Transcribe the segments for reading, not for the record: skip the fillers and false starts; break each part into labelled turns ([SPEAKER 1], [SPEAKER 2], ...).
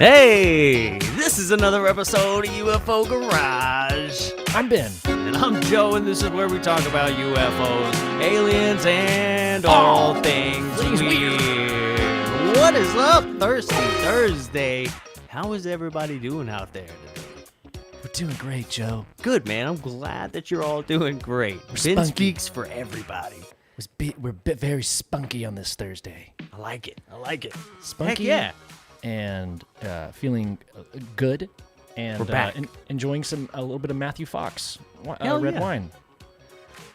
[SPEAKER 1] Hey, this is another episode of UFO Garage.
[SPEAKER 2] I'm Ben.
[SPEAKER 1] And I'm Joe, and this is where we talk about UFOs, aliens, and all things weird. What is up, Thursty Thursday? How is everybody doing out there today?
[SPEAKER 2] We're doing great, Joe.
[SPEAKER 1] Good, man. I'm glad that you're all doing great.
[SPEAKER 2] We're
[SPEAKER 1] Ben
[SPEAKER 2] spunky.
[SPEAKER 1] speaks for everybody.
[SPEAKER 2] We're very spunky on this Thursday.
[SPEAKER 1] I like it. I like it.
[SPEAKER 2] Spunky.
[SPEAKER 1] Heck yeah.
[SPEAKER 2] And feeling good. And
[SPEAKER 1] We're back.
[SPEAKER 2] Enjoying a little bit of Matthew Fox
[SPEAKER 1] Hell
[SPEAKER 2] red
[SPEAKER 1] yeah.
[SPEAKER 2] wine.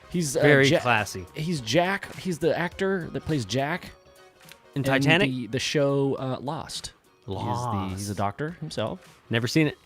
[SPEAKER 2] He's
[SPEAKER 1] Very classy.
[SPEAKER 2] He's Jack. He's the actor that plays Jack
[SPEAKER 1] In Titanic?
[SPEAKER 2] the show Lost.
[SPEAKER 1] Lost.
[SPEAKER 2] He's a doctor himself.
[SPEAKER 1] Never seen it.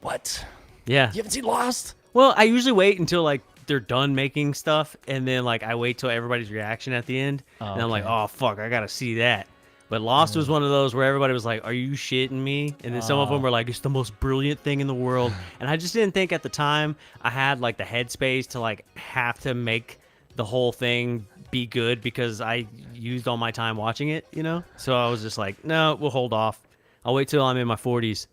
[SPEAKER 2] What?
[SPEAKER 1] Yeah.
[SPEAKER 2] You haven't seen Lost?
[SPEAKER 1] Well, I usually wait until like they're done making stuff, and then like I wait till everybody's reaction at the end, and I'm like,
[SPEAKER 2] okay.
[SPEAKER 1] oh fuck, I gotta see that. But Lost was one of those where everybody was like, are you shitting me? And then some of them were like, it's the most brilliant thing in the world. And I just didn't think at the time I had like the headspace to like have to make the whole thing be good because I used all my time watching it, you know? So I was just like, no, we'll hold off. I'll wait till I'm in my 40s.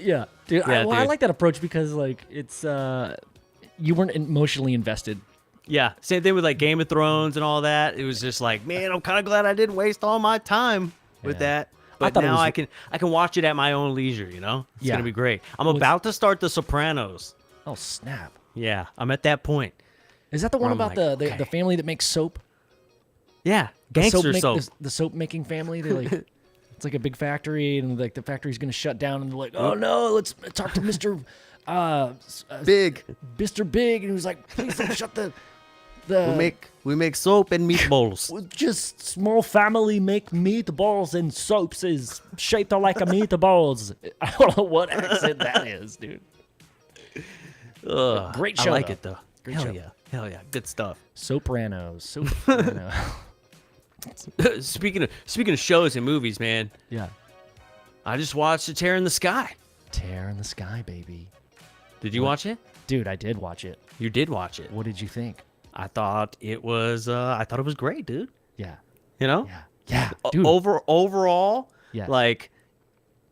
[SPEAKER 2] Yeah, dude.
[SPEAKER 1] Yeah,
[SPEAKER 2] I
[SPEAKER 1] dude.
[SPEAKER 2] like that approach because like it's you weren't emotionally invested.
[SPEAKER 1] Yeah, same thing with like Game of Thrones and all that. It was just like, man, I'm kind of glad I didn't waste all my time with
[SPEAKER 2] Yeah.
[SPEAKER 1] that. But
[SPEAKER 2] thought it
[SPEAKER 1] now
[SPEAKER 2] was-
[SPEAKER 1] I can watch it at my own leisure, you know? It's
[SPEAKER 2] Yeah.
[SPEAKER 1] going to be great. I'm about to start The Sopranos.
[SPEAKER 2] Oh snap!
[SPEAKER 1] Yeah, I'm at that point.
[SPEAKER 2] Is that the one
[SPEAKER 1] I'm
[SPEAKER 2] about
[SPEAKER 1] like,
[SPEAKER 2] the
[SPEAKER 1] okay.
[SPEAKER 2] family that makes soap?
[SPEAKER 1] Yeah,
[SPEAKER 2] The
[SPEAKER 1] gangster
[SPEAKER 2] soap.
[SPEAKER 1] soap.
[SPEAKER 2] The soap making family. They like it's like a big factory, and like the factory's gonna shut down, and they're like, oh no, let's talk to Mister
[SPEAKER 1] Big.
[SPEAKER 2] Mr. Big, and he was like, please don't shut the.
[SPEAKER 1] We make soap and meatballs.
[SPEAKER 2] Just small family make meatballs and soaps is shaped like a meatballs. I don't know what accent that is, dude.
[SPEAKER 1] Ugh,
[SPEAKER 2] Great
[SPEAKER 1] I
[SPEAKER 2] show,
[SPEAKER 1] like
[SPEAKER 2] though.
[SPEAKER 1] it though.
[SPEAKER 2] Great
[SPEAKER 1] Hell
[SPEAKER 2] show.
[SPEAKER 1] yeah. Hell yeah. Good stuff.
[SPEAKER 2] Sopranos. Soprano.
[SPEAKER 1] Speaking of shows and movies, man,
[SPEAKER 2] Yeah.
[SPEAKER 1] I just watched A Tear in the Sky.
[SPEAKER 2] Tear in the Sky, baby.
[SPEAKER 1] Did you watch it?
[SPEAKER 2] Dude, I did watch it.
[SPEAKER 1] You did watch it.
[SPEAKER 2] What did you think?
[SPEAKER 1] I thought it was great, dude.
[SPEAKER 2] Yeah.
[SPEAKER 1] You know?
[SPEAKER 2] Yeah. Yeah. Dude.
[SPEAKER 1] Overall,
[SPEAKER 2] Yeah.
[SPEAKER 1] like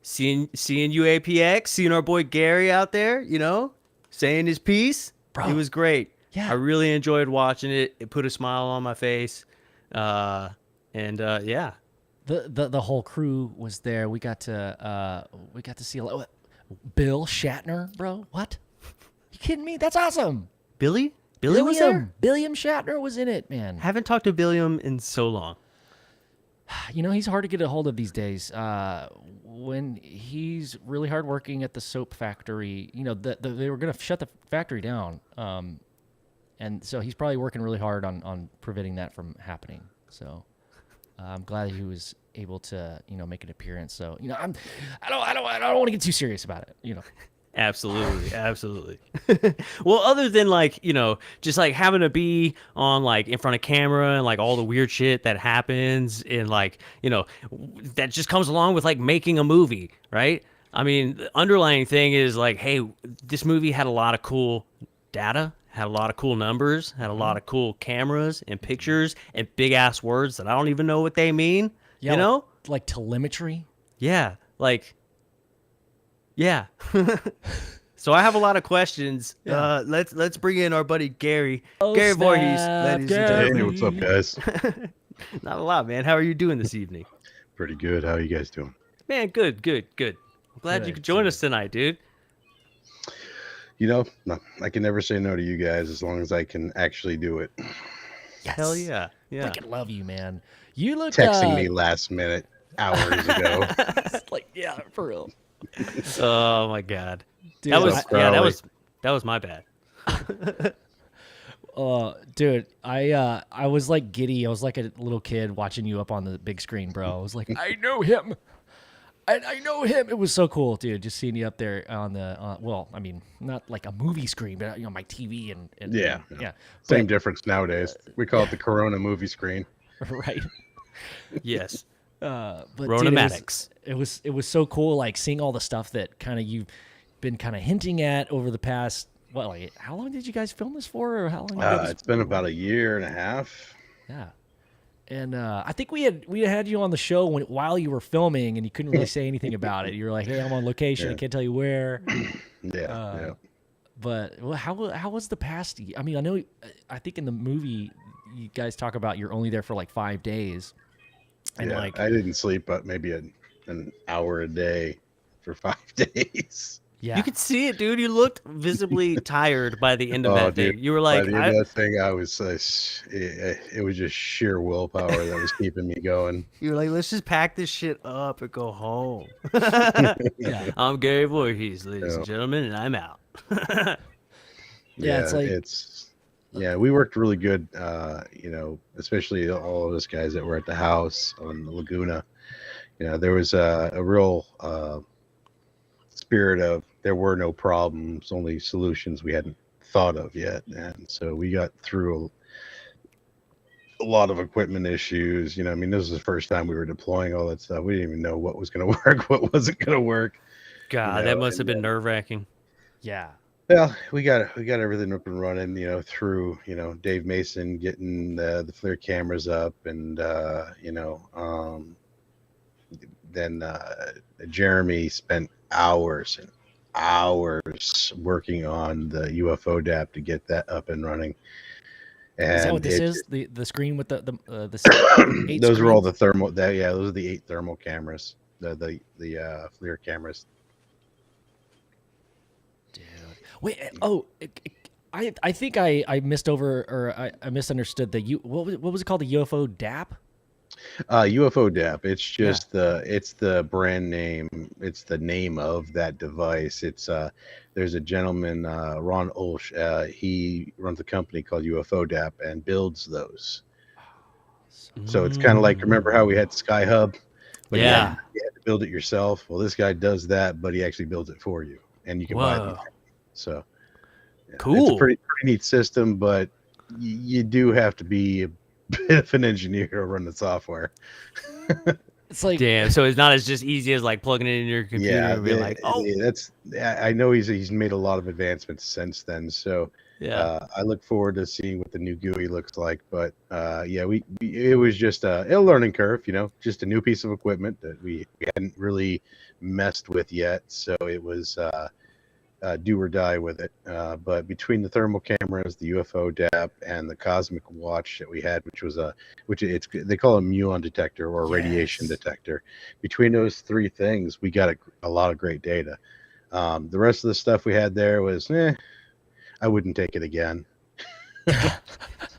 [SPEAKER 1] seeing UAPX, seeing our boy Gary out there, you know, saying his piece,
[SPEAKER 2] Bro.
[SPEAKER 1] it was great.
[SPEAKER 2] Yeah.
[SPEAKER 1] I really enjoyed watching it. It put a smile on my face. Yeah.
[SPEAKER 2] The whole crew was there. We got to see a lot. Bill Shatner, bro. What? You kidding me? That's awesome.
[SPEAKER 1] Billy was there?
[SPEAKER 2] Billiam Shatner was in it, man.
[SPEAKER 1] Haven't talked to Billiam in so long.
[SPEAKER 2] You know, he's hard to get a hold of these days. When he's really hard working at the soap factory, you know, they were going to shut the factory down. And so he's probably working really hard on preventing that from happening. So I'm glad he was able to, you know, make an appearance. So, you know, I don't want to get too serious about it, you know.
[SPEAKER 1] Absolutely. Well, other than like, you know, just like having to be on like in front of camera and like all the weird shit that happens and like, you know, that just comes along with like making a movie, right? I mean, the underlying thing is like, hey, this movie had a lot of cool data, had a lot of cool numbers, had a lot of cool cameras and pictures and big ass words that I don't even know what they mean,
[SPEAKER 2] Yeah,
[SPEAKER 1] you know?
[SPEAKER 2] like telemetry.
[SPEAKER 1] Yeah, like, yeah. So I have a lot a questions.
[SPEAKER 2] Yeah.
[SPEAKER 1] Let's bring in our buddy Gary.
[SPEAKER 2] Oh,
[SPEAKER 1] Gary Voorhees,
[SPEAKER 2] snap,
[SPEAKER 1] ladies and
[SPEAKER 2] Gary.
[SPEAKER 1] gentlemen.
[SPEAKER 3] Hey, what's up, guys?
[SPEAKER 1] Not a lot, man. How are you doing this evening?
[SPEAKER 3] Pretty good. How you guys doing?
[SPEAKER 1] Man, good. I'm glad you
[SPEAKER 2] Good,
[SPEAKER 1] could join
[SPEAKER 2] good.
[SPEAKER 1] us tonight, dude.
[SPEAKER 3] You know, no, I can never say no to you guys as long as I can actually do it.
[SPEAKER 2] Yes.
[SPEAKER 1] Hell yeah. Yeah.
[SPEAKER 2] Freaking love you, man. You look
[SPEAKER 3] Texting me last minute, hours ago.
[SPEAKER 2] like, yeah, for real.
[SPEAKER 1] Oh my god.
[SPEAKER 2] Dude,
[SPEAKER 1] That was
[SPEAKER 3] Crowley?
[SPEAKER 1] that was my bad.
[SPEAKER 2] dude, I was like giddy. I was like a little kid watching you up on the big screen, bro. I was like, I know him. I know him. It was so cool, dude. Just seeing you up there on the well, I mean, not like a movie screen, but you know, my TV and
[SPEAKER 3] Yeah.
[SPEAKER 2] yeah.
[SPEAKER 3] Same difference nowadays. We call it the Corona movie screen.
[SPEAKER 2] Right.
[SPEAKER 1] Yes.
[SPEAKER 2] But
[SPEAKER 1] Ronomatics.
[SPEAKER 2] dude, it was so cool, like seeing all the stuff that kind of you've been kind of hinting at over the past. What, like, how long did you guys film this for, or how long?
[SPEAKER 3] It's been about a year and a half.
[SPEAKER 2] Yeah. And I think we had you on the show while you were filming, and you couldn't really say anything about it. You were like, "Hey, I'm on location. I
[SPEAKER 3] Yeah.
[SPEAKER 2] can't tell you where."
[SPEAKER 3] Yeah.
[SPEAKER 2] But how was the past? I mean, I think in the movie you guys talk about you're only there for like 5 days, and
[SPEAKER 3] Yeah.
[SPEAKER 2] like
[SPEAKER 3] I didn't sleep, but maybe an hour a day for 5 days.
[SPEAKER 2] yeah,
[SPEAKER 1] You could see it, dude. You looked visibly tired by the end of
[SPEAKER 3] Oh,
[SPEAKER 1] that
[SPEAKER 3] dude.
[SPEAKER 1] thing. You were
[SPEAKER 3] By
[SPEAKER 1] like,
[SPEAKER 3] the end of that thing, I was it was just sheer willpower that was keeping me going.
[SPEAKER 1] you were like, let's just pack this shit up and go home.
[SPEAKER 2] yeah,
[SPEAKER 1] I'm Gary Voorhees, ladies
[SPEAKER 3] Yeah.
[SPEAKER 1] and gentlemen, and I'm out.
[SPEAKER 2] yeah. It's like
[SPEAKER 3] Yeah, we worked really good, especially all of us guys that were at the house on the Laguna. There was a real spirit of there were no problems, only solutions we hadn't thought of yet. And so we got through a lot of equipment issues. I mean, this was the first time we were deploying all that stuff. We didn't even know what was going to work, what wasn't going to work.
[SPEAKER 1] God, that must have been nerve wracking.
[SPEAKER 2] yeah.
[SPEAKER 3] Well, we got everything up and running, through, Dave Mason getting the FLIR cameras up, and then Jeremy spent hours and hours working on the UFO DAP to get that up and running. And
[SPEAKER 2] Is that what this is? The screen with the 8
[SPEAKER 3] those were all
[SPEAKER 2] screens?
[SPEAKER 3] the thermal. Those are the 8 thermal cameras, the FLIR cameras.
[SPEAKER 2] Dude. Wait. I think I missed over, or I misunderstood what was it called? The UFO DAP?
[SPEAKER 3] UFO DAP. It's just it's the brand name. It's the name of that device. There's a gentleman, Ron Olsch. He runs a company called UFO DAP and builds those. So it's kind of like, remember how we had Sky Hub, but
[SPEAKER 1] Yeah.
[SPEAKER 3] you had to build it yourself. Well, this guy does that, but he actually builds it for you, and you can buy them.
[SPEAKER 1] Whoa.
[SPEAKER 3] So it's a
[SPEAKER 1] Cool.
[SPEAKER 3] pretty neat system, but you do have to be a bit of an engineer to run the software.
[SPEAKER 2] It's like
[SPEAKER 1] Damn. So it's not as just easy as like plugging it in your computer and being like, oh,
[SPEAKER 3] I know he's made a lot of advancements since then. So
[SPEAKER 1] yeah.
[SPEAKER 3] I look forward to seeing what the new GUI looks like. But it was just a learning curve, just a new piece of equipment that we hadn't really messed with yet. So it was do or die with it. But between the thermal cameras, the UFO DAP, and the cosmic watch that we had, they call it a muon detector or a radiation detector. Between those 3 things, we got a lot of great data. The rest of the stuff we had there was, I wouldn't take it again.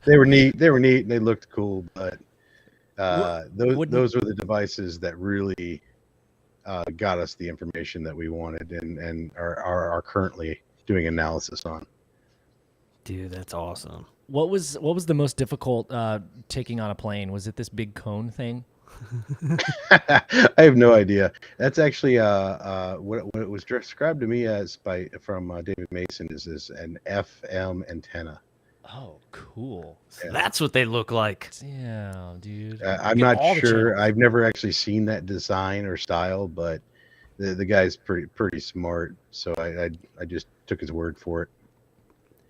[SPEAKER 3] They were neat, and they looked cool, but those were the devices that really got us the information that we wanted, and are currently doing analysis on.
[SPEAKER 1] Dude, that's awesome.
[SPEAKER 2] what was the most difficult taking on a plane? Was it this big cone thing?
[SPEAKER 3] I have no idea. That's actually what it was described to me as from David Mason is an FM antenna.
[SPEAKER 2] Oh, cool.
[SPEAKER 3] Yeah.
[SPEAKER 1] That's what they look like.
[SPEAKER 2] Damn, dude.
[SPEAKER 3] I'm
[SPEAKER 2] Get
[SPEAKER 3] not
[SPEAKER 2] all the
[SPEAKER 3] sure.
[SPEAKER 2] channels.
[SPEAKER 3] I've never actually seen that design or style, but the guy's pretty smart. So I just took his word for it.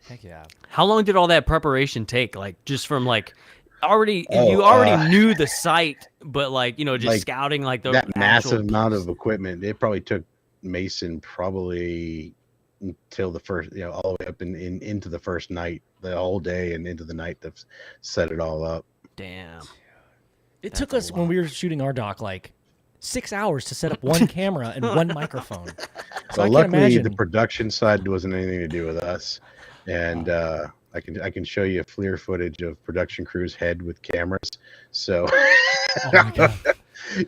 [SPEAKER 2] Heck yeah.
[SPEAKER 1] How long did all that preparation take? Like just from like you
[SPEAKER 3] Oh,
[SPEAKER 1] already knew the site, but just
[SPEAKER 3] like
[SPEAKER 1] scouting like the
[SPEAKER 3] that massive
[SPEAKER 1] actual
[SPEAKER 3] amount of equipment. It probably took Mason probably until the first, all the way up into the first night, the whole day and into the night to set it all up.
[SPEAKER 1] Damn.
[SPEAKER 2] It took us when we were shooting our doc like 6 hours to set up one camera and one microphone. So
[SPEAKER 3] Well,
[SPEAKER 2] I can't
[SPEAKER 3] luckily
[SPEAKER 2] imagine.
[SPEAKER 3] the production side wasn't anything to do with us, and I can show you FLIR footage of production crew's head with cameras. So
[SPEAKER 2] Oh my god.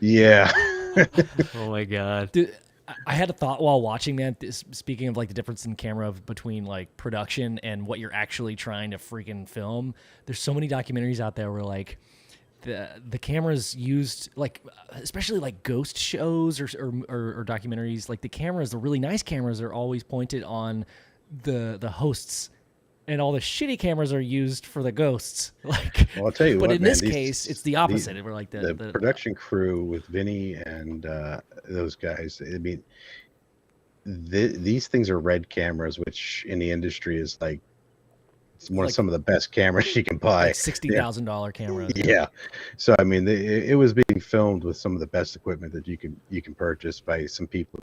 [SPEAKER 3] yeah.
[SPEAKER 1] Oh my god.
[SPEAKER 2] Dude, I had a thought while watching, man. Speaking of like the difference in camera between like production and what you're actually trying to freaking film, there's so many documentaries out there where like the cameras used, like especially like ghost shows or documentaries, like the really nice cameras are always pointed on the hosts, and all the shitty cameras are used for the ghosts. Like,
[SPEAKER 3] Well, I'll tell you
[SPEAKER 2] but
[SPEAKER 3] what,
[SPEAKER 2] in
[SPEAKER 3] man,
[SPEAKER 2] this case, it's the opposite. We're like
[SPEAKER 3] the production crew with Vinny and those guys. I mean, these things are red cameras, which in the industry is like It's some of the best cameras you can buy.
[SPEAKER 2] Like $60,000 camera.
[SPEAKER 3] Yeah. So I mean, it was being filmed with some of the best equipment that you can purchase by some people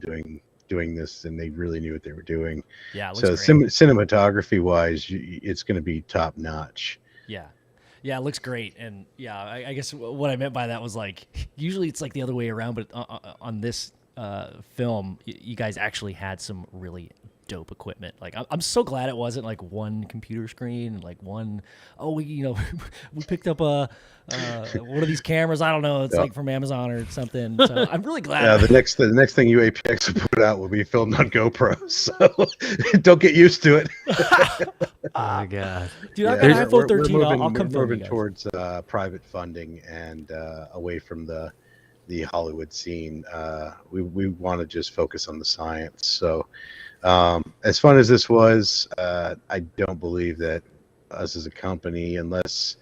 [SPEAKER 3] doing this, and they really knew what they were doing.
[SPEAKER 2] Yeah, it
[SPEAKER 3] So
[SPEAKER 2] looks great.
[SPEAKER 3] cinematography wise, it's going to be top notch.
[SPEAKER 2] Yeah. Yeah, it looks great. And yeah, I guess what I meant by that was like, usually it's like the other way around, but on this film, you guys actually had some really dope equipment. Like, I'm so glad it wasn't like one computer screen and like one, we picked up one of these cameras. I don't know. It's like from Amazon or something. So I'm really glad.
[SPEAKER 3] Yeah, the next thing UAPX will put out will be filmed on GoPro. So don't get used to it.
[SPEAKER 1] Oh my god,
[SPEAKER 2] dude! I've got an iPhone 13. I'll come
[SPEAKER 3] we're moving
[SPEAKER 2] you
[SPEAKER 3] towards private funding and away from the Hollywood scene. We want to just focus on the science. So as fun as this was, I don't believe that us as a company, unless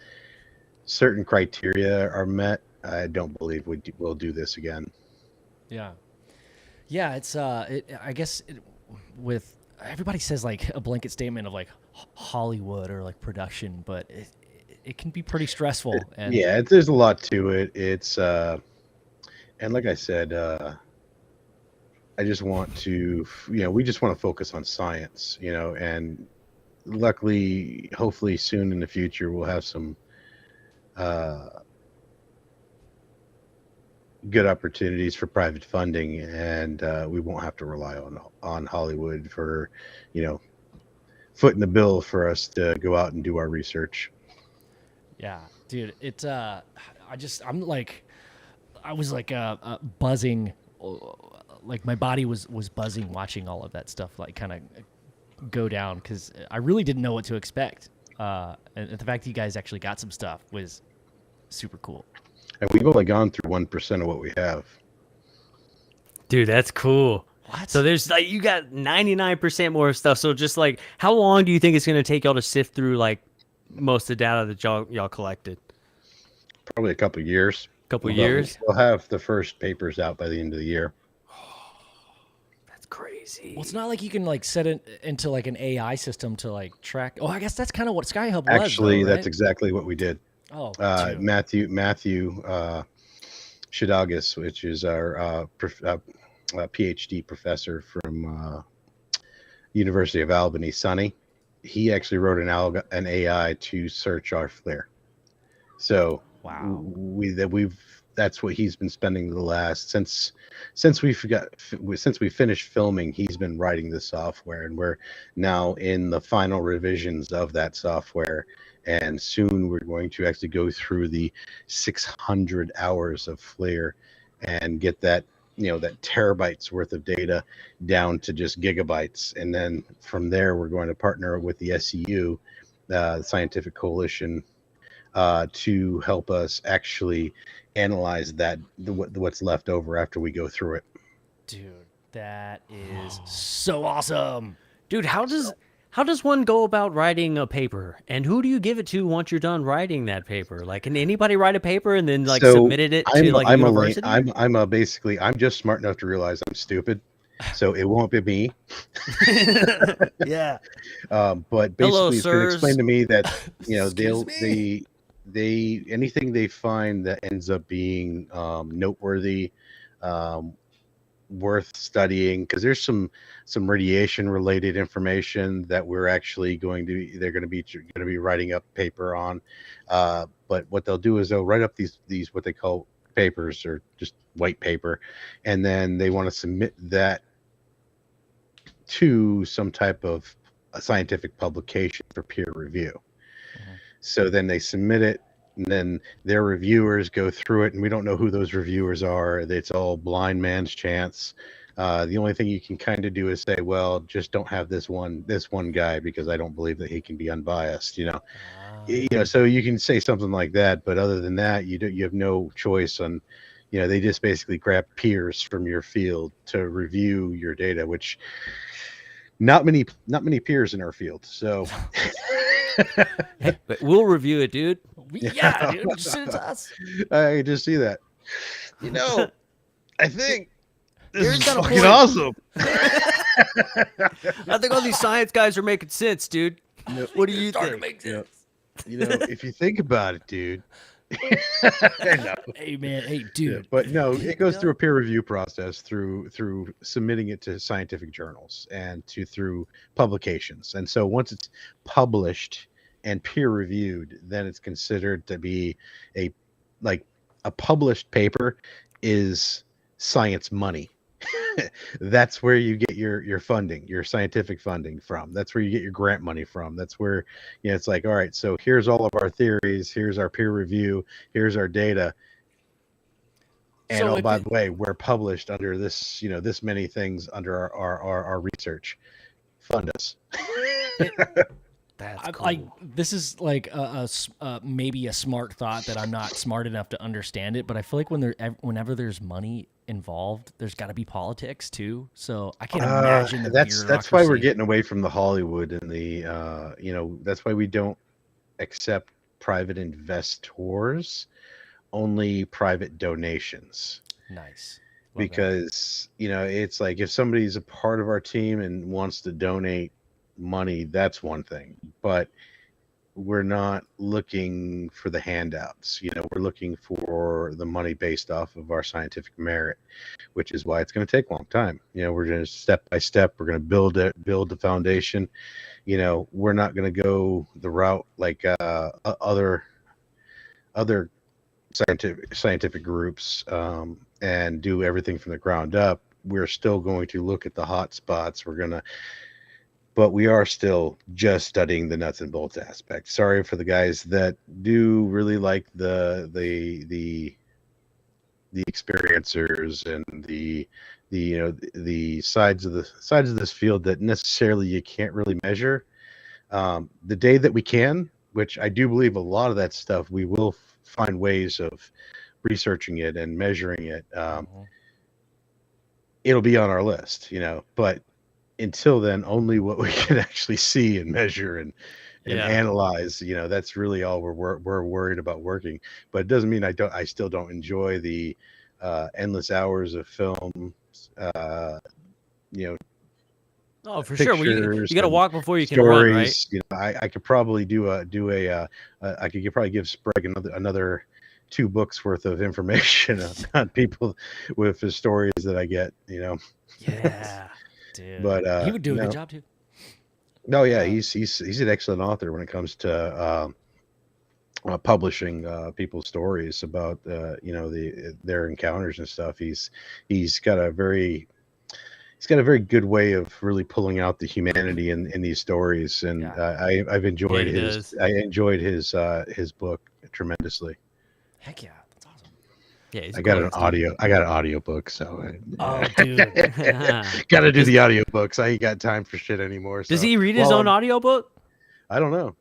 [SPEAKER 3] certain criteria are met, I don't believe we'll do this again.
[SPEAKER 2] Yeah. Yeah, it's I guess with everybody says like a blanket statement of like Hollywood or like production, but it can be pretty stressful. And
[SPEAKER 3] yeah, there's a lot to it. It's and like I said, I just want to, we just want to focus on science, and luckily, hopefully soon in the future, we'll have some good opportunities for private funding, and we won't have to rely on Hollywood for, footing the bill for us to go out and do our research.
[SPEAKER 2] Yeah, dude, I'm like, I was like buzzing, like my body was buzzing watching all of that stuff like kind of go down, because I really didn't know what to expect. And the fact that you guys actually got some stuff was super cool.
[SPEAKER 3] And we've only gone through 1% of what we have.
[SPEAKER 1] dude, that's cool.
[SPEAKER 2] What?
[SPEAKER 1] So there's like you got 99% more stuff. So just like, how long do you think it's gonna take y'all to sift through like most of the data that y'all collected?
[SPEAKER 3] Probably a couple of years.
[SPEAKER 1] Couple years.
[SPEAKER 3] We'll have the first papers out by the end of the year.
[SPEAKER 1] That's crazy.
[SPEAKER 2] Well, it's not like you can like set it into like an AI system to like track. Oh, I guess that's kind of what SkyHub was.
[SPEAKER 3] Actually,
[SPEAKER 2] though, right?
[SPEAKER 3] that's exactly what we did.
[SPEAKER 2] Oh,
[SPEAKER 3] Matthew Shadagas, which is our PhD professor from University of Albany, Sonny. He actually wrote an AI to search our flare. So
[SPEAKER 2] wow,
[SPEAKER 3] that's what he's been spending the last since we finished filming. He's been writing the software, and we're now in the final revisions of that software. And soon we're going to actually go through the 600 hours of FLIR and get that, that terabytes worth of data down to just gigabytes. And then from there, we're going to partner with the SEU, the Scientific Coalition, to help us actually analyze what's left over after we go through it.
[SPEAKER 2] dude, that is so awesome.
[SPEAKER 1] Dude, how does one go about writing a paper, and who do you give it to once you're done writing that paper? Like, can anybody write a paper and then like submitted it to like a university?
[SPEAKER 3] I'm just smart enough to realize I'm stupid, so it won't be me.
[SPEAKER 1] Yeah.
[SPEAKER 3] But basically,
[SPEAKER 1] Hello,
[SPEAKER 3] it's been explained to me that they anything they find that ends up being noteworthy, worth studying, because there's some radiation related information that we're actually going to be writing up paper on. But what they'll do is they'll write up these what they call papers, or just white paper, and then they want to submit that to some type of a scientific publication for peer review. Mm-hmm. So then they submit it, and then their reviewers go through it, and we don't know who those reviewers are. It's all blind man's chance. The only thing you can kind of do is say, well, just don't have this one guy, because I don't believe that he can be unbiased, so you can say something like that. But other than that, you have no choice on, they just basically grab peers from your field to review your data, which not many peers in our field. So
[SPEAKER 1] Hey, but we'll review it, dude.
[SPEAKER 2] Yeah, dude, just send it to us.
[SPEAKER 3] I just see that. I think this
[SPEAKER 1] Here's
[SPEAKER 3] is
[SPEAKER 1] got a
[SPEAKER 3] fucking
[SPEAKER 1] point.
[SPEAKER 3] awesome.
[SPEAKER 1] I think all these science guys are making sense, dude. What do you
[SPEAKER 2] Starting to
[SPEAKER 1] think?
[SPEAKER 2] make sense.
[SPEAKER 3] If you think about it, dude. No.
[SPEAKER 2] Hey man, hey
[SPEAKER 3] Yeah,
[SPEAKER 2] dude.
[SPEAKER 3] but no, it goes
[SPEAKER 2] know?
[SPEAKER 3] through a peer review process through submitting it to scientific journals and through publications. And so once it's published and peer reviewed, then it's considered to be a like a published paper is science money. That's where you get your funding, your scientific funding from. That's where you get your grant money from. That's where it's like, all right, so here's all of our theories, here's our peer review, here's our data. And
[SPEAKER 2] So
[SPEAKER 3] oh,
[SPEAKER 2] if
[SPEAKER 3] by
[SPEAKER 2] it,
[SPEAKER 3] the way, we're published under this, this many things under our research. Fund us.
[SPEAKER 1] That's cool.
[SPEAKER 2] like this is like maybe a smart thought that I'm not smart enough to understand it, but I feel like whenever there's money involved, there's got to be politics too. So I can't imagine the
[SPEAKER 3] That's why we're
[SPEAKER 2] bureaucracy.
[SPEAKER 3] getting away from the Hollywood and the that's why we don't accept private investors, only private donations.
[SPEAKER 2] Nice. Love that.
[SPEAKER 3] Because it's like if somebody's a part of our team and wants to donate money, that's one thing, but we're not looking for the handouts. We're looking for the money based off of our scientific merit, which is why it's going to take a long time. We're going to step by step, we're going to build the foundation. We're not going to go the route like other scientific groups and do everything from the ground up. We're still going to look at the hot spots. But we are still just studying the nuts and bolts aspect. Sorry for the guys that do really like the experiencers and the sides of this field that necessarily you can't really measure. The day that we can, which I do believe a lot of that stuff, we will find ways of researching it and measuring it. It'll be on our list, but until then, only what we can actually see and measure and analyze. That's really all we're worried about working. But it doesn't mean I still don't enjoy the endless hours of film.
[SPEAKER 1] Oh, for sure. Well, you got to walk before you can
[SPEAKER 3] stories.
[SPEAKER 1] run, right?
[SPEAKER 3] I could probably I could probably give Sprague another 2 books worth of information on people with the stories that I get.
[SPEAKER 1] Yeah, dude.
[SPEAKER 2] But he would do a good job too.
[SPEAKER 3] No, yeah, he's an excellent author when it comes to publishing people's stories about their encounters and stuff. He's got a very good way of really pulling out the humanity in these stories, and I've enjoyed his book tremendously.
[SPEAKER 2] Heck yeah, that's awesome.
[SPEAKER 1] Yeah,
[SPEAKER 3] I got an audio book, so
[SPEAKER 2] dude,
[SPEAKER 3] got to do the audio books. I ain't got time for shit anymore. So.
[SPEAKER 1] Does he read his own audiobook?
[SPEAKER 3] I don't know.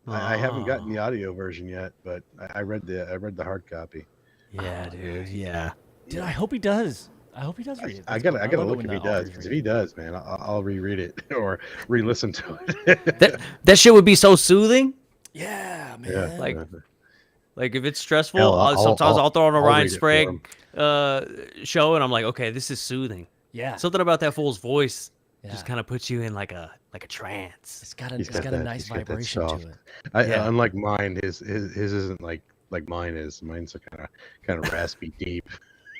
[SPEAKER 3] I haven't gotten the audio version yet, but I read the hard copy.
[SPEAKER 1] Yeah, dude. Yeah.
[SPEAKER 2] Dude, I hope he does. I hope he does read it.
[SPEAKER 3] I gotta look if he does, because if he does, man, I'll reread it or re-listen to it.
[SPEAKER 1] that shit would be so soothing.
[SPEAKER 2] Yeah, man.
[SPEAKER 3] Yeah.
[SPEAKER 1] Like if it's stressful,
[SPEAKER 3] Hell,
[SPEAKER 1] sometimes I'll throw on a Ryan
[SPEAKER 3] read it for
[SPEAKER 1] Sprague show, and I'm like, okay, this is soothing.
[SPEAKER 2] Yeah.
[SPEAKER 1] Something about that fool's voice just kind of puts you in like a trance.
[SPEAKER 2] It's got a nice vibration to it.
[SPEAKER 3] Unlike mine, his isn't like mine is. Mine's kind of raspy, deep.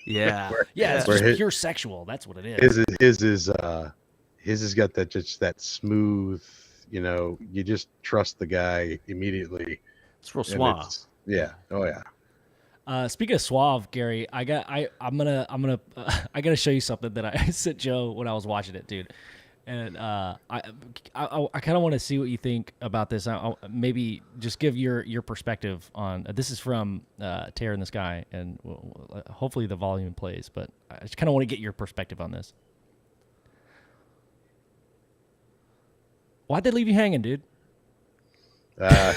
[SPEAKER 1] Yeah.
[SPEAKER 2] It's just pure sexual. That's what it is.
[SPEAKER 3] His has got that smooth. You just trust the guy immediately.
[SPEAKER 1] It's real suave.
[SPEAKER 3] Yeah. Oh yeah.
[SPEAKER 2] Speaking of suave, Gary, I'm gonna I gotta show you something that I sent Joe when I was watching it, dude. And I kind of want to see what you think about this. I'll maybe just give your perspective on this. Is from Tear in the Sky, and hopefully the volume plays. But I just kind of want to get your perspective on this. Why'd they leave you hanging, dude?
[SPEAKER 3] I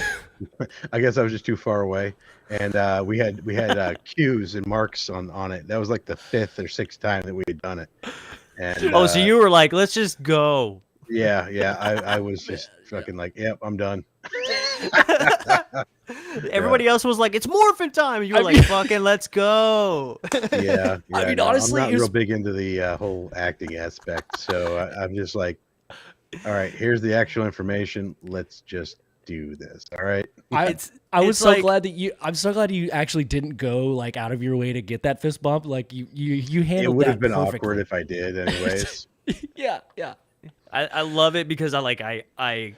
[SPEAKER 3] guess I was just too far away, and we had cues and marks on it. That was like the 5th or 6th time that we had done it. And,
[SPEAKER 1] so you were like, let's just go.
[SPEAKER 3] Yeah. I was just fucking like, yep, I'm done.
[SPEAKER 1] Everybody else was like, it's morphin time. And you were like, fucking, let's go.
[SPEAKER 3] Yeah.
[SPEAKER 2] I mean, honestly,
[SPEAKER 3] I'm not real big into the whole acting aspect, so I'm just like, All right, here's the actual information. Let's just do this. All right.
[SPEAKER 1] It's
[SPEAKER 2] I was
[SPEAKER 1] it's
[SPEAKER 2] so
[SPEAKER 1] like,
[SPEAKER 2] glad that I'm so glad you actually didn't go like out of your way to get that fist bump. Like you
[SPEAKER 3] It
[SPEAKER 2] handled
[SPEAKER 3] would
[SPEAKER 2] that
[SPEAKER 3] have been
[SPEAKER 2] perfectly.
[SPEAKER 3] awkward if I did, anyways.
[SPEAKER 2] Yeah, yeah.
[SPEAKER 1] I love it because I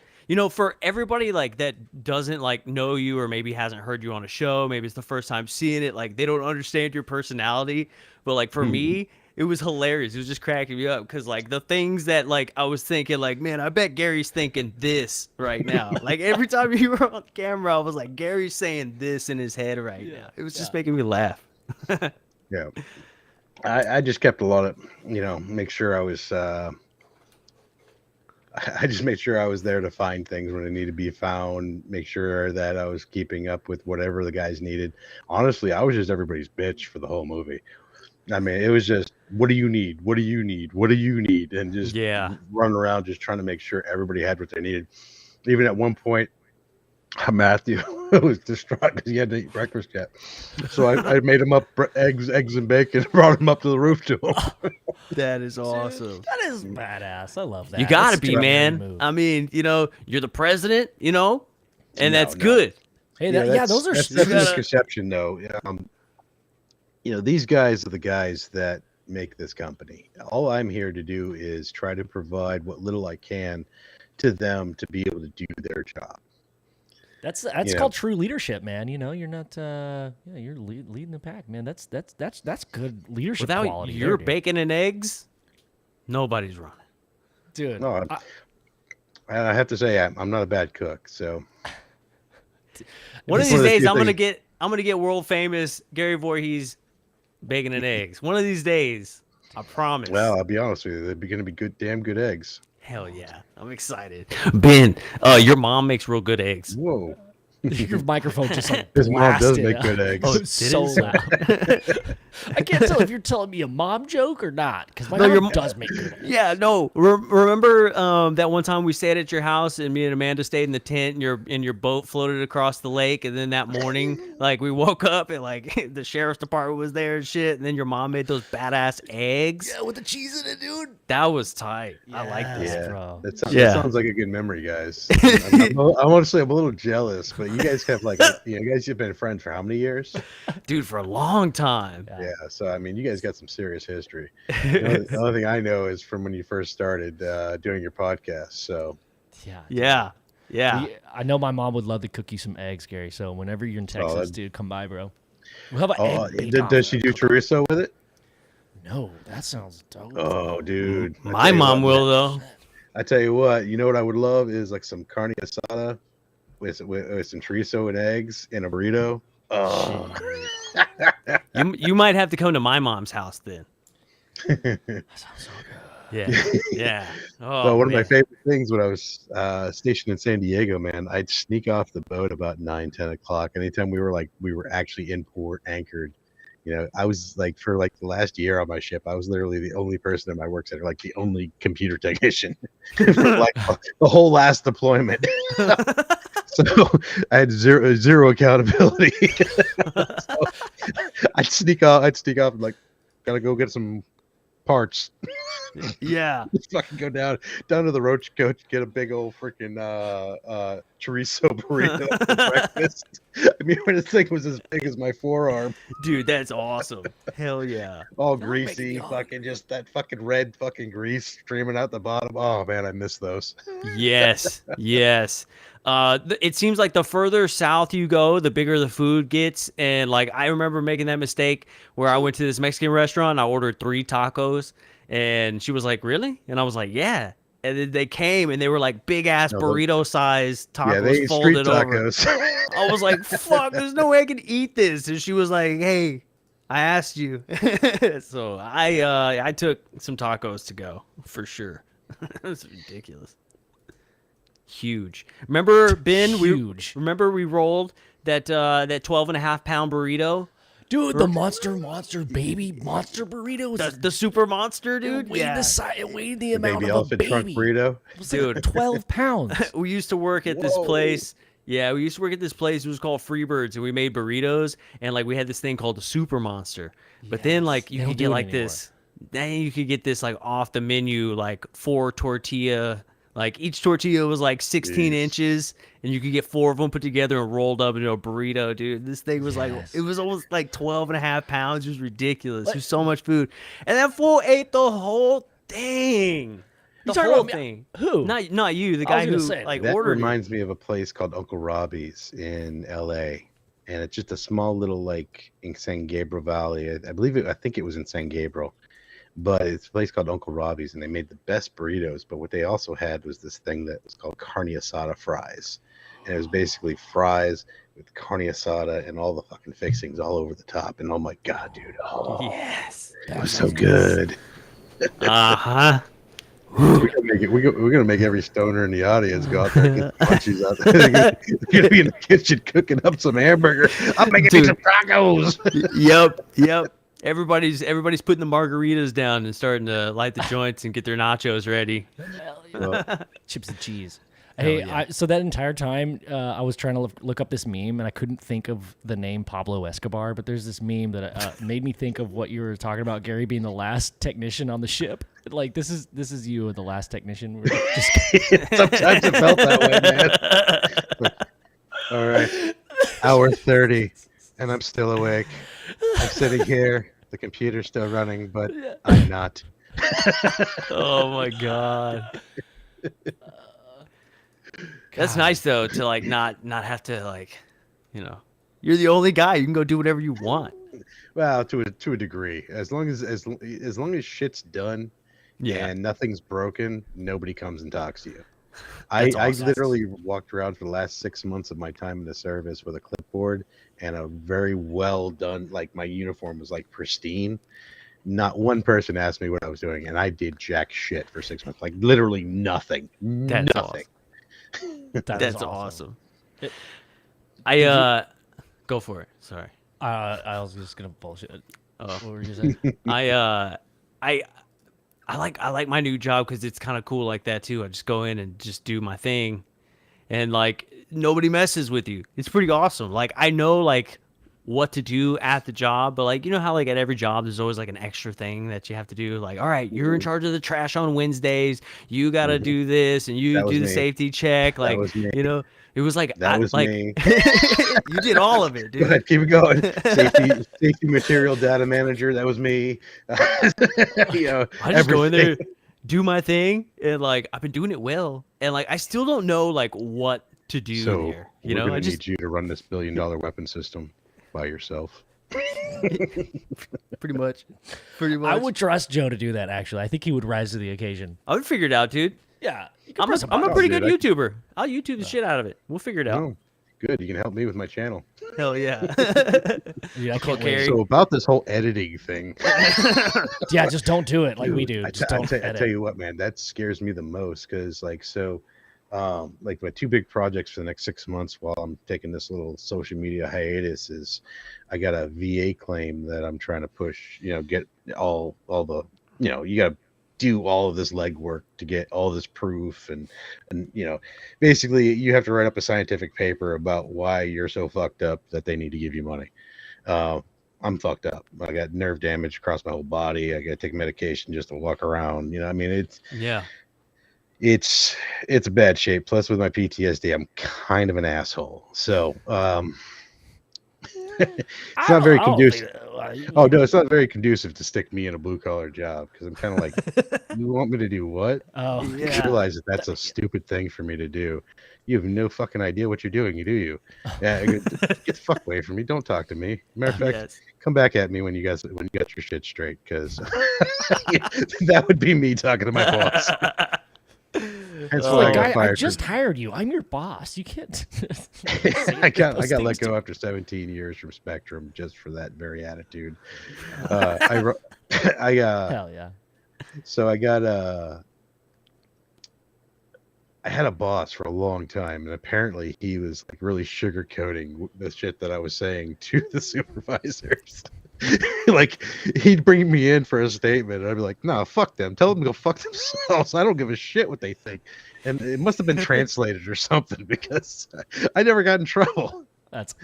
[SPEAKER 1] for everybody like that doesn't like know you or maybe hasn't heard you on a show, maybe it's the first time seeing it, like they don't understand your personality, but like for me it was hilarious. It was just cracking me up because like the things that like I was thinking like, man, I bet Gary's thinking this right now. Like every time you were on camera I was like, Gary's saying this in his head right now. It was just making me laugh.
[SPEAKER 3] Yeah. I just kept a lot of, make sure I was. I just made sure I was there to find things when they need to be found. Make sure that I was keeping up with whatever the guys needed. Honestly, I was just everybody's bitch for the whole movie. I mean, it was just, what do you need? What do you need? What do you need? And just
[SPEAKER 1] Yeah.
[SPEAKER 3] run around just trying to make sure everybody had what they needed. Even at one point, Matthew was distraught because he had to eat breakfast yet. So I made him up eggs and bacon and brought him up to the roof to him.
[SPEAKER 1] That is awesome.
[SPEAKER 2] That is badass. I love that.
[SPEAKER 1] You gotta
[SPEAKER 2] That's
[SPEAKER 1] be,
[SPEAKER 2] a Gary
[SPEAKER 1] man.
[SPEAKER 2] move.
[SPEAKER 1] I mean, you're the president, and
[SPEAKER 3] No,
[SPEAKER 1] that's
[SPEAKER 3] no.
[SPEAKER 1] good.
[SPEAKER 2] Hey, those are
[SPEAKER 3] that's
[SPEAKER 1] you
[SPEAKER 3] a
[SPEAKER 1] gotta-
[SPEAKER 3] misconception, though. These guys are the guys that make this company. All I'm here to do is try to provide what little I can to them to be able to do their job.
[SPEAKER 2] That's
[SPEAKER 3] Yeah.
[SPEAKER 2] called true leadership, man. You're not you're leading the pack, man. That's good leadership
[SPEAKER 1] Without
[SPEAKER 2] quality.
[SPEAKER 1] your
[SPEAKER 2] there, dude.
[SPEAKER 1] bacon and eggs, nobody's running.
[SPEAKER 2] Dude.
[SPEAKER 3] No, I have to say I'm not a bad cook, so
[SPEAKER 1] One of
[SPEAKER 3] It's
[SPEAKER 1] these
[SPEAKER 3] one of the
[SPEAKER 1] days,
[SPEAKER 3] few
[SPEAKER 1] I'm gonna get world famous Gary Voorhees bacon and eggs. One of these days, I promise.
[SPEAKER 3] well, I'll be honest with you, they're going to be damn good eggs.
[SPEAKER 1] Hell yeah, I'm excited. Ben, your mom makes real good eggs.
[SPEAKER 3] Whoa.
[SPEAKER 2] Your microphone just like
[SPEAKER 3] His mom does
[SPEAKER 2] blasted
[SPEAKER 3] make
[SPEAKER 2] out.
[SPEAKER 3] good eggs.
[SPEAKER 2] Oh,
[SPEAKER 1] Did
[SPEAKER 2] it's
[SPEAKER 1] it?
[SPEAKER 2] so loud. I can't tell if you're telling me a mom joke or not, because my
[SPEAKER 1] No, your
[SPEAKER 2] mom
[SPEAKER 1] mo-
[SPEAKER 2] does make good eggs.
[SPEAKER 1] Yeah, no. Remember that one time we stayed at your house and me and Amanda stayed in the tent and your boat floated across the lake, and then that morning like we woke up and like the sheriff's department was there and shit, and then your mom made those badass eggs.
[SPEAKER 2] Yeah, with the cheese in it, dude.
[SPEAKER 1] That was tight. I like
[SPEAKER 2] Yes.
[SPEAKER 1] that.
[SPEAKER 3] Yeah,
[SPEAKER 2] bro.
[SPEAKER 3] that sounds like a good memory, guys. I want to say I'm a little jealous, but you guys have you guys have been friends for how many years?
[SPEAKER 1] Dude, for a long time.
[SPEAKER 3] Yeah, so I mean, you guys got some serious history. The only thing I know is from when you first started doing your podcast. So
[SPEAKER 2] Yeah.
[SPEAKER 1] Yeah.
[SPEAKER 2] I know my mom would love to cook you some eggs, Gary. So whenever you're in Texas,
[SPEAKER 3] Solid.
[SPEAKER 2] dude, come by, bro. We'll have an egg bake-off.
[SPEAKER 3] does she do chorizo with it?
[SPEAKER 2] No, that sounds dope.
[SPEAKER 3] Oh, dude,
[SPEAKER 1] My mom will though.
[SPEAKER 3] I tell you what, you know what I would love is like some carne asada with some chorizo and eggs in a burrito. Oh,
[SPEAKER 1] You might have to come to my mom's house then.
[SPEAKER 2] That sounds so good.
[SPEAKER 1] Yeah. Yeah. Oh,
[SPEAKER 3] so one of my
[SPEAKER 1] man.
[SPEAKER 3] favorite things when I was stationed in San Diego, man, I'd sneak off the boat about 9-10 o'clock. Anytime we were actually in port anchored. I was like, for like the last year on my ship, I was literally the only person in my work center, like the only computer technician for like the whole last deployment. So I had zero accountability. So I'd sneak off and like, gotta go get some parts.
[SPEAKER 1] Yeah.
[SPEAKER 3] Just fucking go down to the roach coach, get a big old freaking chorizo burrito for breakfast. I mean, when this thing was as big as my forearm,
[SPEAKER 1] Dude, that's awesome. Hell yeah.
[SPEAKER 3] all
[SPEAKER 2] That makes
[SPEAKER 3] greasy,
[SPEAKER 2] me hungry.
[SPEAKER 3] fucking just that fucking red fucking grease streaming out the bottom. Oh man, I miss those.
[SPEAKER 1] Yes. Yes. It seems like the further south you go, the bigger the food gets. And like, I remember making that mistake where I went to this Mexican restaurant. I ordered 3 tacos and she was like, really? And I was like, yeah. And then they came and they were like big ass
[SPEAKER 3] No,
[SPEAKER 1] burrito sized tacos
[SPEAKER 3] Yeah, they eat street
[SPEAKER 1] folded over.
[SPEAKER 3] tacos.
[SPEAKER 1] I was like, fuck, there's no way I can eat this. And she was like, hey, I asked you. So I took some tacos to go for sure. That's ridiculous. Huge. Remember, Ben?
[SPEAKER 2] Huge.
[SPEAKER 1] Remember we rolled that 12.5 pound burrito?
[SPEAKER 2] Dude, the monster baby monster burrito.
[SPEAKER 1] The super monster, dude?
[SPEAKER 2] It weighed
[SPEAKER 1] Yeah.
[SPEAKER 2] it weighed the amount
[SPEAKER 3] Baby
[SPEAKER 2] of a
[SPEAKER 3] elephant
[SPEAKER 2] baby.
[SPEAKER 3] trunk burrito.
[SPEAKER 2] It was
[SPEAKER 1] Dude.
[SPEAKER 2] like 12 pounds.
[SPEAKER 1] We used to work at this
[SPEAKER 3] Whoa.
[SPEAKER 1] place. Yeah, we used to work at this place. It was called Freebirds, and we made burritos. And like we had this thing called the Super Monster. But then like you
[SPEAKER 2] They don't
[SPEAKER 1] could
[SPEAKER 2] do
[SPEAKER 1] get
[SPEAKER 2] it
[SPEAKER 1] like
[SPEAKER 2] anymore.
[SPEAKER 1] this. Then you could get this like off the menu like 4 tortilla Like each tortilla was like 16
[SPEAKER 3] Jeez.
[SPEAKER 1] inches, and you could get 4 of them put together and rolled up into a burrito, dude. This thing was like,
[SPEAKER 2] Yes.
[SPEAKER 1] it was almost like 12 and a half pounds. It was ridiculous.
[SPEAKER 2] What?
[SPEAKER 1] It was so much food. And that fool ate the whole thing.
[SPEAKER 2] You
[SPEAKER 1] The
[SPEAKER 2] talking
[SPEAKER 1] whole
[SPEAKER 2] about me?
[SPEAKER 1] thing.
[SPEAKER 2] Who?
[SPEAKER 1] Not you, the
[SPEAKER 2] I was
[SPEAKER 1] guy
[SPEAKER 2] gonna
[SPEAKER 1] who
[SPEAKER 2] say,
[SPEAKER 1] like
[SPEAKER 3] That
[SPEAKER 1] ordered it.
[SPEAKER 3] reminds me of a place called Uncle Robbie's in L.A. And it's just a small little like in San Gabriel Valley. I think it was in San Gabriel, but it's a place called Uncle Robbie's, and they made the best burritos. But what they also had was this thing that was called carne asada fries, and it was basically fries with carne asada and all the fucking fixings all over the top. And oh my god, dude,
[SPEAKER 1] Yes.
[SPEAKER 3] it was so good.
[SPEAKER 1] Uh-huh.
[SPEAKER 3] We're gonna make it. We're gonna make every stoner in the audience go out there and get the munchies out there. They're gonna be in the kitchen cooking up some hamburger. I'm making me
[SPEAKER 1] Dude.
[SPEAKER 3] some tacos.
[SPEAKER 1] Yep. Everybody's putting the margaritas down and starting to light the joints and get their nachos ready.
[SPEAKER 2] Chips and cheese.
[SPEAKER 1] Hell
[SPEAKER 2] Hey,
[SPEAKER 1] yeah.
[SPEAKER 2] so that entire time, I was trying to look up this meme, and I couldn't think of the name Pablo Escobar. But there's this meme that made me think of what you were talking about, Gary, being the last technician on the ship. Like this is you, the last technician. We're just
[SPEAKER 3] Sometimes it felt that way, man. All right, hour 30, and I'm still awake. I'm sitting here. The computer's still running, but I'm not.
[SPEAKER 1] Oh my god. That's nice though to like not have to like, you're the only guy. You can go do whatever you want.
[SPEAKER 3] Well, to a degree, as long as shit's done,
[SPEAKER 1] Yeah.
[SPEAKER 3] and nothing's broken, nobody comes and talks to you.
[SPEAKER 1] That's
[SPEAKER 3] I
[SPEAKER 1] awesome.
[SPEAKER 3] literally walked around for the last 6 months of my time in the service with a clipboard and a very well done, like my uniform was like pristine. Not one person asked me what I was doing, and I did jack shit for 6 months. Like literally nothing.
[SPEAKER 1] That's
[SPEAKER 3] nothing.
[SPEAKER 1] That's awesome. I go for it. Sorry.
[SPEAKER 2] I was just gonna bullshit.
[SPEAKER 1] Oh.
[SPEAKER 2] What were you saying?
[SPEAKER 1] I like my new job because it's kind of cool like that too. I just go in and just do my thing, and like nobody messes with you. It's pretty awesome. Like I know like what to do at the job, but like you know how like at every job there's always like an extra thing that you have to do. Like all right, you're in charge of the trash on Wednesdays. You got to do this, and you
[SPEAKER 3] That was
[SPEAKER 1] do the
[SPEAKER 3] me.
[SPEAKER 1] safety check. Like
[SPEAKER 3] was me.
[SPEAKER 1] it was like
[SPEAKER 3] That was
[SPEAKER 1] like
[SPEAKER 3] me.
[SPEAKER 1] you did all of it, dude.
[SPEAKER 3] Go ahead, keep it going. Safety material data manager. That was me.
[SPEAKER 1] I just go in there,
[SPEAKER 3] everything.
[SPEAKER 1] do my thing, and like I've been doing it well, and like I still don't know like what to do
[SPEAKER 3] So
[SPEAKER 1] there.
[SPEAKER 3] we're
[SPEAKER 1] You know,
[SPEAKER 3] gonna
[SPEAKER 1] I just
[SPEAKER 3] need you to run this $1 billion weapon system by yourself.
[SPEAKER 1] pretty much.
[SPEAKER 2] I would trust Joe to do that. Actually, I think he would rise to the occasion.
[SPEAKER 1] I would figure it out, dude.
[SPEAKER 2] Yeah,
[SPEAKER 1] I'm a
[SPEAKER 3] button.
[SPEAKER 1] pretty
[SPEAKER 3] Dude,
[SPEAKER 1] good YouTuber. I'll YouTube the shit out of it. We'll figure it out.
[SPEAKER 3] Oh, good. You can help me with my channel.
[SPEAKER 1] Hell yeah.
[SPEAKER 2] Dude, I can't
[SPEAKER 1] Carrie.
[SPEAKER 2] wait.
[SPEAKER 3] So about this whole editing thing,
[SPEAKER 2] Yeah, just don't do it like we do.
[SPEAKER 3] I
[SPEAKER 2] Just don't
[SPEAKER 3] I
[SPEAKER 2] edit.
[SPEAKER 3] tell you what, man, that scares me the most because, like my 2 big projects for the next 6 months while I'm taking this little social media hiatus is, I got a VA claim that I'm trying to push. Get all the, you got to do all of this legwork to get all this proof and basically you have to write up a scientific paper about why you're so fucked up that they need to give you money. I'm fucked up. I got nerve damage across my whole body. I got to take medication just to walk around. I mean, it's a bad shape. Plus with my PTSD, I'm kind of an asshole. So, it's not very conducive. Oh no, it's not very conducive to stick me in a blue collar job because I'm kind of like, you want me to do what?
[SPEAKER 2] Oh,
[SPEAKER 3] You
[SPEAKER 1] Yeah.
[SPEAKER 3] realize that that's a stupid thing for me to do. You have no fucking idea what you're doing, do you? Yeah, get the fuck away from me. Don't talk to me. Matter of fact,
[SPEAKER 1] Yes.
[SPEAKER 3] come back at me when you got your shit straight, because that would be me talking to my boss. That's
[SPEAKER 1] Oh,
[SPEAKER 3] why
[SPEAKER 2] like,
[SPEAKER 3] I got
[SPEAKER 2] guy, I
[SPEAKER 3] fired.
[SPEAKER 2] just hired you. I'm your boss. You can't.
[SPEAKER 3] I got
[SPEAKER 2] those
[SPEAKER 3] let
[SPEAKER 2] things
[SPEAKER 3] go after 17 years from Spectrum just for that very attitude. I
[SPEAKER 2] Hell yeah.
[SPEAKER 3] So I had a boss for a long time, and apparently he was like really sugarcoating the shit that I was saying to the supervisors. Like he'd bring me in for a statement, and I'd be like, "No, fuck them. Tell them to go fuck themselves. I don't give a shit what they think." And it must have been translated or something because I never got in trouble.
[SPEAKER 2] That's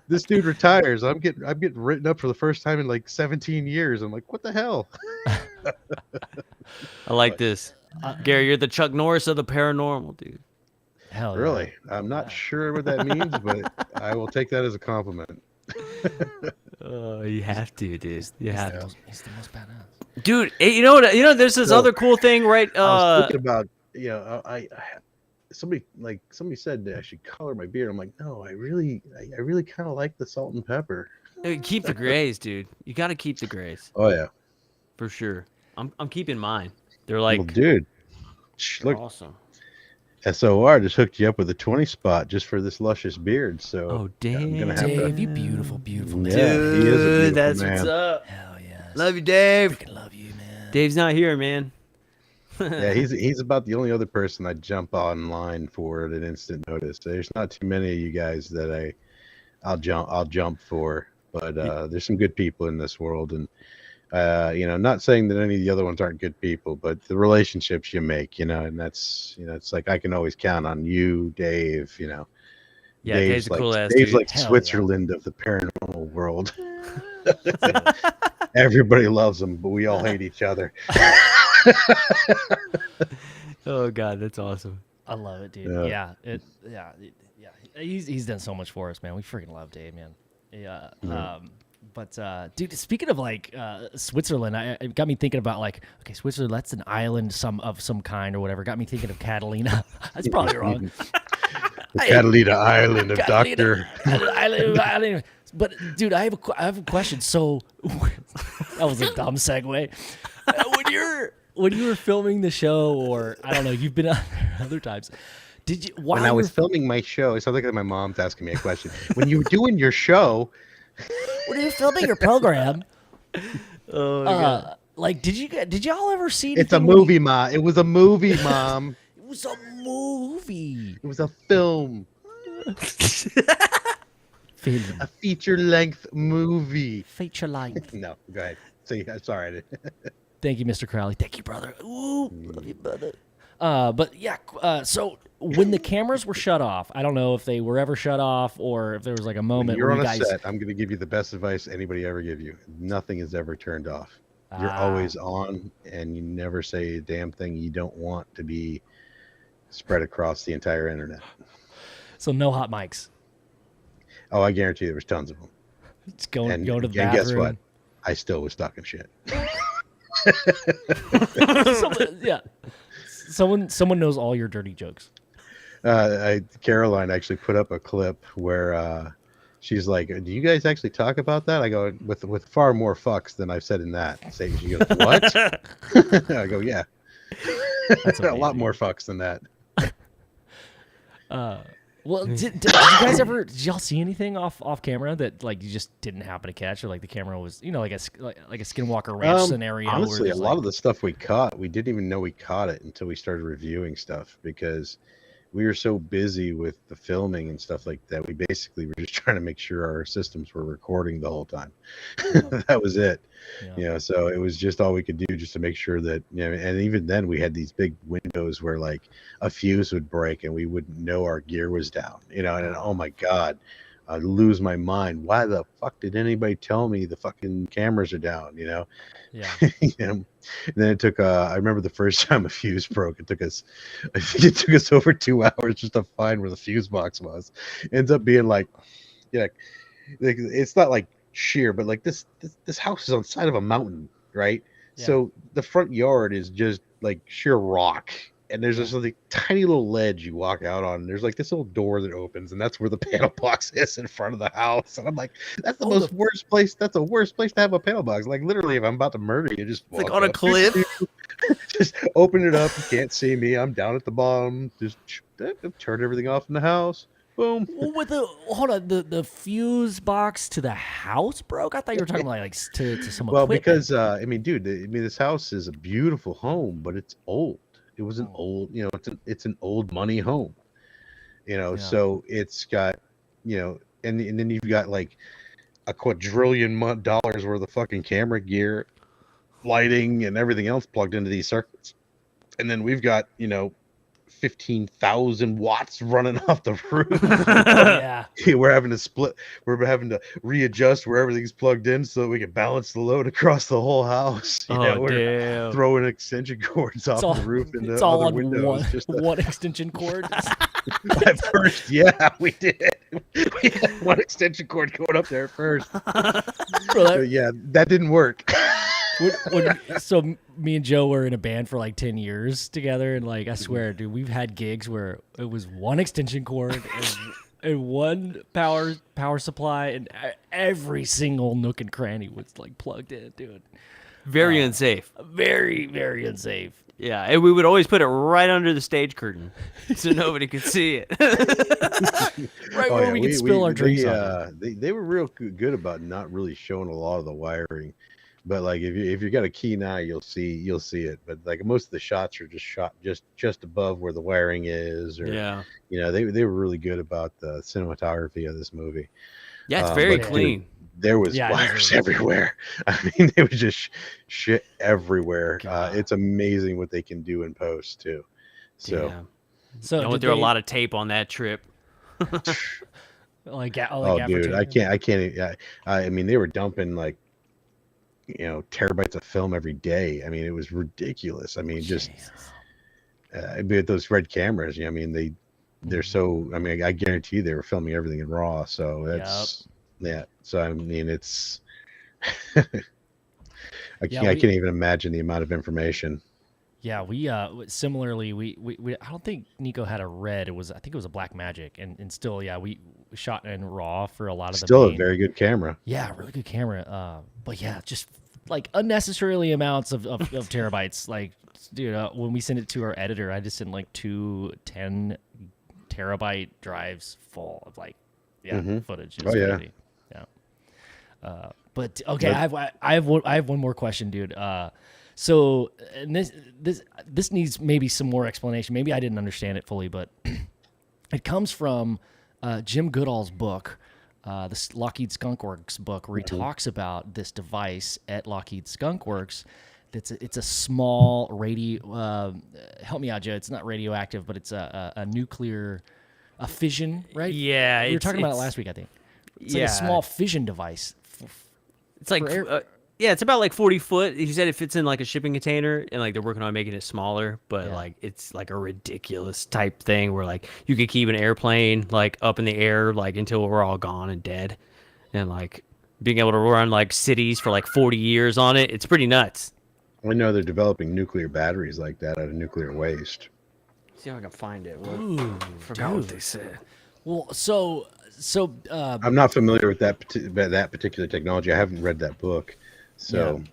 [SPEAKER 3] This dude retires. I'm getting written up for the first time in like 17 years. I'm like, what the hell?
[SPEAKER 1] I like this. Gary, you're the Chuck Norris of the paranormal, dude.
[SPEAKER 2] Hell yeah.
[SPEAKER 3] Really? I'm not sure what that means, but I will take that as a compliment.
[SPEAKER 1] Oh, you have to, dude. You have to.
[SPEAKER 2] He's the most badass.
[SPEAKER 1] Dude, you know what? You know, there's this
[SPEAKER 3] So,
[SPEAKER 1] other cool thing, right?
[SPEAKER 3] I was thinking about, somebody said that I should color my beard. I'm like, no, I really kind of like the salt and pepper.
[SPEAKER 1] Keep the grays, dude. You got to keep the grays
[SPEAKER 3] Oh yeah,
[SPEAKER 1] for sure. I'm keeping mine. They're
[SPEAKER 3] well,
[SPEAKER 1] like,
[SPEAKER 3] dude,
[SPEAKER 1] they're
[SPEAKER 3] look,
[SPEAKER 1] awesome.
[SPEAKER 3] SOR just hooked you up with a 20 spot just for this luscious beard. So
[SPEAKER 1] Oh, damn.
[SPEAKER 3] I'm gonna have
[SPEAKER 2] Dave,
[SPEAKER 3] to.
[SPEAKER 2] you beautiful, beautiful man.
[SPEAKER 3] Yeah, he is a beautiful
[SPEAKER 1] that's
[SPEAKER 3] man.
[SPEAKER 1] what's up.
[SPEAKER 2] Hell yes.
[SPEAKER 1] Love you, Dave.
[SPEAKER 2] Freaking love you, man.
[SPEAKER 1] Dave's not here, man.
[SPEAKER 3] Yeah, he's about the only other person I jump online for at an instant notice. There's not too many of you guys that I'll jump for, but there's some good people in this world, and not saying that any of the other ones aren't good people, but the relationships you make, and that's it's like I can always count on you, Dave.
[SPEAKER 1] Yeah,
[SPEAKER 3] Dave's
[SPEAKER 1] Dave's a cool ass
[SPEAKER 3] Dave's
[SPEAKER 1] dude.
[SPEAKER 3] like
[SPEAKER 2] Hell
[SPEAKER 3] Switzerland of the paranormal world. Everybody loves him, but we all hate each other.
[SPEAKER 1] Oh god, that's awesome.
[SPEAKER 2] I love it, dude.
[SPEAKER 3] Yeah.
[SPEAKER 2] Yeah. He's done so much for us, man. We freaking love Dave, man. Yeah. But dude, speaking of like Switzerland, it got me thinking about like, okay, Switzerland, that's an island of some kind or whatever. Got me thinking of Catalina. That's probably wrong.
[SPEAKER 3] The Catalina Island of Doctor.
[SPEAKER 2] Island. But dude, I have a question. So that was a dumb segue. When you were filming the show, or I don't know, you've been out there other times. Did you?
[SPEAKER 3] When I was filming my show, it sounds like my mom's asking me a question. When you were doing your show,
[SPEAKER 2] when you were filming your program,
[SPEAKER 1] Oh my god.
[SPEAKER 2] like, did y'all ever see?
[SPEAKER 3] it's a
[SPEAKER 2] anything when
[SPEAKER 3] movie, Ma. It was a movie, Mom.
[SPEAKER 2] It was a movie.
[SPEAKER 3] It was a film,
[SPEAKER 2] Film.
[SPEAKER 3] a feature-length movie.
[SPEAKER 2] Feature length.
[SPEAKER 3] No, go ahead. See, I'm sorry.
[SPEAKER 2] Thank you, Mr. Crowley. Thank you, brother. Ooh, love you, brother. But yeah, so when the cameras were shut off, I don't know if they were ever shut off or if there was like a
[SPEAKER 3] When
[SPEAKER 2] moment
[SPEAKER 3] you're
[SPEAKER 2] where
[SPEAKER 3] on
[SPEAKER 2] you
[SPEAKER 3] a
[SPEAKER 2] guys.
[SPEAKER 3] set, I'm going to give you the best advice anybody ever give you. Nothing is ever turned off. You're always on, and you never say a damn thing you don't want to be spread across the entire internet.
[SPEAKER 2] So no hot mics.
[SPEAKER 3] Oh, I guarantee there was tons of them.
[SPEAKER 2] It's going
[SPEAKER 3] And,
[SPEAKER 2] to the
[SPEAKER 3] and
[SPEAKER 2] bathroom.
[SPEAKER 3] guess what? I still was talking shit.
[SPEAKER 2] Yeah. Someone knows all your dirty jokes.
[SPEAKER 3] Caroline actually put up a clip where she's like, "Do you guys actually talk about that?" I go, "With far more fucks than I've said in that." She goes, "What?" I go, "Yeah,
[SPEAKER 2] That's
[SPEAKER 3] a lot
[SPEAKER 2] amazing.
[SPEAKER 3] more fucks than that."
[SPEAKER 2] Well, did you guys ever? Did y'all see anything off camera that like you just didn't happen to catch, or like the camera was, like a Skinwalker Ranch scenario?
[SPEAKER 3] Honestly,
[SPEAKER 2] where
[SPEAKER 3] a lot of the stuff we caught, we didn't even know we caught it until we started reviewing stuff, because we were so busy with the filming and stuff like that. We basically were just trying to make sure our systems were recording the whole time. That was it.
[SPEAKER 2] Yeah.
[SPEAKER 3] So it was just all we could do just to make sure that, and even then we had these big windows where like a fuse would break and we wouldn't know our gear was down, and oh my God, I'd lose my mind. Why the fuck did anybody tell me the fucking cameras are down?
[SPEAKER 2] Yeah.
[SPEAKER 3] And then it took I remember the first time a fuse broke, I think it took us over 2 hours just to find where the fuse box was. Ends up being like it's not like sheer, but like this house is on the side of a mountain, right?
[SPEAKER 2] Yeah.
[SPEAKER 3] So the front yard is just like sheer rock, and there's this like tiny little ledge you walk out on, and there's like this little door that opens, and that's where the panel box is in front of the house. And I'm like, that's the worst place. That's the worst place to have a panel box. Like literally, if I'm about to murder you, just
[SPEAKER 1] It's like
[SPEAKER 3] walk
[SPEAKER 1] on a
[SPEAKER 3] up,
[SPEAKER 1] cliff.
[SPEAKER 3] just open it up. You can't see me. I'm down at the bottom. Just turn everything off in the house. Boom.
[SPEAKER 2] Well, the fuse box to the house broke. I thought you were talking about like to some
[SPEAKER 3] Well,
[SPEAKER 2] equipment.
[SPEAKER 3] because this house is a beautiful home, but it's old. It was an old, it's an old money home, so it's got, and then you've got like a quadrillion dollars worth of fucking camera gear, lighting, and everything else plugged into these circuits. And then we've got, 15,000 watts running off the roof.
[SPEAKER 2] Yeah.
[SPEAKER 3] We're having to split. We're having to readjust where everything's plugged in so that we can balance the load across the whole house.
[SPEAKER 1] Oh,
[SPEAKER 3] We're
[SPEAKER 1] damn.
[SPEAKER 3] throwing extension cords off the roof into
[SPEAKER 2] it's all
[SPEAKER 3] other
[SPEAKER 2] on
[SPEAKER 3] windows.
[SPEAKER 2] one extension cord.
[SPEAKER 3] At first, yeah, we did. We had one extension cord going up there at first. So, yeah, that didn't work.
[SPEAKER 2] So me and Joe were in a band for like 10 years together, and like I swear, dude, we've had gigs where it was one extension cord and one power supply, and every single nook and cranny was like plugged in, dude.
[SPEAKER 1] Very unsafe.
[SPEAKER 2] Very, very unsafe.
[SPEAKER 1] Yeah, and we would always put it right under the stage curtain so nobody could see it.
[SPEAKER 2] Right where we could spill our drinks on it.
[SPEAKER 3] They were real good about not really showing a lot of the wiring. But like if you got a keen eye, you'll see it. But like most of the shots are just shot just above where the wiring is, or
[SPEAKER 1] Yeah.
[SPEAKER 3] They were really good about the cinematography of this movie.
[SPEAKER 1] Yeah, it's very
[SPEAKER 3] but,
[SPEAKER 1] clean.
[SPEAKER 3] dude, there was wires everywhere. I mean, there was just shit everywhere. It's amazing what they can do in post too. So,
[SPEAKER 1] I went through a lot of tape on that trip.
[SPEAKER 3] Dude, I can't. I mean, they were dumping like terabytes of film every day. I mean, it was ridiculous. I mean, just with those red cameras. I mean, they're so. I mean, I guarantee you they were filming everything in RAW. So that's yeah. So I mean, it's. I can't even imagine the amount of information.
[SPEAKER 2] Yeah, we similarly we I don't think Nico had a red. I think it was a Black Magic, and still we shot in RAW for a lot of the
[SPEAKER 3] still a very good camera.
[SPEAKER 2] Yeah, really good camera. But yeah, just like unnecessarily amounts of terabytes. Like, dude, when we send it to our editor, I just sent like 2 10-terabyte drives full of like footage. It's crazy. Yeah. But okay, I have one more question, dude. So and this needs maybe some more explanation. Maybe I didn't understand it fully, but it comes from Jim Goodall's book, the Lockheed Skunk Works book, where he talks about this device at Lockheed Skunk Works. It's a small radio. Help me out, Joe. It's not radioactive, but it's a nuclear, fission, right?
[SPEAKER 1] Yeah,
[SPEAKER 2] we were talking about it last week, I think. It's like a small fission device.
[SPEAKER 1] It's like it's about like 40 foot. He said it fits in like a shipping container, and like they're working on making it smaller, but like it's like a ridiculous type thing where like you could keep an airplane like up in the air like until we're all gone and dead, and like being able to run like cities for like 40 years on it. It's pretty nuts.
[SPEAKER 3] I know they're developing nuclear batteries like that out of nuclear waste.
[SPEAKER 1] See if I can find it.
[SPEAKER 2] Forgot what
[SPEAKER 1] they said.
[SPEAKER 2] Well, so
[SPEAKER 3] I'm not familiar with that particular technology. I haven't read that book. So,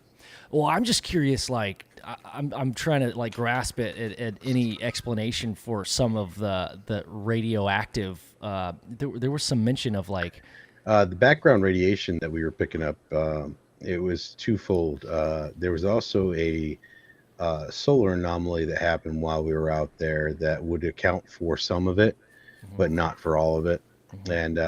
[SPEAKER 2] well, I'm just curious. Like, I'm trying to like grasp it at any explanation for some of the radioactive. There was some mention of like
[SPEAKER 3] the background radiation that we were picking up. It was twofold. There was also a solar anomaly that happened while we were out there that would account for some of it, but not for all of it. And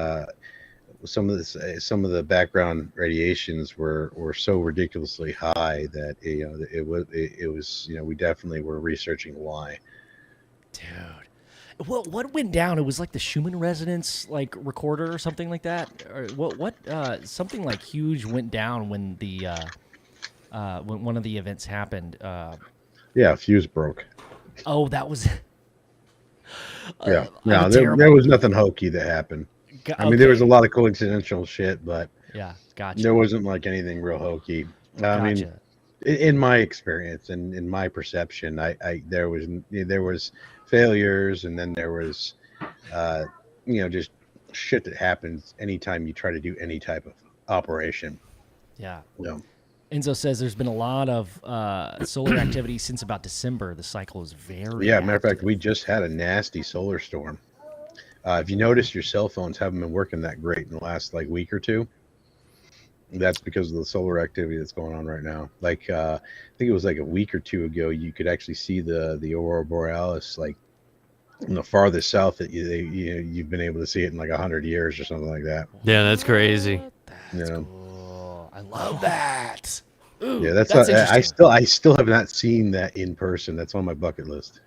[SPEAKER 3] some of the background radiations were so ridiculously high that it was we definitely were researching why.
[SPEAKER 2] Dude, what went down? It was like the Schumann resonance like recorder or something like that. Or what something like huge went down when the when one of the events happened.
[SPEAKER 3] A fuse broke.
[SPEAKER 2] Oh, that was.
[SPEAKER 3] There was nothing hokey that happened. I mean, there was a lot of coincidental shit, but
[SPEAKER 2] gotcha.
[SPEAKER 3] There wasn't like anything real hokey. I mean, in my experience and in my perception, there was failures, and then there was, just shit that happens anytime you try to do any type of operation.
[SPEAKER 2] Yeah.
[SPEAKER 3] No.
[SPEAKER 2] Enzo says there's been a lot of solar activity since about December. The cycle is very
[SPEAKER 3] matter of fact, we just had a nasty solar storm. If you notice, your cell phones haven't been working that great in the last like week or two. That's because of the solar activity that's going on right now. Like I think it was like a week or two ago, you could actually see the aurora borealis like in the farthest south that you've been able to see it in like 100 years or something like that.
[SPEAKER 1] Yeah, that's crazy.
[SPEAKER 2] That's cool. I love that. Ooh,
[SPEAKER 3] that's I still have not seen that in person. That's on my bucket list.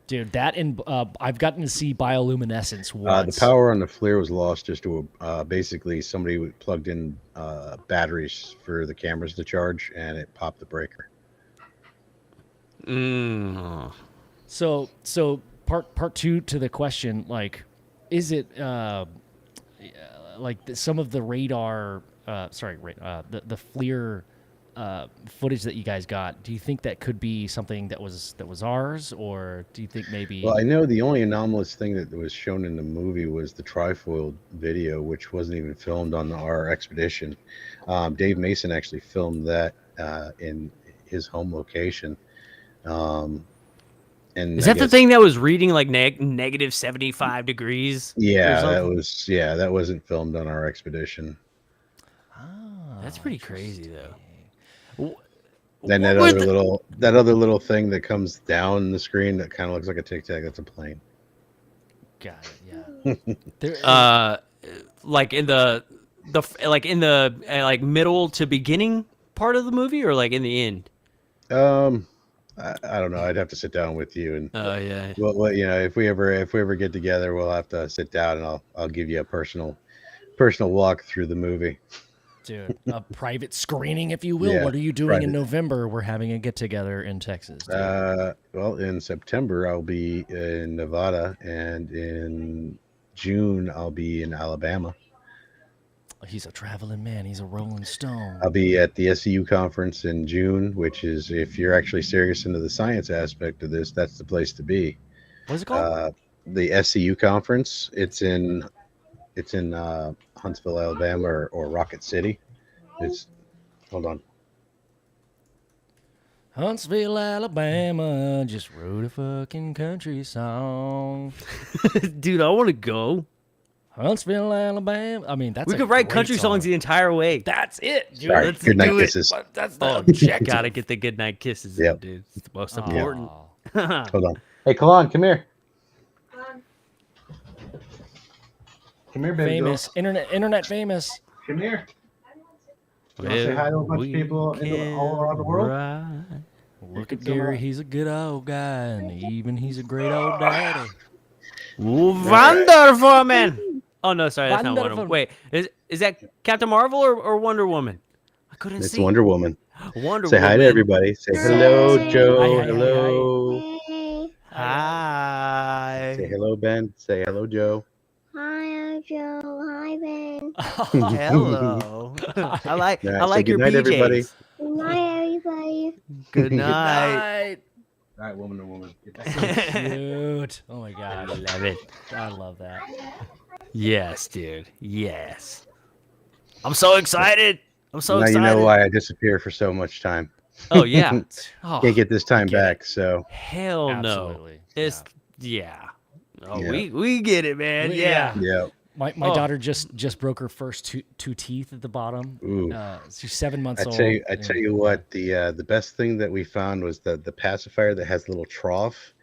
[SPEAKER 2] Dude, that and I've gotten to see bioluminescence
[SPEAKER 3] The
[SPEAKER 2] once.
[SPEAKER 3] power on the FLIR was lost just to basically somebody plugged in batteries for the cameras to charge, and it popped the breaker.
[SPEAKER 2] So part two to the question, like, is it like some of the radar? The FLIR footage that you guys got. Do you think that could be something that was ours, or do you think maybe?
[SPEAKER 3] Well, I know the only anomalous thing that was shown in the movie was the trifoil video, which wasn't even filmed on our expedition. Dave Mason actually filmed that in his home location. And
[SPEAKER 1] Is that the thing that was reading like negative 75 degrees?
[SPEAKER 3] Yeah,
[SPEAKER 1] or
[SPEAKER 3] that
[SPEAKER 1] something?
[SPEAKER 3] was that wasn't filmed on our expedition.
[SPEAKER 1] That's pretty crazy though.
[SPEAKER 3] Then that other little thing that comes down the screen that kind of looks like a tic tac. That's a plane.
[SPEAKER 2] Got it. Yeah.
[SPEAKER 1] Like in the like middle to beginning part of the movie, or like in the end?
[SPEAKER 3] I don't know. I'd have to sit down with you and.
[SPEAKER 1] Oh yeah.
[SPEAKER 3] Well, if we ever get together, we'll have to sit down and I'll give you a personal walk through the movie.
[SPEAKER 2] Dude, a private screening, if you will.
[SPEAKER 3] Yeah,
[SPEAKER 2] What are you doing
[SPEAKER 3] private.
[SPEAKER 2] in November? We're having a get together in Texas. Dude.
[SPEAKER 3] Well, in September I'll be in Nevada, and in June I'll be in Alabama.
[SPEAKER 2] He's a traveling man. He's a rolling stone.
[SPEAKER 3] I'll be at the SEU conference in June, which is, if you're actually serious into the science aspect of this, that's the place to be.
[SPEAKER 2] What is it called?
[SPEAKER 3] The SEU conference. It's in Huntsville, Alabama, or Rocket City. Hold on.
[SPEAKER 2] Huntsville, Alabama, just wrote a fucking country song.
[SPEAKER 1] Dude, I want to go.
[SPEAKER 2] Huntsville, Alabama. I mean, that's
[SPEAKER 1] We
[SPEAKER 2] a
[SPEAKER 1] could write
[SPEAKER 2] great
[SPEAKER 1] country
[SPEAKER 2] song.
[SPEAKER 1] songs the entire way.
[SPEAKER 2] That's it, dude.
[SPEAKER 3] Sorry,
[SPEAKER 1] let's
[SPEAKER 3] good night
[SPEAKER 1] do it.
[SPEAKER 3] kisses.
[SPEAKER 2] That's the
[SPEAKER 1] Oh,
[SPEAKER 2] objective.
[SPEAKER 1] gotta get the good night kisses in,
[SPEAKER 3] Yep.
[SPEAKER 1] dude. It's the most important.
[SPEAKER 2] Aw.
[SPEAKER 3] Hold on. Hey, Kalon, come here. Come here, baby.
[SPEAKER 2] Famous internet famous.
[SPEAKER 3] Come here.
[SPEAKER 1] Well,
[SPEAKER 3] say hi to a bunch of
[SPEAKER 1] we
[SPEAKER 3] people all around the world?
[SPEAKER 1] ride.
[SPEAKER 2] Look at Gary, he's a good old guy, and even he's a great old daddy.
[SPEAKER 1] Wonderful man. Oh no, sorry, that's not Wonder
[SPEAKER 2] Wonderful.
[SPEAKER 1] Woman. Wait, is that Captain Marvel or Wonder Woman? I couldn't
[SPEAKER 3] It's
[SPEAKER 1] see.
[SPEAKER 3] Wonder Woman.
[SPEAKER 1] Wonder
[SPEAKER 3] Say
[SPEAKER 1] Woman.
[SPEAKER 3] hi to everybody. Say hello, Joe.
[SPEAKER 2] Hi, hi, hi,
[SPEAKER 3] Hello.
[SPEAKER 1] Hi.
[SPEAKER 3] Say hello, Ben. Say hello, Joe.
[SPEAKER 4] Hi, Joe. Hi, Ben.
[SPEAKER 1] Hello. I like
[SPEAKER 3] All right,
[SPEAKER 1] I
[SPEAKER 3] say
[SPEAKER 1] like your
[SPEAKER 3] good night,
[SPEAKER 1] PJs.
[SPEAKER 3] everybody.
[SPEAKER 4] Good night, everybody.
[SPEAKER 1] Good night.
[SPEAKER 2] Night.
[SPEAKER 3] All right, woman to woman.
[SPEAKER 2] Cute. Oh my
[SPEAKER 1] I
[SPEAKER 2] god.
[SPEAKER 1] love it.
[SPEAKER 2] I love that.
[SPEAKER 1] Yes, dude. Yes. I'm so excited. I'm so
[SPEAKER 3] Now
[SPEAKER 1] excited.
[SPEAKER 3] you know why I disappear for so much time.
[SPEAKER 1] Oh yeah. Oh,
[SPEAKER 3] Can't get this time
[SPEAKER 2] get
[SPEAKER 3] back, so
[SPEAKER 1] hell no.
[SPEAKER 2] Absolutely.
[SPEAKER 1] It's yeah. Oh,
[SPEAKER 3] Yeah.
[SPEAKER 1] we get it, man.
[SPEAKER 2] Yeah.
[SPEAKER 1] Yeah.
[SPEAKER 3] yeah.
[SPEAKER 2] My
[SPEAKER 1] Oh.
[SPEAKER 2] daughter just broke her first two teeth at the bottom.
[SPEAKER 3] Ooh.
[SPEAKER 2] She's 7 months
[SPEAKER 3] I
[SPEAKER 2] old.
[SPEAKER 3] tell you what, the best thing that we found was the pacifier that has a little trough,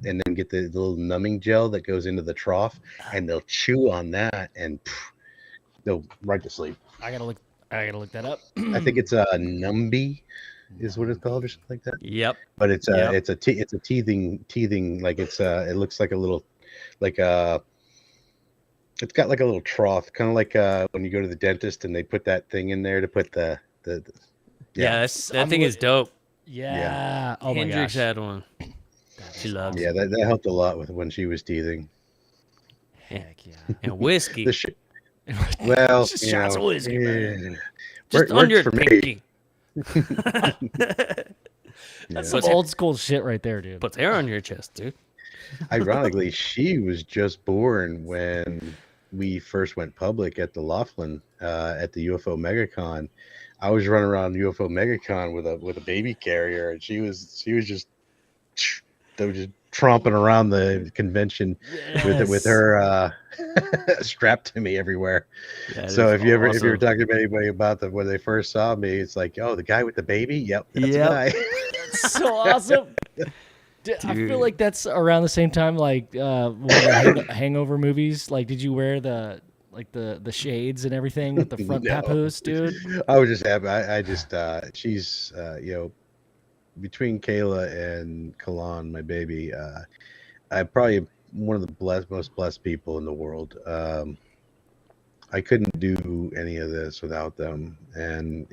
[SPEAKER 3] and then get the little numbing gel that goes into the trough, and they'll chew on that and they'll right to sleep.
[SPEAKER 2] I gotta look that up.
[SPEAKER 3] I think it's a Numby, is what it's called, or something like that.
[SPEAKER 1] Yep.
[SPEAKER 3] But it's
[SPEAKER 1] Yep.
[SPEAKER 3] it's a teething like it looks like a little it's got like a little trough, kind of like when you go to the dentist and they put that thing in there to put the
[SPEAKER 1] Yeah, that thing is dope.
[SPEAKER 2] Yeah. Oh my
[SPEAKER 1] Hendrix
[SPEAKER 2] gosh.
[SPEAKER 1] had one. She loves
[SPEAKER 3] yeah,
[SPEAKER 1] it.
[SPEAKER 3] that helped a lot with when she was teething.
[SPEAKER 2] Heck yeah.
[SPEAKER 1] And whiskey.
[SPEAKER 3] Well,
[SPEAKER 2] Just
[SPEAKER 3] you
[SPEAKER 2] shots of
[SPEAKER 3] know,
[SPEAKER 2] whiskey, man.
[SPEAKER 1] Just
[SPEAKER 3] works
[SPEAKER 1] on your
[SPEAKER 3] for me.
[SPEAKER 1] pinky.
[SPEAKER 2] That's
[SPEAKER 3] Yeah.
[SPEAKER 2] some old school shit right there, dude.
[SPEAKER 1] Puts hair on your chest, dude.
[SPEAKER 3] Ironically, she was just born when we first went public at the Laughlin at the UFO MegaCon. I was running around UFO MegaCon with a baby carrier, and she was just they were just tromping around the convention with her strapped to me everywhere.
[SPEAKER 1] That
[SPEAKER 3] So
[SPEAKER 1] is
[SPEAKER 3] if you were
[SPEAKER 1] awesome.
[SPEAKER 3] talking to anybody about when they first saw me, it's like, oh, the guy with the baby. Yep, that's
[SPEAKER 1] Yep.
[SPEAKER 3] the guy.
[SPEAKER 2] So awesome. Dude, I feel like that's around the same time like one of the hangover movies. Like, did you wear the shades and everything with the front
[SPEAKER 3] No.
[SPEAKER 2] papoose, dude?
[SPEAKER 3] I was just happy. I just she's between Kayla and Kalan, my baby, I probably one of the most blessed people in the world. I couldn't do any of this without them, and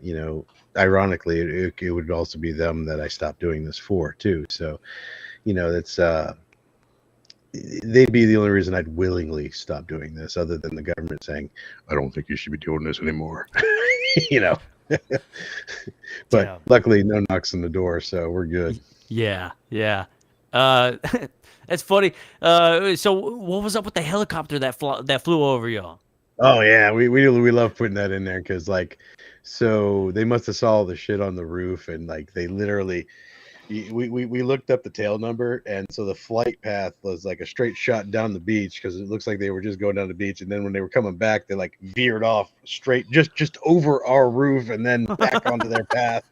[SPEAKER 3] ironically, it would also be them that I stopped doing this for too. So, that's they'd be the only reason I'd willingly stop doing this, other than the government saying, "I don't think you should be doing this anymore." you know. But
[SPEAKER 2] Damn.
[SPEAKER 3] luckily, no knocks on the door, so we're good.
[SPEAKER 1] Yeah, yeah. That's funny. So what was up with the helicopter that flew over y'all?
[SPEAKER 3] Oh yeah, we love putting that in there because so they must have saw all the shit on the roof, and they literally we looked up the tail number, and so the flight path was like a straight shot down the beach because it looks like they were just going down the beach, and then when they were coming back, they veered off straight just over our roof and then back onto their path.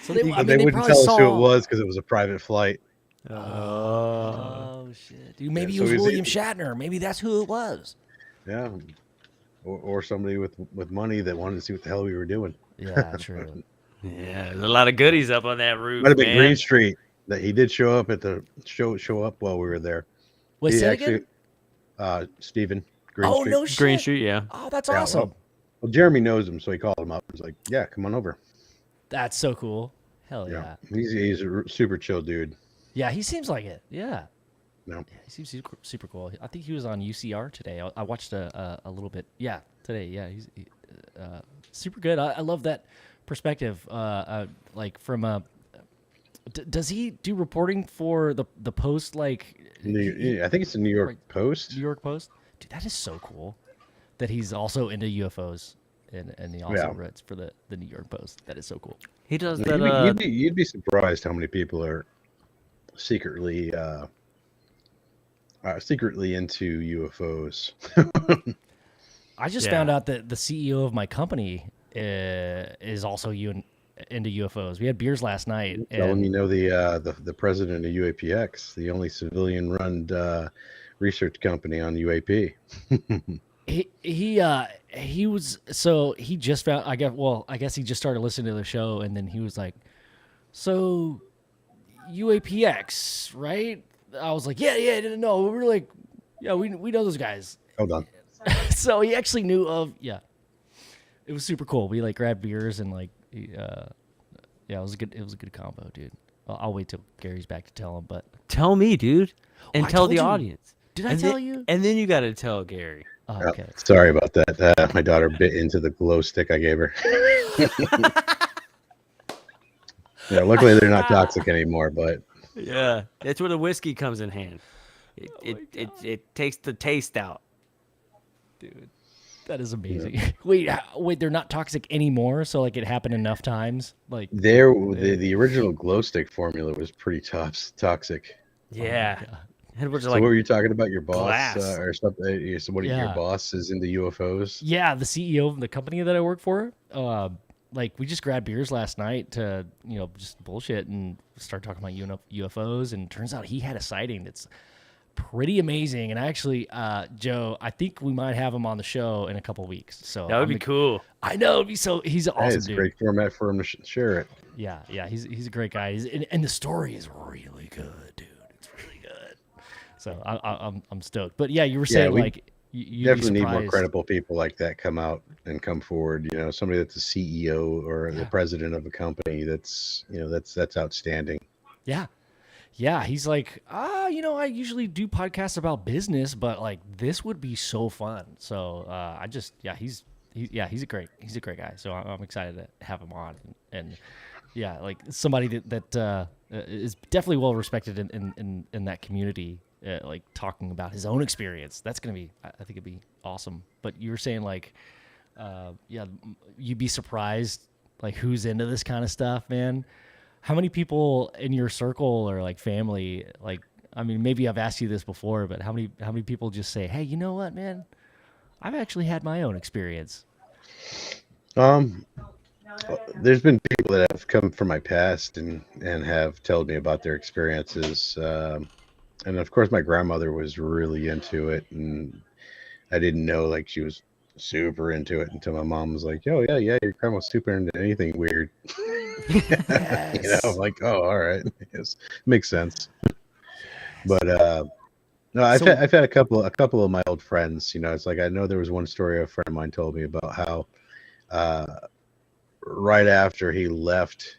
[SPEAKER 2] So
[SPEAKER 3] But
[SPEAKER 2] they
[SPEAKER 3] they wouldn't
[SPEAKER 2] probably
[SPEAKER 3] tell us
[SPEAKER 2] saw.
[SPEAKER 3] who it was because it was a private flight.
[SPEAKER 2] Oh shit, dude! Maybe
[SPEAKER 3] Yeah,
[SPEAKER 2] it
[SPEAKER 3] so
[SPEAKER 2] was
[SPEAKER 3] is
[SPEAKER 2] William Shatner. Maybe that's who it was.
[SPEAKER 3] Yeah, or somebody with money that wanted to see what the hell we were doing.
[SPEAKER 2] Yeah, true.
[SPEAKER 1] Yeah, there's a lot of goodies up on that roof,
[SPEAKER 3] Might have been
[SPEAKER 1] man.
[SPEAKER 3] Green Street that he did show up at the show up while we were there.
[SPEAKER 2] Wait,
[SPEAKER 3] He
[SPEAKER 2] say it
[SPEAKER 3] actually,
[SPEAKER 2] again.
[SPEAKER 3] Stephen Green
[SPEAKER 2] Oh
[SPEAKER 3] Street.
[SPEAKER 2] no shit.
[SPEAKER 1] Green Street, yeah.
[SPEAKER 2] Oh, that's
[SPEAKER 3] Yeah,
[SPEAKER 2] awesome.
[SPEAKER 3] Well, Jeremy knows him, so he called him up. He was like, "Yeah, come on over."
[SPEAKER 2] That's so cool. Hell yeah.
[SPEAKER 3] He's a super chill dude.
[SPEAKER 2] Yeah, he seems like it. Yeah.
[SPEAKER 3] No.
[SPEAKER 2] Yeah, he seems super cool. I think he was on UCR today. I watched a little bit. Yeah, today. Yeah, he's super good. I love that perspective. From does he do reporting for the Post?
[SPEAKER 3] I think it's the New York Post.
[SPEAKER 2] New York Post. Dude, that is so cool. That he's also into UFOs and he also writes for the New York Post. That is so cool.
[SPEAKER 1] He does that.
[SPEAKER 3] You'd be surprised how many people are secretly into UFOs.
[SPEAKER 2] I just found out that the CEO of my company is also into UFOs. We had beers last night.
[SPEAKER 3] Tell him
[SPEAKER 2] And
[SPEAKER 3] the president of UAPX, the only civilian-run research company on UAP.
[SPEAKER 2] he was so he just found I guess he just started listening to the show, and then he was like, so UAPX, right? I was like, yeah, I didn't know. We were like, yeah, we know those guys.
[SPEAKER 3] Hold on.
[SPEAKER 2] So he actually knew of. Yeah, it was super cool. We grabbed beers and it was a good combo, dude. I'll wait till Gary's back to tell him, but
[SPEAKER 1] Tell me, dude, and
[SPEAKER 2] I
[SPEAKER 1] tell
[SPEAKER 2] told
[SPEAKER 1] the
[SPEAKER 2] you.
[SPEAKER 1] audience.
[SPEAKER 2] Did I tell you?
[SPEAKER 1] And then you got to tell Gary.
[SPEAKER 2] Oh, okay.
[SPEAKER 3] Sorry about that. My daughter bit into the glow stick I gave her. Yeah, luckily they're not toxic anymore, but
[SPEAKER 1] Yeah, that's where the whiskey comes in hand. It takes the taste out.
[SPEAKER 2] Dude, that is amazing. Wait, they're not toxic anymore. So it happened enough times.
[SPEAKER 3] the original glow stick formula was pretty toxic.
[SPEAKER 1] Yeah. It was
[SPEAKER 3] So
[SPEAKER 1] like
[SPEAKER 3] what were you talking about? Your boss
[SPEAKER 1] glass.
[SPEAKER 3] or something? So what?
[SPEAKER 2] Yeah.
[SPEAKER 3] Your boss is into UFOs?
[SPEAKER 2] Yeah, the CEO of the company that I work for. We just grabbed beers last night to just bullshit and start talking about UFOs. And turns out he had a sighting that's pretty amazing. And actually, Joe, I think we might have him on the show in a couple weeks. So
[SPEAKER 1] That would be cool.
[SPEAKER 2] I know. It'd be so he's an awesome
[SPEAKER 3] It's a
[SPEAKER 2] dude.
[SPEAKER 3] great format for him to share it.
[SPEAKER 2] Yeah, he's a great guy. And the story is really good, dude. It's really good. So I'm stoked. But yeah, you were saying
[SPEAKER 3] we
[SPEAKER 2] you
[SPEAKER 3] definitely need more credible people like that come out and come forward. Somebody that's a CEO or the president of a company that's that's outstanding.
[SPEAKER 2] Yeah. Yeah, he's like, I usually do podcasts about business, but this would be so fun. So he's a great guy. So I'm excited to have him on, and somebody that is definitely well respected in that community, talking about his own experience. That's gonna be, I think it'd be awesome. But you were saying you'd be surprised who's into this kind of stuff, man. How many people in your circle or family, maybe I've asked you this before, but how many people just say, hey, you know what, man? I've actually had my own experience.
[SPEAKER 3] There's been people that have come from my past and have told me about their experiences. And of course my grandmother was really into it, and I didn't know she was super into it until my mom was like, "Oh yeah, your grandma's super into anything weird."
[SPEAKER 2] Yes.
[SPEAKER 3] I'm like, "Oh, all right, yes, makes sense." But no,
[SPEAKER 2] So
[SPEAKER 3] I've had a couple of my old friends. You know, it's like I know there was one story a friend of mine told me about how right after he left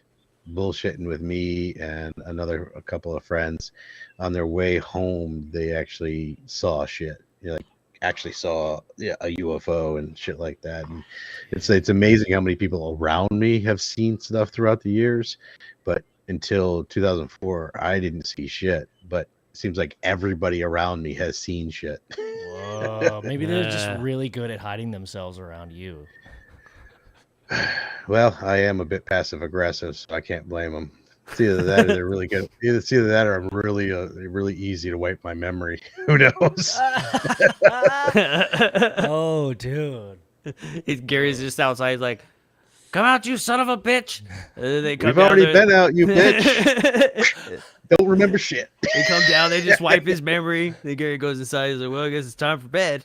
[SPEAKER 3] bullshitting with me and a couple of friends on their way home, they actually saw shit. You know, like actually saw a UFO and shit like that. And it's amazing how many people around me have seen stuff throughout the years, but until 2004, I didn't see shit. But it seems like everybody around me has seen shit.
[SPEAKER 2] whoa, maybe they're just
[SPEAKER 1] Uh,
[SPEAKER 2] really good at hiding themselves around you.
[SPEAKER 3] Well, I am a bit passive aggressive, so I can't blame them. It's either that or they're really good. It's either that or I'm really easy to wipe my memory. Who knows?
[SPEAKER 2] Oh, dude.
[SPEAKER 1] Gary's just outside, he's like, "Come out, you son of a bitch!" And then they come
[SPEAKER 3] We've
[SPEAKER 1] down
[SPEAKER 3] already
[SPEAKER 1] there.
[SPEAKER 3] been out, you bitch. Don't remember shit.
[SPEAKER 1] They come down, they just wipe his memory. Then Gary goes inside. He's like, "Well, I guess it's time for bed."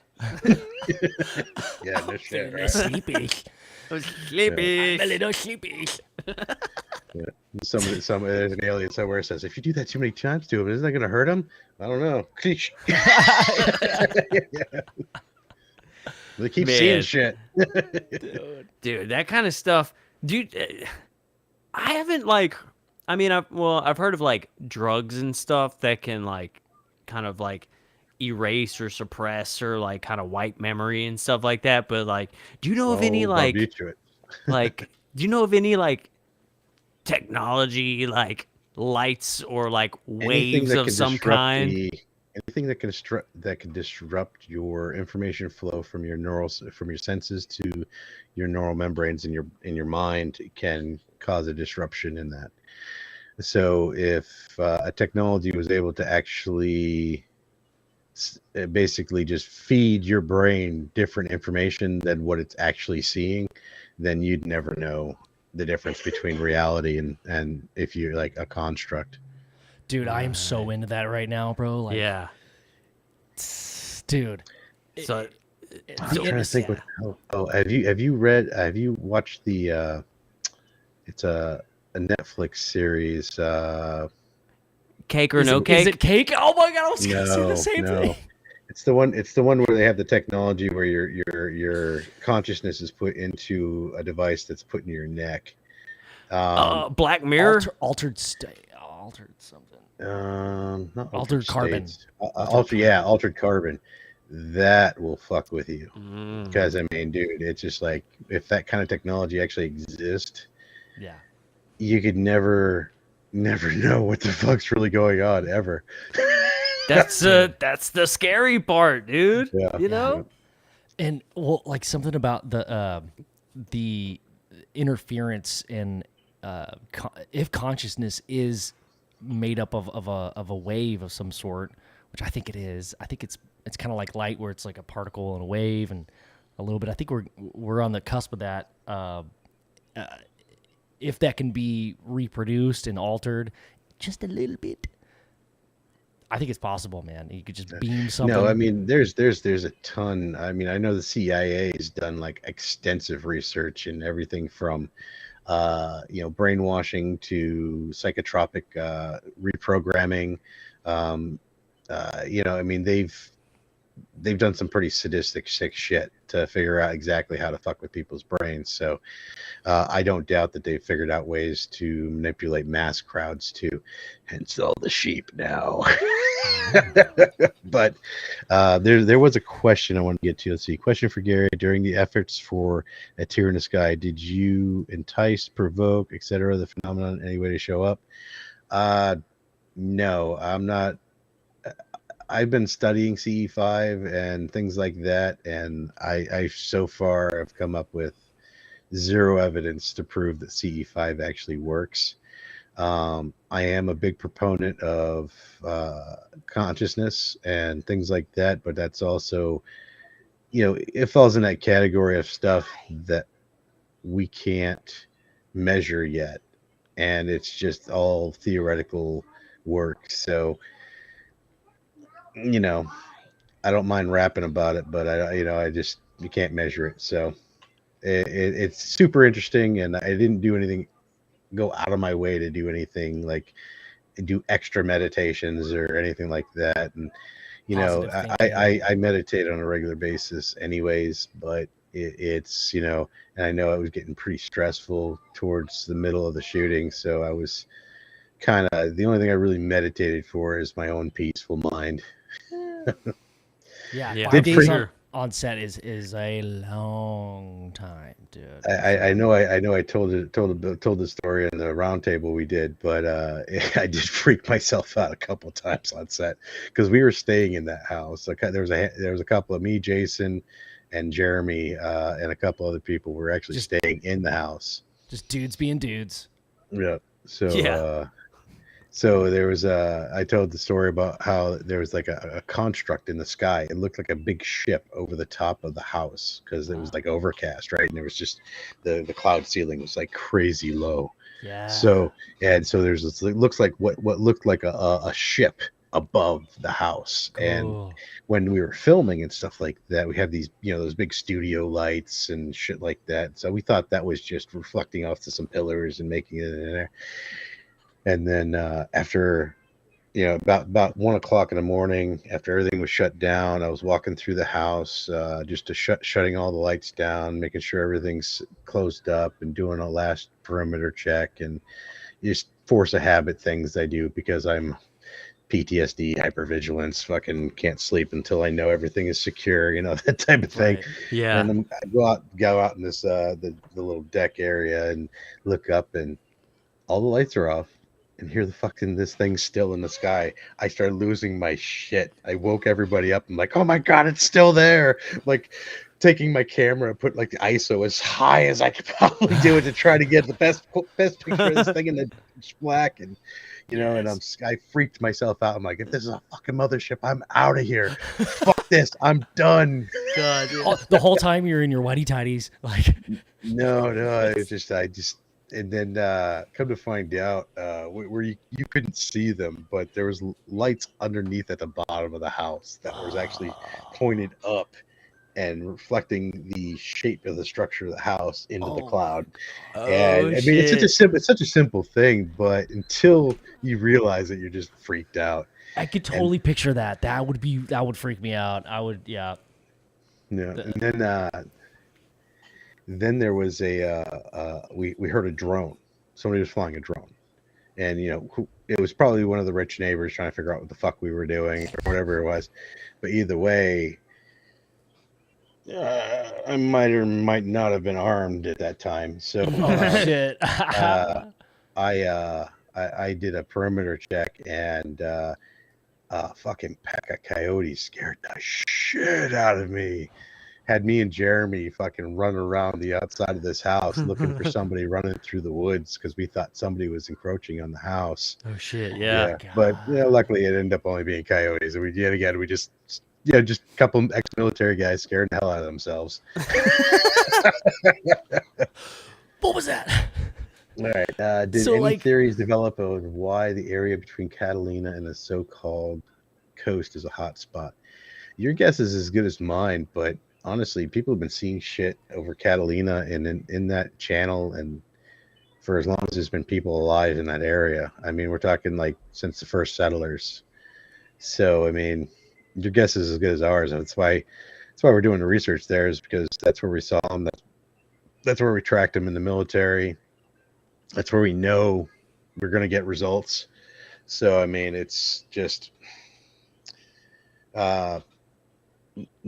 [SPEAKER 3] Yeah, no shit.
[SPEAKER 2] Feeling
[SPEAKER 3] Right?
[SPEAKER 2] sleepy.
[SPEAKER 1] I was sleepy.
[SPEAKER 2] I'm a little sleepy.
[SPEAKER 3] Yeah. There's an alien somewhere that says, if you do that too many times to him, isn't that going to hurt him? I don't know. They keep seeing
[SPEAKER 1] Man.
[SPEAKER 3] shit.
[SPEAKER 1] Dude, that kind of stuff, dude. I haven't I mean, I've heard of like drugs and stuff that can like kind of like erase or suppress or like kind of wipe memory and stuff like that. But like, do you know of any
[SPEAKER 3] Oh, barbiturate.
[SPEAKER 1] do you know of any like technology like lights or like
[SPEAKER 3] Anything
[SPEAKER 1] waves
[SPEAKER 3] that
[SPEAKER 1] of
[SPEAKER 3] can
[SPEAKER 1] some
[SPEAKER 3] disrupt
[SPEAKER 1] kind?
[SPEAKER 3] anything that can disrupt your information flow from from your senses to your neural membranes in your mind can cause a disruption in that. So if a technology was able to actually basically just feed your brain different information than what it's actually seeing, then you'd never know the difference between reality and if you're like a construct.
[SPEAKER 2] Dude, I am so into that right now, bro. Like,
[SPEAKER 1] Yeah.
[SPEAKER 2] dude.
[SPEAKER 1] So,
[SPEAKER 3] I'm
[SPEAKER 2] The
[SPEAKER 3] trying to think
[SPEAKER 1] yeah.
[SPEAKER 3] have you watched the it's a Netflix series
[SPEAKER 1] Cake or
[SPEAKER 2] Is
[SPEAKER 1] no
[SPEAKER 2] it, is
[SPEAKER 1] cake?
[SPEAKER 2] it cake? Oh my god, I was gonna say the
[SPEAKER 3] no
[SPEAKER 2] same
[SPEAKER 3] no
[SPEAKER 2] thing.
[SPEAKER 3] it's the one where they have the technology where your consciousness is put into a device that's put in your neck.
[SPEAKER 1] Black Mirror.
[SPEAKER 2] Altered state. Altered something.
[SPEAKER 3] Not
[SPEAKER 2] Altered carbon.
[SPEAKER 3] states. Altered carbon. That will fuck with you
[SPEAKER 1] Mm.
[SPEAKER 3] because I mean, dude, it's just like if that kind of technology actually exists,
[SPEAKER 2] Yeah.
[SPEAKER 3] you could never know what the fuck's really going on ever.
[SPEAKER 1] That's the scary part, dude.
[SPEAKER 3] Yeah.
[SPEAKER 1] You know?
[SPEAKER 2] And well, like something about the interference in if consciousness is made up of a wave of some sort, which I think it is. I think it's kind of like light, where it's like a particle and a wave, and a little bit. I think we're on the cusp of that. If that can be reproduced and altered just a little bit, I think it's possible, man. You could just beam something.
[SPEAKER 3] No, I mean there's a ton. I mean, I know the CIA has done like extensive research and everything from brainwashing to psychotropic reprogramming. I mean they've done some pretty sadistic sick shit to figure out exactly how to fuck with people's brains. So I don't doubt that they've figured out ways to manipulate mass crowds too. Hence all the sheep now. But there was a question I want to get to. Let's see. Question for Gary. During the efforts for a tear in the sky, did you entice, provoke, etc. the phenomenon in any way to show up? No, I'm not. I've been studying CE5 and things like that, and I so far have come up with zero evidence to prove that CE5 actually works. I am a big proponent of consciousness and things like that, but that's also, it falls in that category of stuff that we can't measure yet, and it's just all theoretical work. So, I don't mind rapping about it, but you can't measure it. So it's super interesting, and I didn't do anything, go out of my way to do anything like do extra meditations or anything like that. And
[SPEAKER 2] Positive
[SPEAKER 3] I meditate on a regular basis anyways, but it's and I know it was getting pretty stressful towards the middle of the shooting, so I was kind of the only thing I really meditated for is my own peaceful mind.
[SPEAKER 2] Yeah,
[SPEAKER 1] Yeah,
[SPEAKER 2] 5
[SPEAKER 1] for
[SPEAKER 2] days
[SPEAKER 1] sure.
[SPEAKER 2] on set is a long time, dude.
[SPEAKER 3] I know I told the story in the round table we did, but I did freak myself out a couple times on set because we were staying in that house. So there was a couple of me, Jason, and Jeremy, and a couple other people were actually
[SPEAKER 2] Just-
[SPEAKER 3] staying in the house.
[SPEAKER 2] Just dudes being dudes.
[SPEAKER 3] Yeah. So
[SPEAKER 1] Yeah.
[SPEAKER 3] so there was I told the story about how there was like a construct in the sky. It looked like a big ship over the top of the house because it was like overcast, right? And it was just the cloud ceiling was like crazy low.
[SPEAKER 2] Yeah.
[SPEAKER 3] So there's this, it looks like what looked like a ship above the house. And
[SPEAKER 2] Cool.
[SPEAKER 3] when we were filming and stuff like that, we have these those big studio lights and shit like that. So we thought that was just reflecting off to some pillars and making it in there. And then after about 1 o'clock in the morning, after everything was shut down, I was walking through the house just to shutting all the lights down, making sure everything's closed up, and doing a last perimeter check, and just force of habit things I do because I'm PTSD, hypervigilance, fucking can't sleep until I know everything is secure, that type of thing.
[SPEAKER 2] Right.
[SPEAKER 1] Yeah.
[SPEAKER 3] And I go out in this the little deck area and look up, and all the lights are off. And here the fucking this thing's still in the sky. I started losing my shit. I woke everybody up. I'm like, oh my god, it's still there. Like taking my camera, put like the ISO as high as I could probably do it to try to get the best picture of this thing in the pitch black. And and I freaked myself out. I'm like, if this is a fucking mothership, I'm out of here. Fuck this. I'm done.
[SPEAKER 1] God. Yeah.
[SPEAKER 2] The whole time you're in your whitey tidies, like.
[SPEAKER 3] No, I just and then come to find out where you couldn't see them, but there was lights underneath at the bottom of the house that was actually pointed up and reflecting the shape of the structure of the house into the cloud. And I mean, it's such a simple thing, but until you realize it, you're just freaked out.
[SPEAKER 2] I could totally picture that. That would freak me out. I would, yeah.
[SPEAKER 3] Yeah, and then there was we heard a drone. Somebody was flying a drone, and it was probably one of the rich neighbors trying to figure out what the fuck we were doing or whatever it was. But either way, I might or might not have been armed at that time. So
[SPEAKER 2] Shit.
[SPEAKER 3] I did a perimeter check, and a fucking pack of coyotes scared the shit out of me. Had me and Jeremy fucking run around the outside of this house looking for somebody running through the woods because we thought somebody was encroaching on the house.
[SPEAKER 1] Oh shit. Yeah.
[SPEAKER 3] But luckily it ended up only being coyotes. And we just a couple ex-military guys scared the hell out of themselves.
[SPEAKER 2] What was that?
[SPEAKER 3] All right. Did any theories develop of why the area between Catalina and the so-called coast is a hot spot? Your guess is as good as mine, but honestly, people have been seeing shit over Catalina and in that channel, and for as long as there's been people alive in that area. I mean, we're talking like since the first settlers. So, I mean, your guess is as good as ours. That's why we're doing the research there, is because that's where we saw them. That's where we tracked them in the military. That's where we know we're going to get results. So, I mean, it's just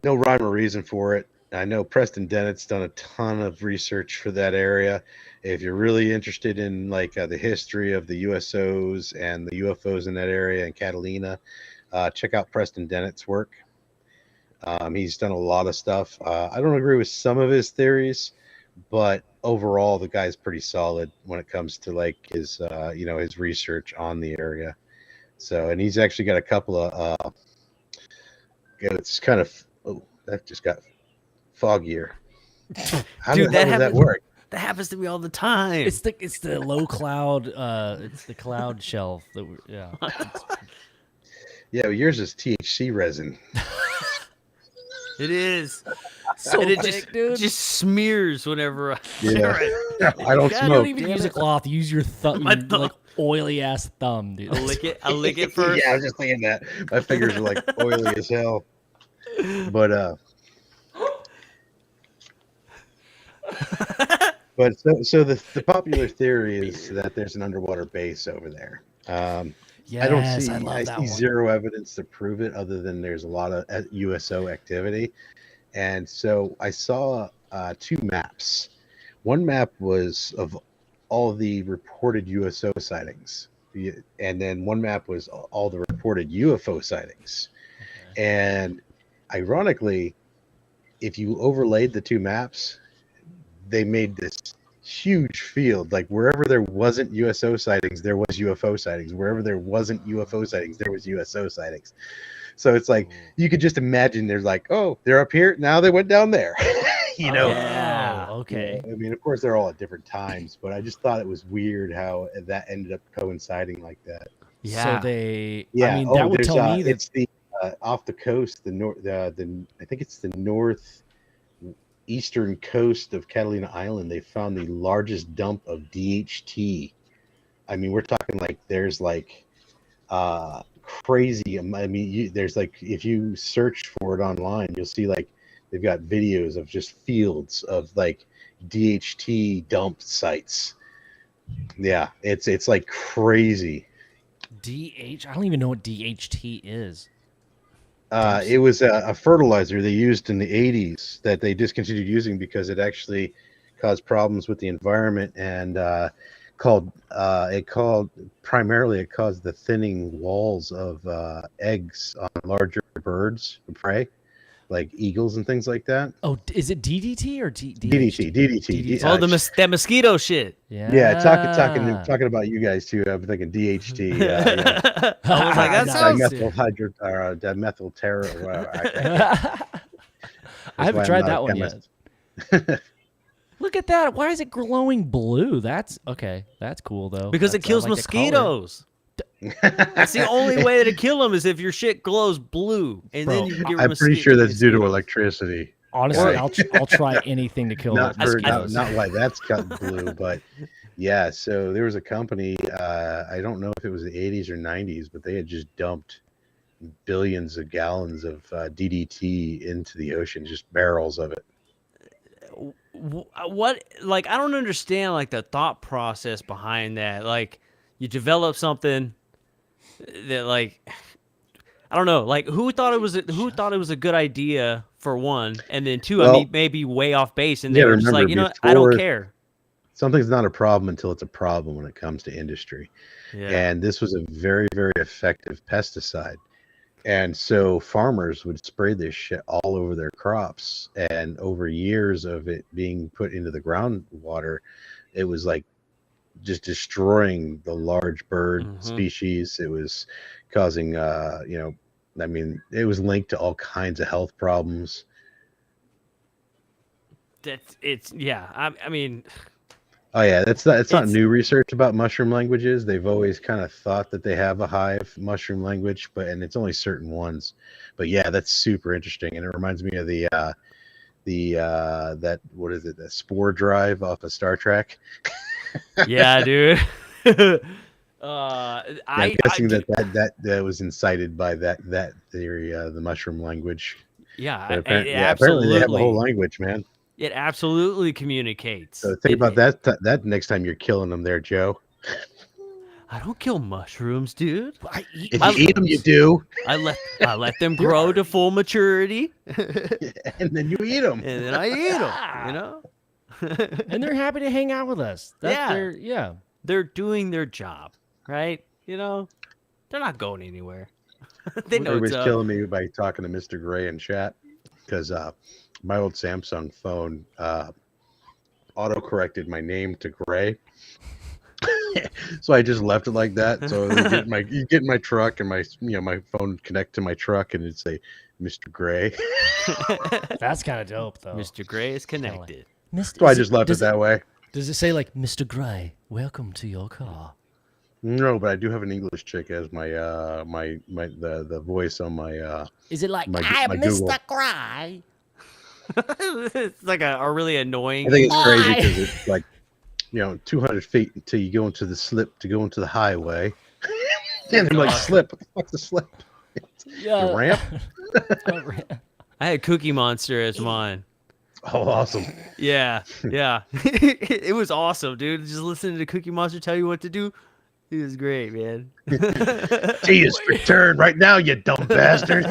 [SPEAKER 3] no rhyme or reason for it. I know Preston Dennett's done a ton of research for that area. If you're really interested in like the history of the USOs and the UFOs in that area in Catalina, check out Preston Dennett's work. He's done a lot of stuff. I don't agree with some of his theories, but overall the guy's pretty solid when it comes to like his his research on the area. So, and he's actually got a couple of it's kind of that just got foggier. How
[SPEAKER 1] Dude,
[SPEAKER 3] does that work?
[SPEAKER 1] That happens to me all the time.
[SPEAKER 2] It's the low cloud. It's the cloud shelf. Yeah.
[SPEAKER 3] Yeah, well, yours is THC resin.
[SPEAKER 1] It is.
[SPEAKER 2] So
[SPEAKER 1] And it
[SPEAKER 2] thick, dude.
[SPEAKER 1] just smears whenever I
[SPEAKER 3] Yeah. I don't
[SPEAKER 2] I don't
[SPEAKER 3] smoke.
[SPEAKER 2] even use a cloth. Use your thumb.
[SPEAKER 1] My thumb.
[SPEAKER 2] oily ass thumb, dude.
[SPEAKER 1] I lick it first.
[SPEAKER 3] Yeah, I was just thinking that. My fingers are like oily as hell. But so the popular theory is that there's an underwater base over there.
[SPEAKER 2] Yes,
[SPEAKER 3] I don't see
[SPEAKER 2] love
[SPEAKER 3] I
[SPEAKER 2] that
[SPEAKER 3] see
[SPEAKER 2] one.
[SPEAKER 3] zero evidence to prove it other than there's a lot of USO activity. And so I saw two maps. One map was of all the reported USO sightings. And then one map was all the reported UFO sightings.
[SPEAKER 2] Okay.
[SPEAKER 3] And ironically, if you overlaid the two maps, they made this huge field. Like wherever there wasn't USO sightings, there was UFO sightings. Wherever there wasn't UFO sightings, there was USO sightings. So it's like you could just imagine there's like, oh, they're up here, now they went down there. You know?
[SPEAKER 1] Yeah.
[SPEAKER 2] Okay.
[SPEAKER 3] I mean, of course they're all at different times, but I just thought it was weird how that ended up coinciding like that.
[SPEAKER 1] Yeah.
[SPEAKER 2] So they.
[SPEAKER 3] Yeah.
[SPEAKER 2] I mean, that would
[SPEAKER 3] there's,
[SPEAKER 2] tell me that.
[SPEAKER 3] it's the off the coast, the north, I think it's the northeastern coast of Catalina Island. They found the largest dump of DHT. I mean, we're talking like there's like crazy. I mean, there's like if you search for it online, you'll see like they've got videos of just fields of like DHT dump sites. Yeah, it's like crazy.
[SPEAKER 2] DH. I don't even know what DHT is.
[SPEAKER 3] It was a fertilizer they used in the 80s that they discontinued using because it actually caused problems with the environment and it caused the thinning walls of eggs on larger birds of prey, like eagles and things like that.
[SPEAKER 2] Oh, is it DDT or DHT?
[SPEAKER 3] DDT.
[SPEAKER 1] Oh, that mosquito shit.
[SPEAKER 3] Yeah, talking about you guys too. I'm thinking DHT. Yeah.
[SPEAKER 1] I was like, that sounds.
[SPEAKER 3] Dimethyl terror.
[SPEAKER 2] I haven't tried that one yet. Look at that. Why is it glowing blue? That's okay. That's cool though.
[SPEAKER 1] Because it kills mosquitoes. That's the only way to kill them is if your shit glows blue, and then you can get rid of
[SPEAKER 3] I'm pretty sure that's due to electricity.
[SPEAKER 2] Honestly, I'll try anything to kill
[SPEAKER 3] not
[SPEAKER 2] mosquitoes.
[SPEAKER 3] Not why that's cut blue, but yeah. So there was a company. I don't know if it was the 80s or 90s, but they had just dumped billions of gallons of DDT into the ocean, just barrels of it.
[SPEAKER 1] What? Like, I don't understand like the thought process behind that. Like, you develop something that like I don't know, like who thought it was a good idea for one, and then two, I mean maybe way off base, and they were just like, you know what, I don't care.
[SPEAKER 3] Something's not a problem until it's a problem when it comes to industry. Yeah. And this was a very, very effective pesticide. And so farmers would spray this shit all over their crops, and over years of it being put into the groundwater, it was like just destroying the large bird species. It was causing, I mean, it was linked to all kinds of health problems.
[SPEAKER 1] I mean,
[SPEAKER 3] oh yeah, it's not new research about mushroom languages. They've always kind of thought that they have a hive mushroom language, and it's only certain ones. But yeah, that's super interesting, and it reminds me of the what is it, the spore drive off of Star Trek.
[SPEAKER 1] Yeah, dude.
[SPEAKER 3] I'm guessing that was incited by that theory, the mushroom language.
[SPEAKER 1] Yeah,
[SPEAKER 3] apparently
[SPEAKER 1] absolutely.
[SPEAKER 3] They have a whole language, man.
[SPEAKER 1] It absolutely communicates.
[SPEAKER 3] So think about that next time you're killing them there, Joe.
[SPEAKER 1] I don't kill mushrooms, dude.
[SPEAKER 3] If you eat them, you do.
[SPEAKER 1] I let them grow to full maturity,
[SPEAKER 3] and then you eat them.
[SPEAKER 1] And then I eat them. You know.
[SPEAKER 2] And they're happy to hang out with us.
[SPEAKER 1] They're doing their job, right? You know, they're not going anywhere. They know
[SPEAKER 3] everybody's killing me by talking to Mr. Gray in chat because my old Samsung phone auto-corrected my name to Gray. So I just left it like that. So you get in my truck and my phone connect to my truck and it'd say Mr. Gray.
[SPEAKER 2] That's kind of dope though.
[SPEAKER 1] Mr. Gray is connected.
[SPEAKER 3] So I just left it that way.
[SPEAKER 2] Does it say like Mr. Gray, welcome to your car?
[SPEAKER 3] No, but I do have an English chick as my the voice on my
[SPEAKER 2] Is it like
[SPEAKER 3] I'm
[SPEAKER 2] Mr. Gray?
[SPEAKER 1] It's like a really annoying.
[SPEAKER 3] I think it's crazy because it's like 200 feet until you go into the slip to go into the highway. And I'm like, slip? What the fuck's a slip?
[SPEAKER 2] Yeah.
[SPEAKER 3] The ramp?
[SPEAKER 2] A ramp.
[SPEAKER 1] I had Cookie Monster as mine.
[SPEAKER 3] Oh, awesome.
[SPEAKER 1] Yeah, yeah. It was awesome, dude. Just listening to Cookie Monster tell you what to do. It was great, man.
[SPEAKER 3] T is for turn right now, you dumb bastard.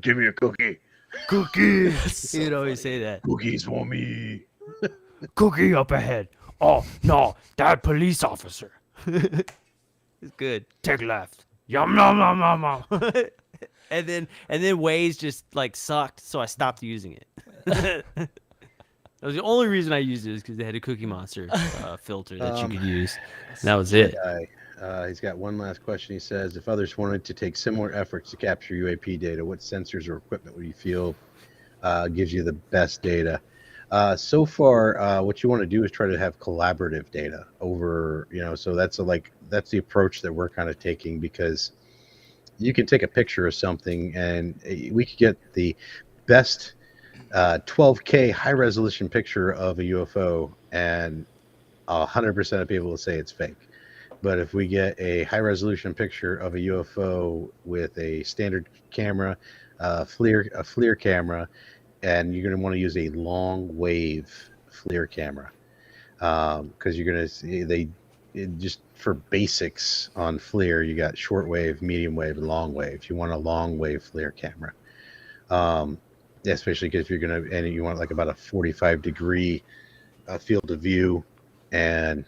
[SPEAKER 3] Give me a cookie.
[SPEAKER 1] Cookies. He'd always say that.
[SPEAKER 3] Cookies for me.
[SPEAKER 1] Cookie up ahead. Oh no, that police officer. It's good. Take left. Yum nom nom nom nom. and then Waze just like sucked, so I stopped using it. That was the only reason I used it is because they had a Cookie Monster filter that you could use. And that was it.
[SPEAKER 3] He's got one last question. He says, if others wanted to take similar efforts to capture UAP data, what sensors or equipment would you feel gives you the best data? So far, what you want to do is try to have collaborative data over, so that's the approach that we're kind of taking, because you can take a picture of something and we could get the best 12K high resolution picture of a UFO and 100% of people will say it's fake. But if we get a high resolution picture of a UFO with a standard camera, a FLIR camera, and you're going to want to use a long wave FLIR camera, because you're going to see just for basics on FLIR, you got short wave, medium wave, and long wave. You want a long wave FLIR camera, especially because you want like about a 45-degree field of view, and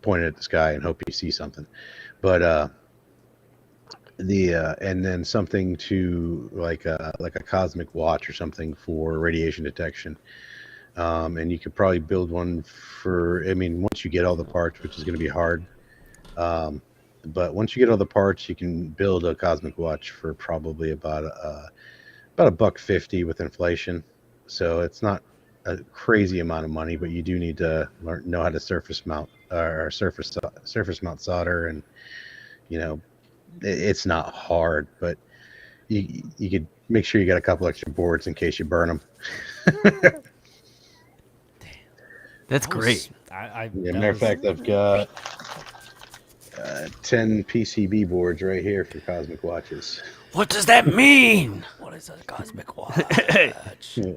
[SPEAKER 3] point it at the sky and hope you see something. But and then something to like a cosmic watch or something for radiation detection. And you could probably build one once you get all the parts, which is going to be hard. But once you get all the parts, you can build a cosmic watch for probably about $150 with inflation. So it's not a crazy amount of money, but you do need to know how to surface mount solder, and it's not hard, but you could make sure you got a couple extra boards in case you burn them.
[SPEAKER 1] That's great.
[SPEAKER 3] Matter of fact, I've got 10 PCB boards right here for cosmic watches.
[SPEAKER 1] What does that mean?
[SPEAKER 2] What is a cosmic watch?
[SPEAKER 3] Yeah.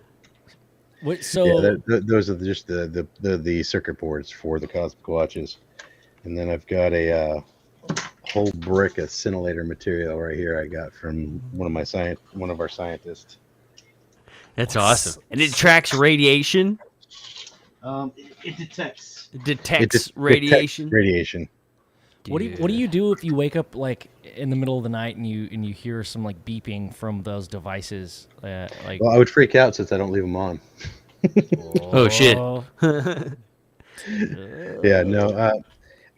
[SPEAKER 2] Wait, so
[SPEAKER 3] those are just the circuit boards for the cosmic watches, and then I've got a whole brick of scintillator material right here. I got from one of our scientists.
[SPEAKER 1] That's awesome. And it tracks radiation.
[SPEAKER 3] It detects.
[SPEAKER 1] It detects radiation.
[SPEAKER 3] Radiation.
[SPEAKER 2] what do you do if you wake up like in the middle of the night and you hear some like beeping from those devices?
[SPEAKER 3] Well, I would freak out since I don't leave them on.
[SPEAKER 1] Oh shit.
[SPEAKER 3] Yeah, no.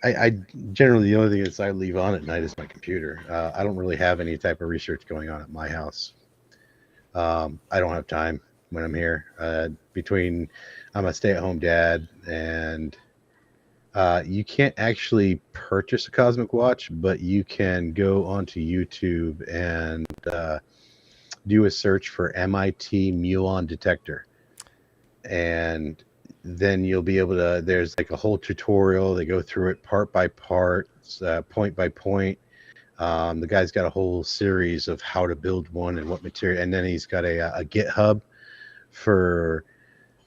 [SPEAKER 3] I generally, the only thing that I leave on at night is my computer. I don't really have any type of research going on at my house. I don't have time when I'm here. I'm a stay-at-home dad, and you can't actually purchase a cosmic watch, but you can go onto YouTube and do a search for MIT muon detector, and then you'll be able to, there's like a whole tutorial. They go through it part by part, point by point. The guy's got a whole series of how to build one and what material, and then he's got a GitHub for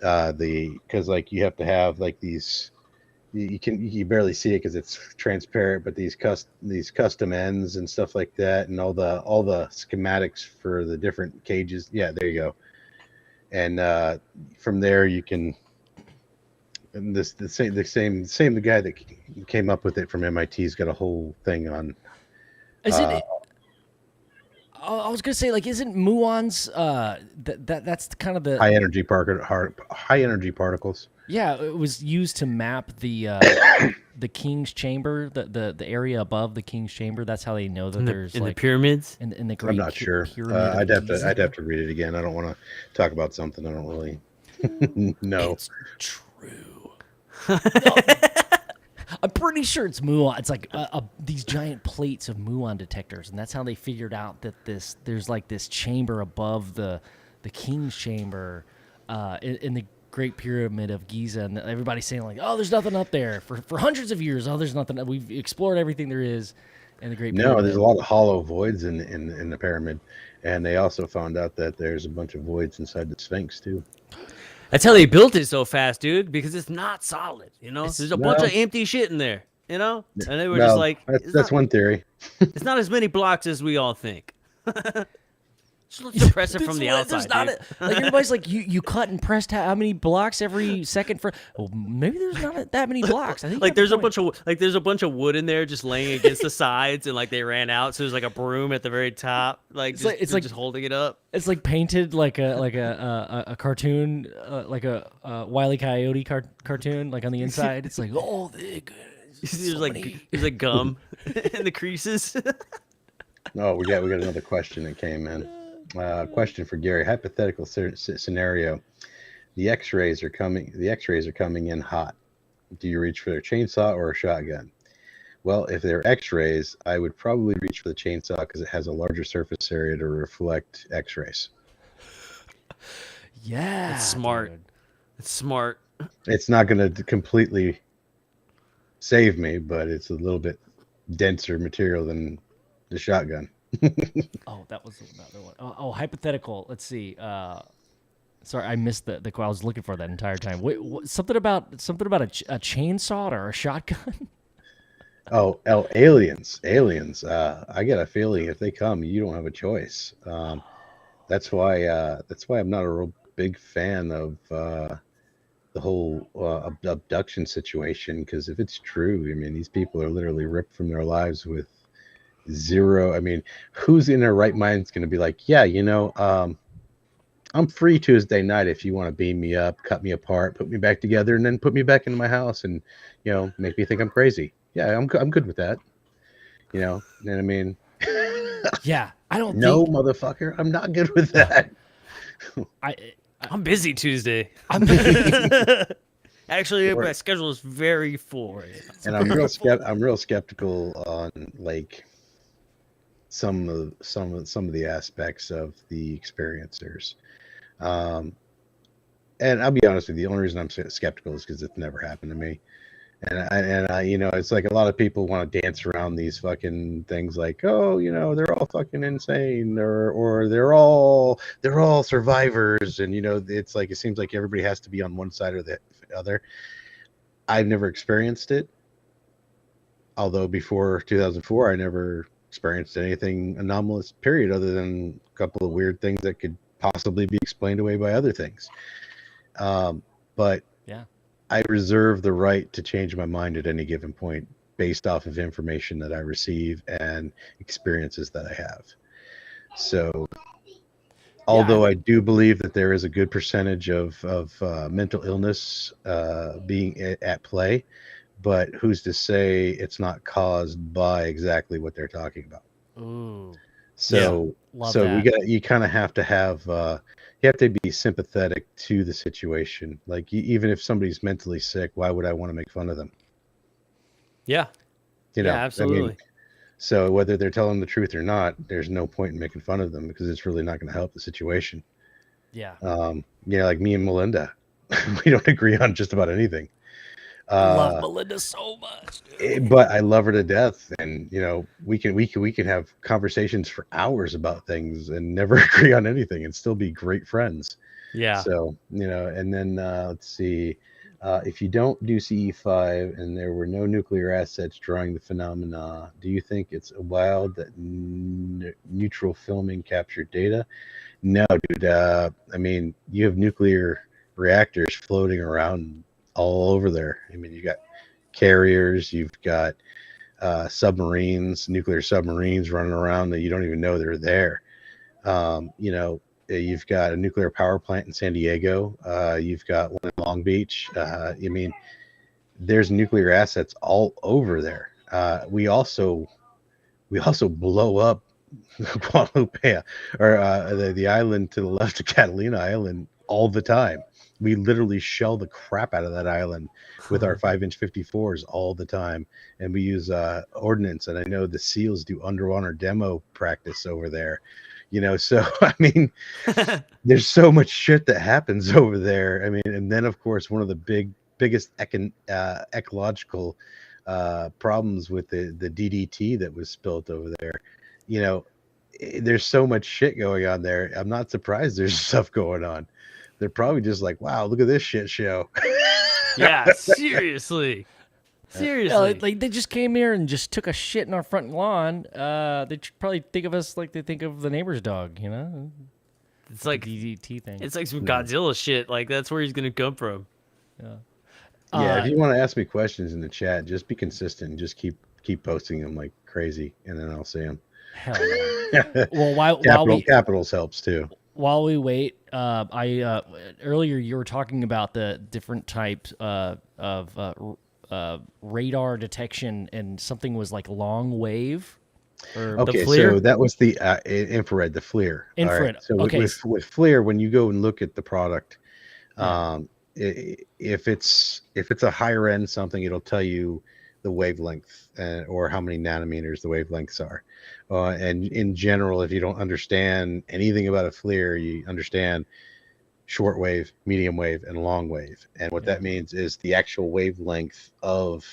[SPEAKER 3] because like you have to have like these, you barely see it because it's transparent, but these custom ends and stuff like that, and all the schematics for the different cages. Yeah, there you go. And from there you can, and the guy that came up with it from MIT's got a whole thing on.
[SPEAKER 2] I was gonna say, like, isn't muons that's kind of the
[SPEAKER 3] high energy particles?
[SPEAKER 2] Yeah, it was used to map the the king's chamber, the area above the king's chamber. That's how they know that there's
[SPEAKER 1] in the pyramids.
[SPEAKER 2] In the Great
[SPEAKER 3] I'm not sure. I'd have to read it again. I don't want to talk about something I don't really know.
[SPEAKER 2] It's true. I'm pretty sure it's muon. It's like these giant plates of muon detectors, and that's how they figured out that there's like this chamber above the king's chamber in the Great Pyramid of Giza, and everybody's saying like, "Oh, there's nothing up there for hundreds of years. Oh, there's nothing. We've explored everything there is in the Great Pyramid."
[SPEAKER 3] No, there's a lot of hollow voids in the pyramid, and they also found out that there's a bunch of voids inside the Sphinx too.
[SPEAKER 1] That's how they built it so fast, dude, because it's not solid, you know? There's a bunch
[SPEAKER 3] No.
[SPEAKER 1] of empty shit in there, you know? And they were
[SPEAKER 3] Well,
[SPEAKER 1] just like,
[SPEAKER 3] that's one theory.
[SPEAKER 1] it's not as many blocks as we all think. Just let's suppress it from the outside, dude.
[SPEAKER 2] Like everybody's like, you cut and pressed how many blocks every second for? Well, maybe there's not that many blocks. I think
[SPEAKER 1] Like there's a bunch of wood in there just laying against the sides, and like they ran out, so there's like a broom at the very top, like
[SPEAKER 2] it's like
[SPEAKER 1] just holding it up.
[SPEAKER 2] It's like painted like a cartoon, like a Wile E. Coyote cartoon, like on the inside. It's like, oh,
[SPEAKER 1] There's like gum in the creases.
[SPEAKER 3] Oh, we got another question that came in. Question for Gary. Hypothetical scenario: the X-rays are coming in hot. Do you reach for a chainsaw or a shotgun? Well, if they're X-rays, I would probably reach for the chainsaw because it has a larger surface area to reflect X-rays.
[SPEAKER 2] Yeah,
[SPEAKER 1] It's smart.
[SPEAKER 2] dude.
[SPEAKER 1] It's smart.
[SPEAKER 3] It's not going to completely save me, but it's a little bit denser material than the shotgun.
[SPEAKER 2] Oh, that was another one. Oh, hypothetical. Let's see. Sorry, I missed the quote. I was looking for that entire time. Wait, something about a chainsaw or a shotgun?
[SPEAKER 3] Oh, aliens. I get a feeling if they come, you don't have a choice. That's why I'm not a real big fan of the whole abduction situation. Because if it's true, I mean, these people are literally ripped from their lives with zero. I mean, who's in their right mind is going to be like, yeah, I'm free Tuesday night if you want to beam me up, cut me apart, put me back together, and then put me back into my house and, make me think I'm crazy. Yeah, I'm good with that. And I mean,
[SPEAKER 2] Yeah, I don't
[SPEAKER 3] no,
[SPEAKER 2] think
[SPEAKER 3] motherfucker, I'm not good with that.
[SPEAKER 1] I'm busy Tuesday. Actually, my schedule is very full right now.
[SPEAKER 3] And I'm real skeptical on like some of the aspects of the experiencers. And I'll be honest with you, the only reason I'm skeptical is because it's never happened to me. And I, it's like a lot of people want to dance around these fucking things like, oh, they're all fucking insane, or they're all survivors, and it's like it seems like everybody has to be on one side or the other. I've never experienced it, although before 2004 I never experienced anything anomalous, period, other than a couple of weird things that could possibly be explained away by other things. But
[SPEAKER 2] Yeah.
[SPEAKER 3] I reserve the right to change my mind at any given point based off of information that I receive and experiences that I have. So, although I do believe that there is a good percentage of mental illness being at play, but who's to say it's not caused by exactly what they're talking about?
[SPEAKER 2] Ooh.
[SPEAKER 3] So,
[SPEAKER 2] Love
[SPEAKER 3] so
[SPEAKER 2] that.
[SPEAKER 3] you kind of have to have you have to be sympathetic to the situation. Like even if somebody's mentally sick, why would I want to make fun of them?
[SPEAKER 1] Yeah.
[SPEAKER 3] You know,
[SPEAKER 1] Yeah, absolutely.
[SPEAKER 3] I mean, so whether they're telling the truth or not, there's no point in making fun of them because it's really not going to help the situation.
[SPEAKER 2] Yeah.
[SPEAKER 3] Like me and Melinda, we don't agree on just about anything.
[SPEAKER 2] I love Melinda so much.
[SPEAKER 3] But I love her to death, and we can have conversations for hours about things and never agree on anything and still be great friends.
[SPEAKER 1] Yeah.
[SPEAKER 3] So and then let's see, if you don't do CE5 and there were no nuclear assets drawing the phenomena, do you think it's wild that neutral filming captured data? No, dude. I mean, you have nuclear reactors floating around all over there. I mean, you got carriers, you've got submarines, nuclear submarines running around that you don't even know they're there. You've got a nuclear power plant in San Diego. You've got one in Long Beach. I mean, there's nuclear assets all over there. We also blow up Guadalupe or the island to the left of Catalina Island all the time. We literally shell the crap out of that island with our 5-inch 54s all the time, and we use ordnance. And I know the SEALs do underwater demo practice over there. So I mean, there's so much shit that happens over there. I mean, and then of course one of the biggest ecological problems with the DDT that was spilt over there. There's so much shit going on there. I'm not surprised there's stuff going on. They're probably just like, wow, look at this shit show.
[SPEAKER 1] Yeah, seriously. Seriously.
[SPEAKER 2] Like they just came here and just took a shit in our front lawn. They probably think of us like they think of the neighbor's dog,
[SPEAKER 1] It's like
[SPEAKER 2] DDT thing.
[SPEAKER 1] It's like some Godzilla shit. Like that's where he's gonna come from.
[SPEAKER 3] Yeah, if you want to ask me questions in the chat, just be consistent and just keep posting them like crazy, and then I'll see them.
[SPEAKER 2] Hell yeah. Well, while
[SPEAKER 3] Capitals helps too.
[SPEAKER 2] While we wait, I earlier you were talking about the different types of radar detection, and something was like long wave. Or
[SPEAKER 3] Okay,
[SPEAKER 2] the FLIR?
[SPEAKER 3] so that was the infrared, the FLIR.
[SPEAKER 2] Infrared.
[SPEAKER 3] All right. So
[SPEAKER 2] okay.
[SPEAKER 3] with FLIR, when you go and look at the product, if it's a higher end something, it'll tell you the wavelength or how many nanometers the wavelengths are. And in general, if you don't understand anything about a FLIR, you understand short wave, medium wave, and long wave. And what that means is the actual wavelength of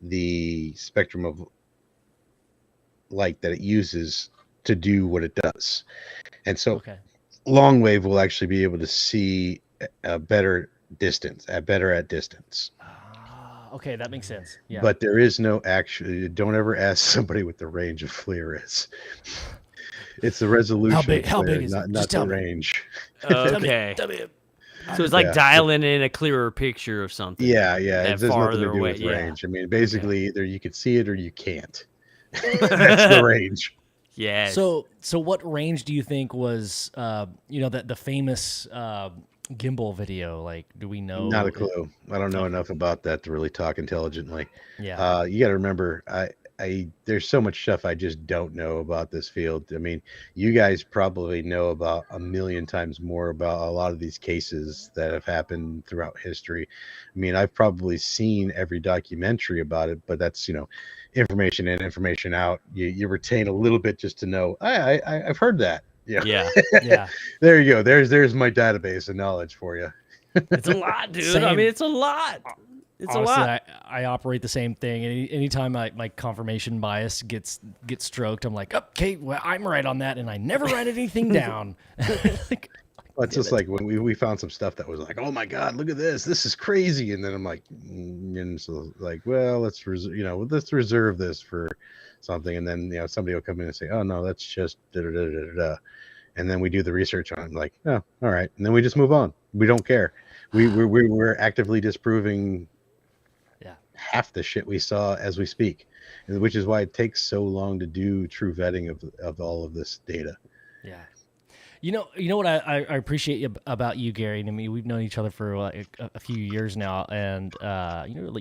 [SPEAKER 3] the spectrum of light that it uses to do what it does. And so long wave will actually be able to see a better distance, at distance.
[SPEAKER 2] Okay, that makes sense. Yeah.
[SPEAKER 3] But there is no don't ever ask somebody what the range of FLIR is. It's the resolution.
[SPEAKER 2] How big is it?
[SPEAKER 3] Not the range.
[SPEAKER 1] Okay. So it's like dialing in a clearer picture of something.
[SPEAKER 3] Yeah. There's nothing to do
[SPEAKER 1] away.
[SPEAKER 3] with range. I mean, basically either you could see it or you can't. That's the range.
[SPEAKER 1] Yeah.
[SPEAKER 2] So what range do you think was the famous gimbal video? Like, do we know?
[SPEAKER 3] Not a clue. I don't know enough about that to really talk intelligently.
[SPEAKER 2] Yeah.
[SPEAKER 3] You got to remember, there's so much stuff I just don't know about this field. I mean, you guys probably know about a million times more about a lot of these cases that have happened throughout history. I mean, I've probably seen every documentary about it, but that's, information in, information out. You retain a little bit just to know, I've heard that.
[SPEAKER 1] Yeah.
[SPEAKER 3] There you go. There's my database of knowledge for you.
[SPEAKER 1] It's a lot, dude.
[SPEAKER 2] Same.
[SPEAKER 1] I mean, it's a lot. It's
[SPEAKER 2] Honestly,
[SPEAKER 1] a lot.
[SPEAKER 2] I operate the same thing. Anytime my confirmation bias gets stroked, I'm like, okay, well, I'm right on that, and I never write anything down.
[SPEAKER 3] Well, it's just like when we found some stuff that was like, oh my God, look at this. This is crazy. And then I'm like, and so like, well, let's reserve this for something. And then, somebody will come in and say, oh no, that's just da da da da da. And then we do the research on it, like, oh, all right. And then we just move on. We don't care. We're actively disproving half the shit we saw as we speak, which is why it takes so long to do true vetting of all of this data.
[SPEAKER 2] Yeah. You know what I appreciate about you, Gary. And I mean, we've known each other for a few years now, and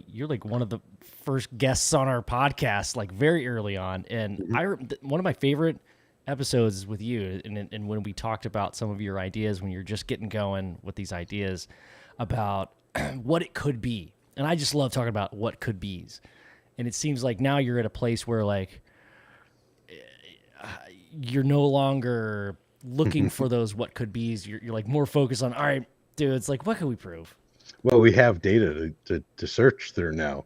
[SPEAKER 2] you're like one of the first guests on our podcast, like very early on. And one of my favorite episodes is with you, and when we talked about some of your ideas when you're just getting going with these ideas about what it could be. And I just love talking about what could be's. And it seems like now you're at a place where like you're no longer looking for those what could be's. You're like more focused on, all right, dude, it's like, what can we prove?
[SPEAKER 3] Well, we have data to search through now.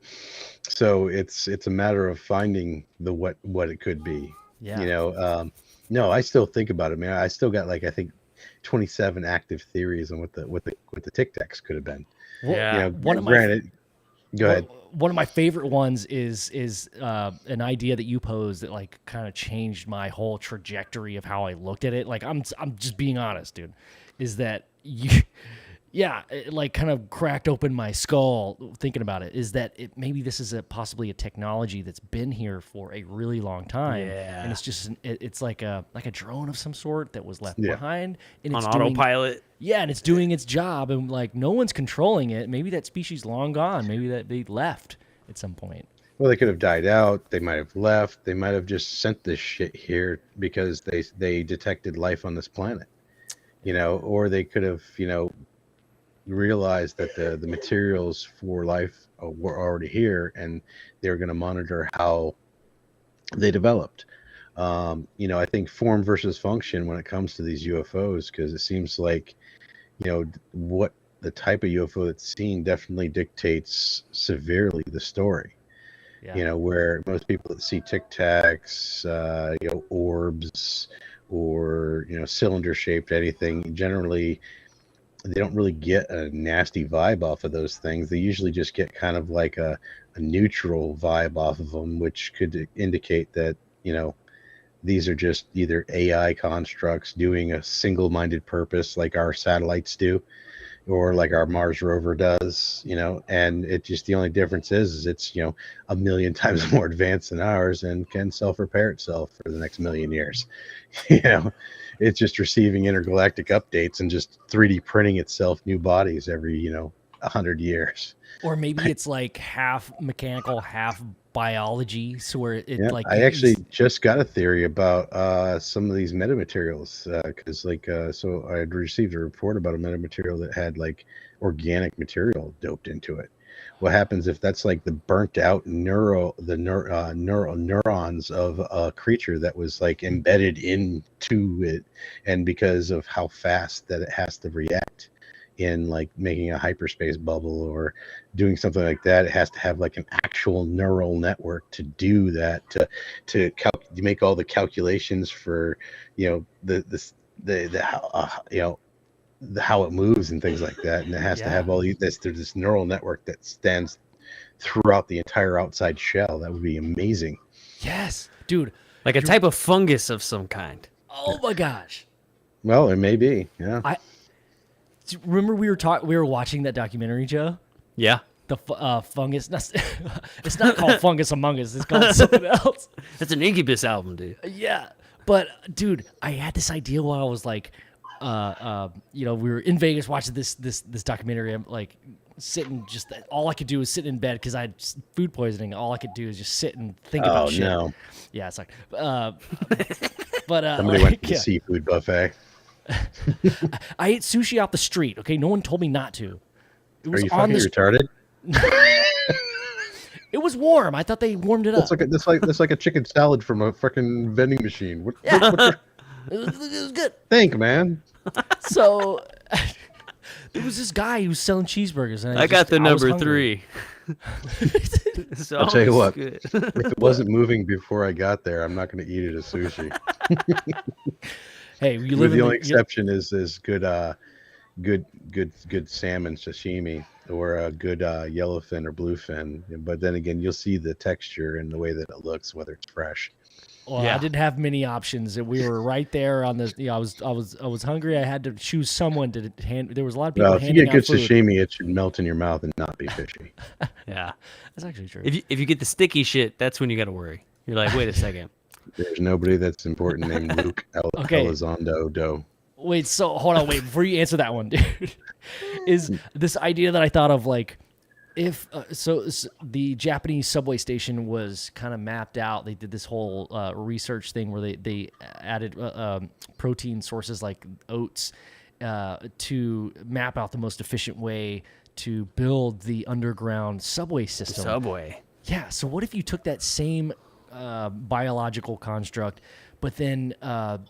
[SPEAKER 3] So it's a matter of finding the what it could be.
[SPEAKER 2] Yeah.
[SPEAKER 3] No, I still think about it, man. I still got like, I think 27 active theories on what the Tic Tacs could have been.
[SPEAKER 1] Yeah.
[SPEAKER 3] Go ahead.
[SPEAKER 2] One of my favorite ones is an idea that you posed that like kind of changed my whole trajectory of how I looked at it. Like I'm just being honest, dude. Is that it like kind of cracked open my skull thinking about it. Is that maybe this is possibly a technology that's been here for a really long time, and it's just it's like a drone of some sort that was left behind and
[SPEAKER 1] on
[SPEAKER 2] it's
[SPEAKER 1] autopilot.
[SPEAKER 2] And it's doing its job, and like no one's controlling it. Maybe that species long gone. Maybe that they left at some point.
[SPEAKER 3] Well, they could have died out. They might have left. They might have just sent this shit here because they detected life on this planet, or they could have, realized that the materials for life were already here, and they were going to monitor how they developed. I think form versus function when it comes to these UFOs, because it seems like, what the type of UFO that's seen definitely dictates severely the story.
[SPEAKER 2] Yeah.
[SPEAKER 3] Where most people that see tic tacs, orbs, or cylinder shaped anything, generally they don't really get a nasty vibe off of those things. They usually just get kind of like a neutral vibe off of them, which could indicate that these are just either AI constructs doing a single-minded purpose like our satellites do, or like our Mars rover does, and it just, the only difference is it's, a million times more advanced than ours and can self-repair itself for the next million years. you know, it's just receiving intergalactic updates and just 3D printing itself new bodies every, 100 years.
[SPEAKER 2] Or maybe it's like half mechanical, half biology, so where it
[SPEAKER 3] Yeah,
[SPEAKER 2] like
[SPEAKER 3] I actually just got a theory about some of these metamaterials, because so I had received a report about a metamaterial that had like organic material doped into it. What happens if that's like the burnt out neurons of a creature that was like embedded into it, and because of how fast that it has to react in like making a hyperspace bubble or doing something like that, it has to have like an actual neural network to do that, to make all the calculations for the how it moves and things like that, and it has to have all this neural network that stands throughout the entire outside shell. That would be amazing.
[SPEAKER 2] Yes, dude.
[SPEAKER 1] Like a type of fungus of some kind.
[SPEAKER 2] Oh my gosh.
[SPEAKER 3] Well, it may be. Yeah.
[SPEAKER 2] Remember we were watching that documentary, Joe?
[SPEAKER 1] Yeah.
[SPEAKER 2] The fungus. It's not called Fungus Among Us. It's called something else.
[SPEAKER 1] That's an Incubus album, dude.
[SPEAKER 2] Yeah, but dude, I had this idea while I was like, we were in Vegas watching this documentary. I'm like sitting, just all I could do was sit in bed because I had food poisoning. All I could do is just sit and think about shit.
[SPEAKER 3] No.
[SPEAKER 2] Yeah, it's like,
[SPEAKER 3] Somebody went to the seafood buffet.
[SPEAKER 2] I ate sushi off the street. Okay, no one told me not to. It was
[SPEAKER 3] Are you fucking retarded?
[SPEAKER 2] It was warm. I thought they warmed it up.
[SPEAKER 3] That's like a chicken salad from a fucking vending machine.
[SPEAKER 2] It was good.
[SPEAKER 3] Think, man.
[SPEAKER 2] So there was this guy who was selling cheeseburgers, and
[SPEAKER 1] I got the number
[SPEAKER 2] hungry.
[SPEAKER 1] 3.
[SPEAKER 3] I'll tell you what.
[SPEAKER 1] Good.
[SPEAKER 3] If it wasn't moving before I got there, I'm not going to eat it as sushi.
[SPEAKER 2] Hey, you live in
[SPEAKER 3] the only exception is good salmon sashimi, or a good yellowfin or bluefin. But then again, you'll see the texture and the way that it looks, whether it's fresh.
[SPEAKER 2] Well, I didn't have many options. We were right there on the. I was hungry. I had to choose someone to hand. There was a lot of people.
[SPEAKER 3] Well, if you get good sashimi, it should melt in your mouth and not be fishy.
[SPEAKER 1] Yeah,
[SPEAKER 2] that's actually true.
[SPEAKER 1] If you get the sticky shit, that's when you got to worry. You're like, wait a second.
[SPEAKER 3] There's nobody that's important named Luke Elizondo Doe.
[SPEAKER 2] Wait, so hold on, before you answer that one, dude, is this idea that I thought of, like, if so the Japanese subway station was kind of mapped out. They did this whole research thing where they added protein sources like oats to map out the most efficient way to build the underground subway system.
[SPEAKER 1] Subway.
[SPEAKER 2] Yeah. So what if you took that same biological construct, but then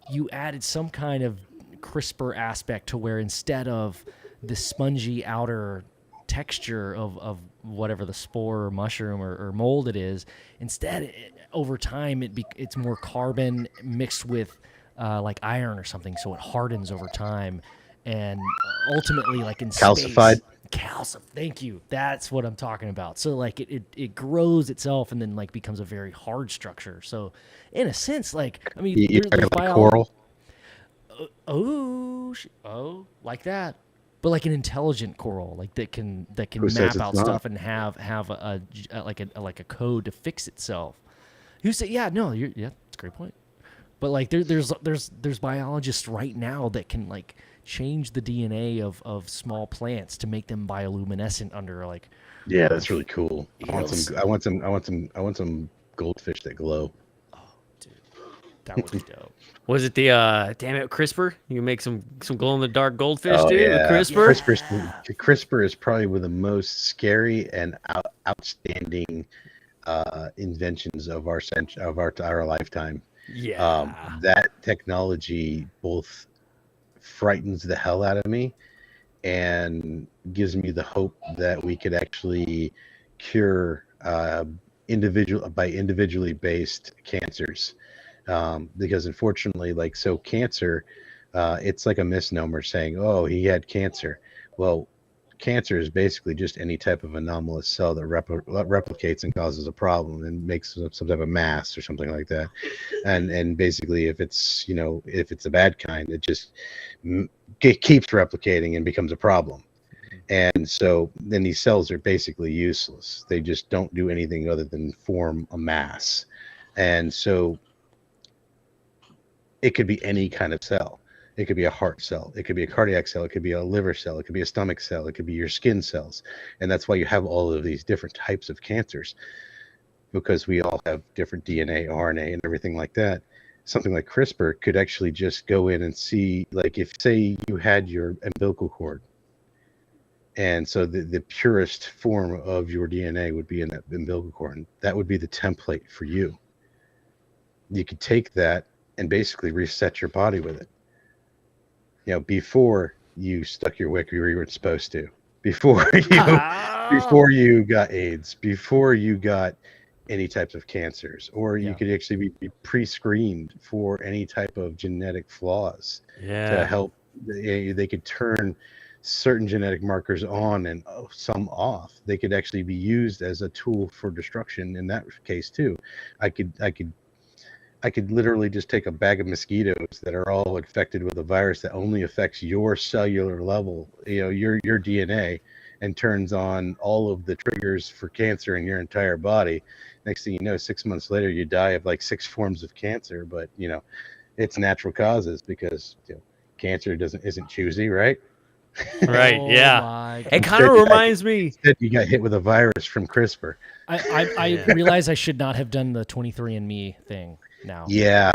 [SPEAKER 2] you added some kind of CRISPR aspect to where instead of the spongy outer texture of whatever the spore or mushroom or mold it is, instead over time it's more carbon mixed with like iron or something, so it hardens over time, and ultimately, like in
[SPEAKER 3] calcified.
[SPEAKER 2] Thank you. That's what I'm talking about. So like it grows itself and then like becomes a very hard structure. So in a sense, like, I mean,
[SPEAKER 3] you're talking like coral.
[SPEAKER 2] Like that, but like an intelligent coral, like that can map out stuff and have a code to fix itself. You say, yeah, no, that's a great point. But like there's biologists right now that can like change the DNA of small plants to make them bioluminescent under like.
[SPEAKER 3] Yeah, that's really cool. I want some goldfish that glow.
[SPEAKER 2] Oh, dude. That would be dope.
[SPEAKER 1] Was it the damn it CRISPR? You can make some glow in the dark goldfish,
[SPEAKER 3] Oh
[SPEAKER 1] dude, with
[SPEAKER 3] yeah,
[SPEAKER 1] CRISPR.
[SPEAKER 3] CRISPR is probably one of the most scary and outstanding inventions of our lifetime.
[SPEAKER 1] Yeah.
[SPEAKER 3] That technology both frightens the hell out of me and gives me the hope that we could actually cure individually based cancers. Because unfortunately, cancer, it's like a misnomer saying, "Oh, he had cancer." Well, cancer is basically just any type of anomalous cell that replicates and causes a problem and makes some type of mass or something like that. And basically, if it's a bad kind, it just keeps replicating and becomes a problem. And so then these cells are basically useless. They just don't do anything other than form a mass. And so it could be any kind of cell. It could be a heart cell. It could be a cardiac cell. It could be a liver cell. It could be a stomach cell. It could be your skin cells. And that's why you have all of these different types of cancers, because we all have different DNA, RNA, and everything like that. Something like CRISPR could actually just go in and see, like, if, say, you had your umbilical cord, and so the purest form of your DNA would be in that umbilical cord, and that would be the template for you. You could take that and basically reset your body with it. Before you stuck your wick where you weren't supposed to, before you got AIDS, before you got any types of cancers, or you could actually be pre-screened for any type of genetic flaws to help. They could turn certain genetic markers on and some off. They could actually be used as a tool for destruction in that case too. I could literally just take a bag of mosquitoes that are all infected with a virus that only affects your cellular level, your DNA, and turns on all of the triggers for cancer in your entire body. Next thing you know, 6 months later, you die of like 6 forms of cancer, but it's natural causes because cancer isn't choosy, right?
[SPEAKER 1] Right.
[SPEAKER 2] Oh
[SPEAKER 1] Yeah.
[SPEAKER 2] my
[SPEAKER 1] It
[SPEAKER 2] God.
[SPEAKER 1] kind of reminds me.
[SPEAKER 3] Instead, you got hit with a virus from CRISPR.
[SPEAKER 2] I realize I should not have done the 23andMe thing now.
[SPEAKER 3] Yeah,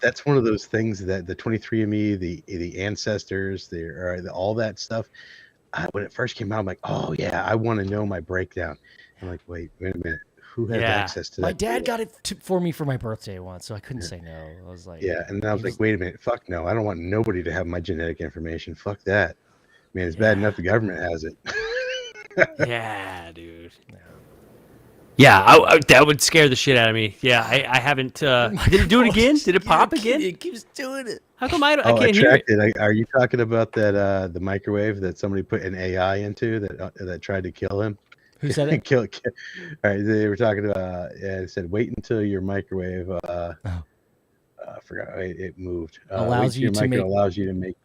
[SPEAKER 3] that's one of those things that the 23andMe, the ancestors, all that stuff. When it first came out, I'm like, oh yeah, I want to know my breakdown. I'm like, wait a minute, who has access to that?
[SPEAKER 2] My dad got it for me for my birthday once, so I couldn't say no. I was like,
[SPEAKER 3] yeah, and I was like, wait a minute, fuck no, I don't want nobody to have my genetic information. Fuck that. Man, it's bad enough the government has it.
[SPEAKER 1] Yeah, dude. Yeah, that would scare the shit out of me. Yeah, I haven't. Did it do it again? Did it pop again?
[SPEAKER 2] It keeps doing it.
[SPEAKER 1] How come I can't hear it?
[SPEAKER 3] Are you talking about that the microwave that somebody put an AI into that tried to kill him?
[SPEAKER 2] Who said it?
[SPEAKER 3] All right, they were talking about. It said, "Wait until your microwave." I forgot. It moved.
[SPEAKER 2] Allows you to
[SPEAKER 3] make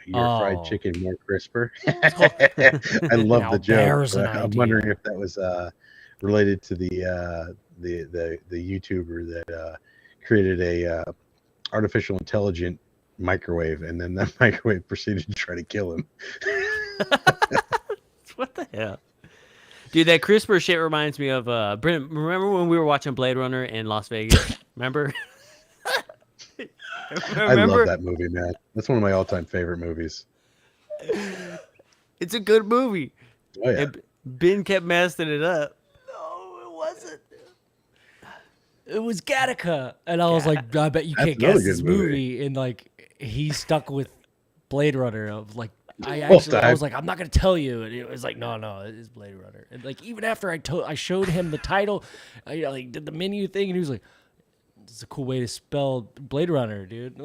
[SPEAKER 3] your fried chicken more crisper. I love
[SPEAKER 2] Now
[SPEAKER 3] the
[SPEAKER 2] there's
[SPEAKER 3] joke.
[SPEAKER 2] an
[SPEAKER 3] I'm
[SPEAKER 2] idea.
[SPEAKER 3] wondering if that was related to the YouTuber that created a artificial intelligent microwave, and then that microwave proceeded to try to kill him.
[SPEAKER 1] What the hell? Dude, that CRISPR shit reminds me of Brent. Remember when we were watching Blade Runner in Las Vegas? Remember?
[SPEAKER 3] I love that movie, man. That's one of my all-time favorite movies.
[SPEAKER 1] It's a good movie.
[SPEAKER 3] Oh yeah.
[SPEAKER 1] And Ben kept messing it up.
[SPEAKER 2] No, it wasn't. It was Gattaca, and I was like, I bet you
[SPEAKER 3] That's
[SPEAKER 2] can't
[SPEAKER 3] another
[SPEAKER 2] guess
[SPEAKER 3] good
[SPEAKER 2] this
[SPEAKER 3] movie.
[SPEAKER 2] movie. And like, he stuck with Blade Runner. Of like, I was like, I'm not gonna tell you, and it was like, no, it is Blade Runner. And like, even after I showed him the title, I like did the menu thing, and he was like, "It's a cool way to spell Blade Runner, dude."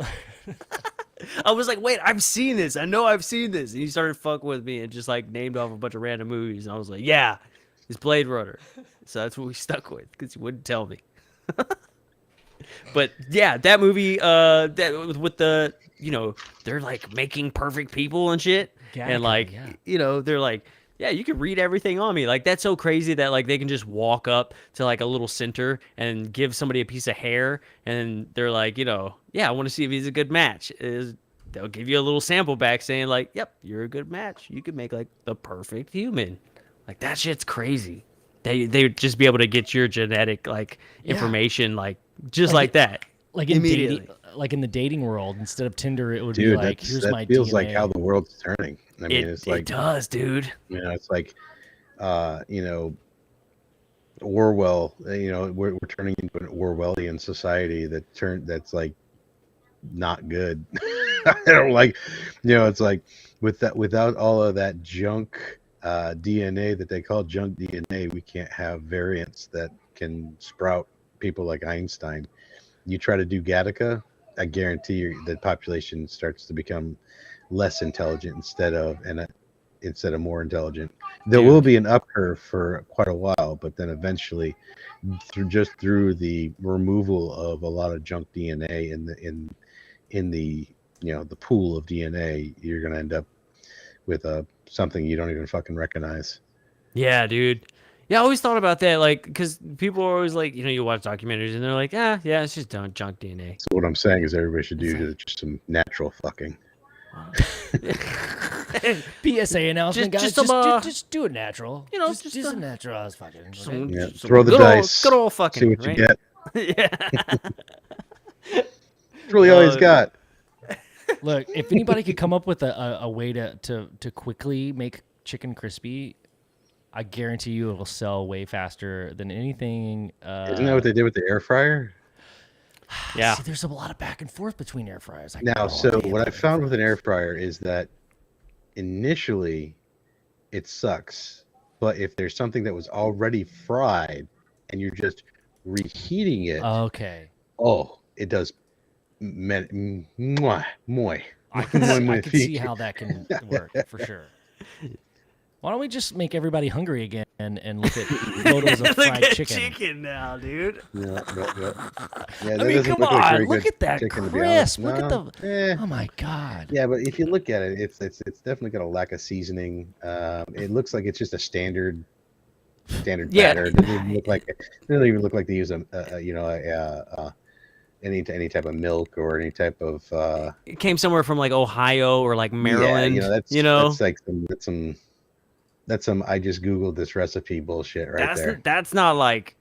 [SPEAKER 1] I was like, wait, I've seen this. I know I've seen this. And he started fucking with me and just like named off a bunch of random movies. And I was like, yeah, it's Blade Runner. So that's what we stuck with because he wouldn't tell me. But yeah, that movie, that with the, they're like making perfect people and shit. And like, they're like, yeah, you can read everything on me. Like, that's so crazy that like they can just walk up to like a little center and give somebody a piece of hair, and they're like, yeah, I want to see if he's a good match. They'll give you a little sample back saying like, yep, you're a good match. You could make like the perfect human. Like, that shit's crazy. They would just be able to get your genetic like information like just like that.
[SPEAKER 2] Like in
[SPEAKER 1] Immediately.
[SPEAKER 2] dating, like in the dating world, instead of Tinder, it would be
[SPEAKER 3] Dude,
[SPEAKER 2] like, here's
[SPEAKER 3] that
[SPEAKER 2] my
[SPEAKER 3] feels
[SPEAKER 2] DNA.
[SPEAKER 3] like how the world's turning. I mean, it's
[SPEAKER 1] It
[SPEAKER 3] like,
[SPEAKER 1] does, dude.
[SPEAKER 3] it's like, Orwell. We're turning into an Orwellian society that's like not good. I don't like, it's like without all of that junk DNA that they call junk DNA, we can't have variants that can sprout people like Einstein. You try to do Gattaca, I guarantee you the population starts to become less intelligent instead of more intelligent. There will be an up curve for quite a while, but then eventually, through the removal of a lot of junk DNA in the the pool of DNA, you're gonna end up with something you don't even fucking recognize.
[SPEAKER 1] Yeah, dude. Yeah, I always thought about that, like, because people are always like, you watch documentaries and they're like, yeah, it's just junk DNA.
[SPEAKER 3] So what I'm saying is everybody should do just some natural fucking.
[SPEAKER 2] PSA announcement, guys. Just do it natural. Just a natural as fucking. Okay?
[SPEAKER 3] Throw the dice.
[SPEAKER 1] Good old fucking.
[SPEAKER 3] See what you get.
[SPEAKER 1] Yeah.
[SPEAKER 3] That's really all he's got.
[SPEAKER 2] Look, if anybody could come up with a way to quickly make chicken crispy, I guarantee you it will sell way faster than anything.
[SPEAKER 3] Isn't that what they did with the air fryer?
[SPEAKER 1] Yeah.
[SPEAKER 2] See, there's a lot of back and forth between air fryers.
[SPEAKER 3] What I found with an air fryer is that initially it sucks, but if there's something that was already fried and you're just reheating it,
[SPEAKER 2] okay.
[SPEAKER 3] Oh, it does. Moi.
[SPEAKER 2] I can see how that can work for sure. Why don't we just make everybody hungry again and look at photos of fried chicken
[SPEAKER 1] now, dude?
[SPEAKER 3] Yeah,
[SPEAKER 2] I mean, come on, look at that crisp. Look at the. Oh my god.
[SPEAKER 3] Yeah, but if you look at it, it's definitely got a lack of seasoning. It looks like it's just a standard batter. It doesn't even look like they use any type of milk or any type of.
[SPEAKER 1] It came somewhere from like Ohio or like Maryland.
[SPEAKER 3] That's some I just Googled this recipe bullshit there.
[SPEAKER 1] That's not like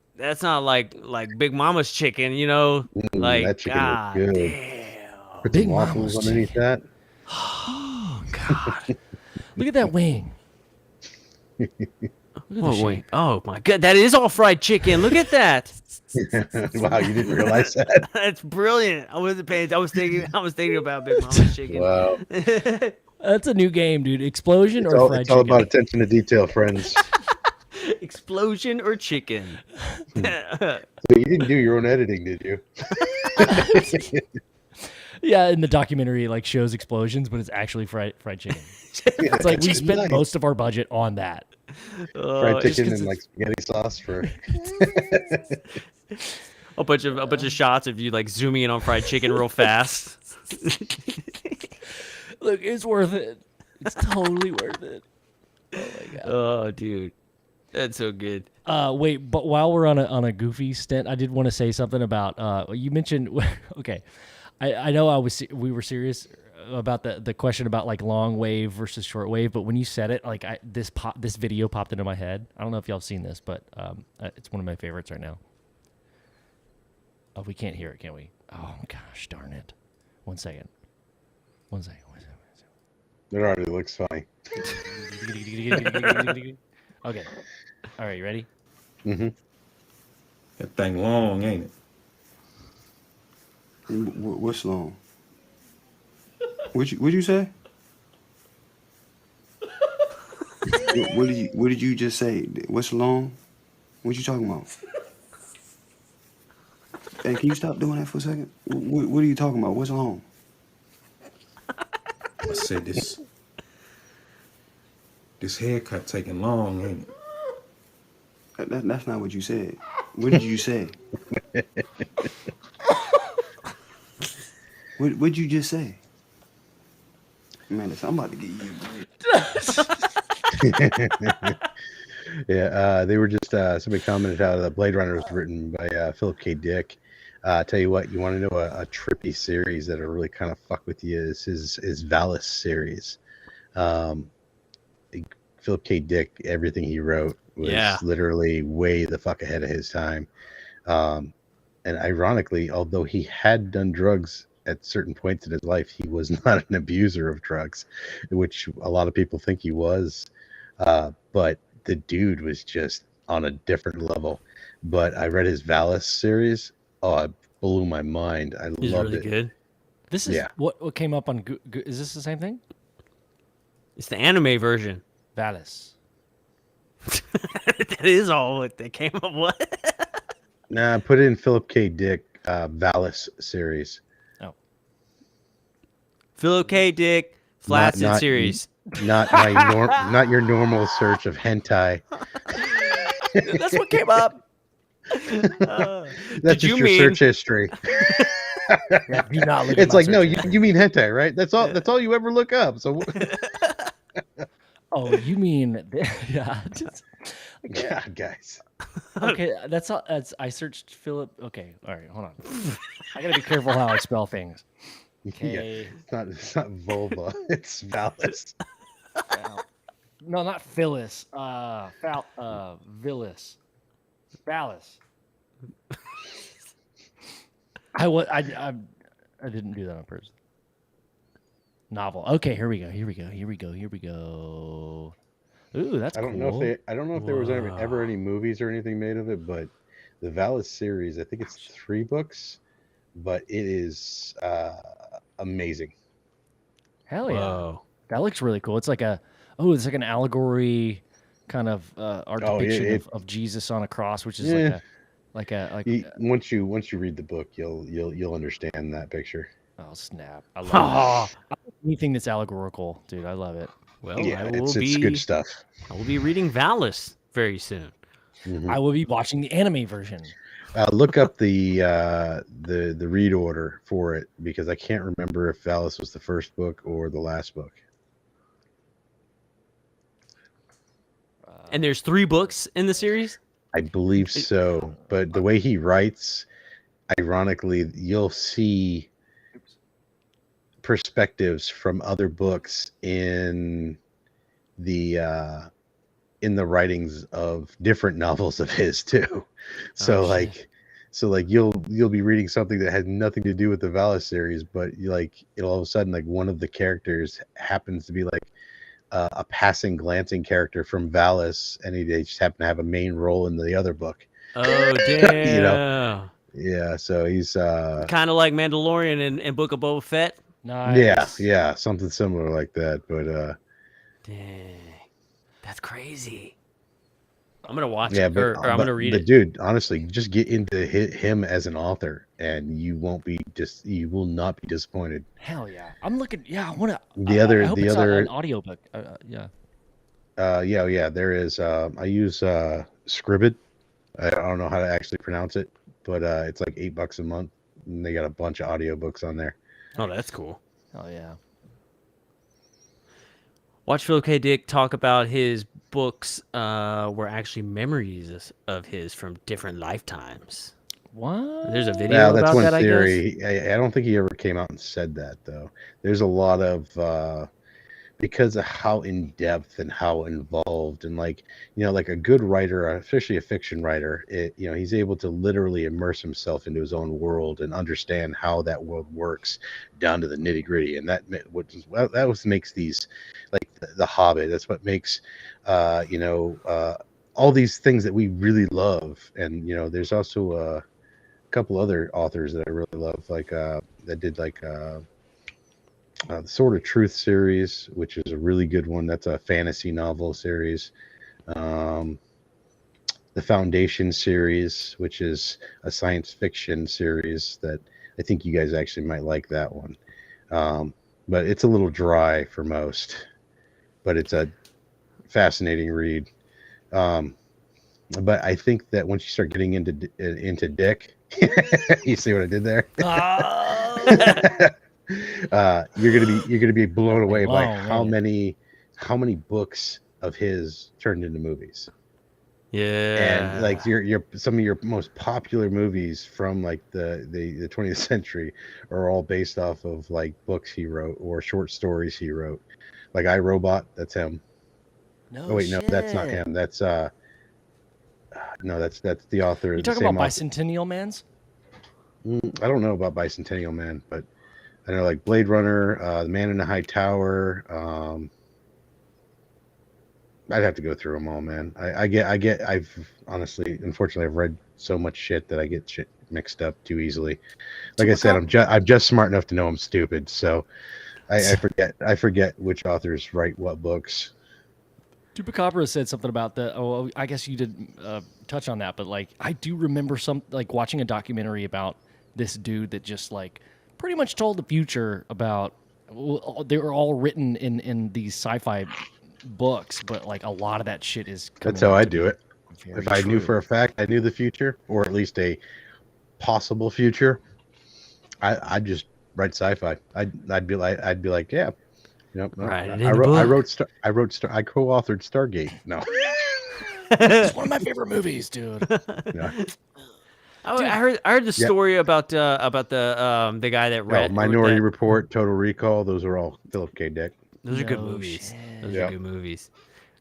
[SPEAKER 1] Big Mama's chicken, like
[SPEAKER 3] that chicken
[SPEAKER 1] God
[SPEAKER 3] is good.
[SPEAKER 1] Damn.
[SPEAKER 3] Put some waffles underneath that.
[SPEAKER 1] Oh God.
[SPEAKER 2] Look at that wing.
[SPEAKER 1] Wait. Oh my God, that is all fried chicken. Look at that.
[SPEAKER 3] Wow, you didn't realize that?
[SPEAKER 1] That's brilliant. I wasn't paying. I was thinking about Big Mama's chicken.
[SPEAKER 3] Wow.
[SPEAKER 2] That's a new game, dude. Explosion or fried chicken?
[SPEAKER 3] It's all about attention to detail, friends.
[SPEAKER 1] Explosion or chicken?
[SPEAKER 3] So you didn't do your own editing, did you?
[SPEAKER 2] Yeah, in the documentary, like shows explosions, but it's actually fried chicken. It's like we spent most of our budget on that.
[SPEAKER 3] Fried chicken and like spaghetti sauce for.
[SPEAKER 1] a bunch of shots of you like zooming in on fried chicken real fast.
[SPEAKER 2] Look, it's worth it. It's totally worth it. Oh my god.
[SPEAKER 1] Oh, dude, that's so good.
[SPEAKER 2] Wait, but while we're on a goofy stint, I did want to say something about. You mentioned. Okay, I know we were serious about the question about like long wave versus short wave, but when you said it, like this video popped into my head. I don't know if y'all have seen this, but it's one of my favorites right now. Oh, we can't hear it, can we? Oh gosh, darn it! One second.
[SPEAKER 3] It already looks funny.
[SPEAKER 2] Okay. All right, you ready?
[SPEAKER 3] Mm-hmm.
[SPEAKER 5] That thing long, ain't it?
[SPEAKER 6] What's long? What'd you say? What did you just say? What's long? What you talking about? Hey, can you stop doing that for a second? What are you talking about? What's long?
[SPEAKER 5] I said this haircut taking long, ain't it?
[SPEAKER 6] That's not what you said. What did you say? What'd you just say? Man, I'm about to get you.
[SPEAKER 3] Yeah, they were just somebody commented how the Blade Runner was written by Philip K. Dick. Tell you what, you want to know a trippy series that'll really kind of fuck with you is his Valis series. Philip K. Dick, everything he wrote was literally way the fuck ahead of his time. And ironically, although he had done drugs at certain points in his life, he was not an abuser of drugs, which a lot of people think he was. But the dude was just on a different level. But I read his Valis series. Oh, it blew my mind. I
[SPEAKER 1] He's
[SPEAKER 3] loved
[SPEAKER 1] really
[SPEAKER 3] it.
[SPEAKER 1] good.
[SPEAKER 2] This is
[SPEAKER 3] Yeah.
[SPEAKER 2] what came up on. Is this the same thing?
[SPEAKER 1] It's the anime version.
[SPEAKER 2] Valis.
[SPEAKER 1] That is all what they came up with.
[SPEAKER 3] Nah, put in Philip K. Dick Valis series.
[SPEAKER 2] Oh,
[SPEAKER 1] Philip K. Dick, Flaccid
[SPEAKER 3] not-
[SPEAKER 1] series.
[SPEAKER 3] Not not your normal search of hentai.
[SPEAKER 1] That's what came up.
[SPEAKER 3] That's
[SPEAKER 1] did
[SPEAKER 3] just
[SPEAKER 1] you
[SPEAKER 3] your
[SPEAKER 1] mean-
[SPEAKER 3] search history.
[SPEAKER 2] yeah, do not look at
[SPEAKER 3] It's
[SPEAKER 2] my
[SPEAKER 3] like, no,
[SPEAKER 2] search
[SPEAKER 3] you mean hentai, right? That's all. That's all you ever look up. So
[SPEAKER 2] Oh, you mean yeah?
[SPEAKER 3] God, guys.
[SPEAKER 2] Okay, that's all. I searched Philip. Okay, all right, hold on. I gotta be careful how I spell things. Okay,
[SPEAKER 3] It's not vulva. It's phallus.
[SPEAKER 2] no, not Phyllis. Villis, Phallus. I didn't do that on purpose. Novel. Okay, here we go. Ooh, that's
[SPEAKER 3] I don't
[SPEAKER 2] cool.
[SPEAKER 3] know if there was
[SPEAKER 1] Wow.
[SPEAKER 3] ever any movies or anything made of it, but the Valis series, I think it's 3 books, but it is amazing.
[SPEAKER 2] Hell yeah.
[SPEAKER 1] Whoa.
[SPEAKER 2] That looks really cool. It's like it's like an allegory kind of art
[SPEAKER 3] Oh, yeah,
[SPEAKER 2] depiction of Jesus on a cross, which is
[SPEAKER 3] Yeah.
[SPEAKER 2] like a
[SPEAKER 3] Once you read the book, you'll understand that picture.
[SPEAKER 2] oh snap. I love that. Anything that's allegorical, dude. I love it.
[SPEAKER 1] Well,
[SPEAKER 3] Yeah,
[SPEAKER 1] I will
[SPEAKER 3] it's
[SPEAKER 1] be
[SPEAKER 3] good stuff.
[SPEAKER 1] I will be reading Valis very soon.
[SPEAKER 3] Mhm.
[SPEAKER 2] I will be watching the anime version.
[SPEAKER 3] Look up the read order for it, because I can't remember if Valis was the first book or the last book.
[SPEAKER 1] And there's 3 books in the series?
[SPEAKER 3] I believe so, but the way he writes, ironically, you'll see perspectives from other books in the writings of different novels of his too. So
[SPEAKER 1] Oh, shit.
[SPEAKER 3] you'll be reading something that has nothing to do with the Valis series, but it'll all of a sudden, like, one of the characters happens to be like a passing glancing character from Valis, and they just happen to have a main role in the other book.
[SPEAKER 1] Oh, damn.
[SPEAKER 3] Yeah, so he's
[SPEAKER 1] Kind of like Mandalorian and Book of Boba Fett.
[SPEAKER 2] Nice.
[SPEAKER 3] yeah, something similar like that, but
[SPEAKER 1] Dang. That's crazy. I'm going to watch
[SPEAKER 3] yeah,
[SPEAKER 1] it,
[SPEAKER 3] but,
[SPEAKER 1] or I'm going to read it.
[SPEAKER 3] Dude, honestly, just get into him as an author, and you will not be disappointed.
[SPEAKER 2] Hell yeah. I'm looking. Yeah, I want to.
[SPEAKER 3] The
[SPEAKER 2] I hope
[SPEAKER 3] the
[SPEAKER 2] it's
[SPEAKER 3] other
[SPEAKER 2] an audiobook. Yeah.
[SPEAKER 3] yeah, there is. I use Scribd. I don't know how to actually pronounce it, but it's like $8 a month, and they got a bunch of audiobooks on there.
[SPEAKER 1] Oh, that's cool.
[SPEAKER 2] Oh yeah.
[SPEAKER 1] Watch Phil K. Dick talk about his books were actually memories of his from different lifetimes.
[SPEAKER 2] What?
[SPEAKER 1] There's a video
[SPEAKER 3] Yeah, that's
[SPEAKER 1] about
[SPEAKER 3] one
[SPEAKER 1] that, I guess.
[SPEAKER 3] theory. I don't think he ever came out and said that, though. There's a lot of because of how in depth and how involved, and like a good writer, especially a fiction writer, he's able to literally immerse himself into his own world and understand how that world works down to the nitty gritty. And that what makes these, like the Hobbit. That's what makes all these things that we really love. And there's also a couple other authors that I really love, like that did like the Sword of Truth series, which is a really good one. That's a fantasy novel series. The Foundation series, which is a science fiction series that I think you guys actually might like that one. But it's a little dry for most, but it's a fascinating read. But I think that once you start getting into Dick, you see what I did there? You're gonna be blown away by how many books of his turned into movies.
[SPEAKER 1] Yeah.
[SPEAKER 3] And like your some of your most popular movies from like the 20th century are all based off of like books he wrote or short stories he wrote. Like I, Robot, that's him.
[SPEAKER 2] No.
[SPEAKER 3] No, that's not him. That's no, that's the author.
[SPEAKER 2] You
[SPEAKER 3] the
[SPEAKER 2] talking
[SPEAKER 3] same
[SPEAKER 2] about
[SPEAKER 3] author.
[SPEAKER 2] Bicentennial Man's?
[SPEAKER 3] I don't know about Bicentennial Man, but I know like Blade Runner, The Man in the High Tower. I'd have to go through them all, man. I've honestly, unfortunately, I've read so much shit that I get shit mixed up too easily. Like I said, I'm just smart enough to know I'm stupid, so I forget which authors write what books.
[SPEAKER 2] Chupacabra said something about the. Oh, I guess you didn't touch on that, but like I do remember some like watching a documentary about this dude that just like pretty much told the future about. Well, they were all written in these sci-fi books, but like a lot of that shit is.
[SPEAKER 3] That's
[SPEAKER 2] coming
[SPEAKER 3] how
[SPEAKER 2] out
[SPEAKER 3] I
[SPEAKER 2] to
[SPEAKER 3] do
[SPEAKER 2] be
[SPEAKER 3] it.
[SPEAKER 2] very
[SPEAKER 3] If I knew
[SPEAKER 2] true.
[SPEAKER 3] for a fact I knew the future, or at least a possible future, I'd just write sci-fi. I'd be like, yeah, no,
[SPEAKER 1] Write it in a book.
[SPEAKER 3] I co-authored Stargate. No,
[SPEAKER 2] It's one of my favorite movies, dude.
[SPEAKER 3] no,
[SPEAKER 1] I heard the
[SPEAKER 3] yeah.
[SPEAKER 1] story about the guy that
[SPEAKER 3] No,
[SPEAKER 1] wrote
[SPEAKER 3] Minority
[SPEAKER 1] that.
[SPEAKER 3] Report, Total Recall. Those are all Philip K. Dick.
[SPEAKER 1] Those are good
[SPEAKER 2] No
[SPEAKER 1] movies. Those
[SPEAKER 2] shit.
[SPEAKER 1] are
[SPEAKER 3] Yeah.
[SPEAKER 1] good movies.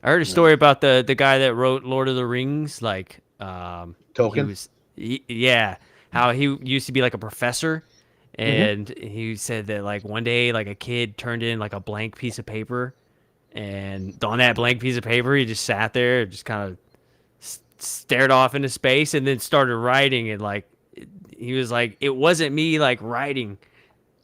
[SPEAKER 1] I heard a
[SPEAKER 3] Yeah.
[SPEAKER 1] story about the guy that wrote Lord of the Rings. Like,
[SPEAKER 3] Tolkien?
[SPEAKER 1] yeah, how he used to be like a professor,
[SPEAKER 3] Mm-hmm.
[SPEAKER 1] and he said that like one day like a kid turned in like a blank piece of paper, and on that blank piece of paper he just sat there, just kind of stared off into space, and then started writing. And like he was like, it wasn't me like writing.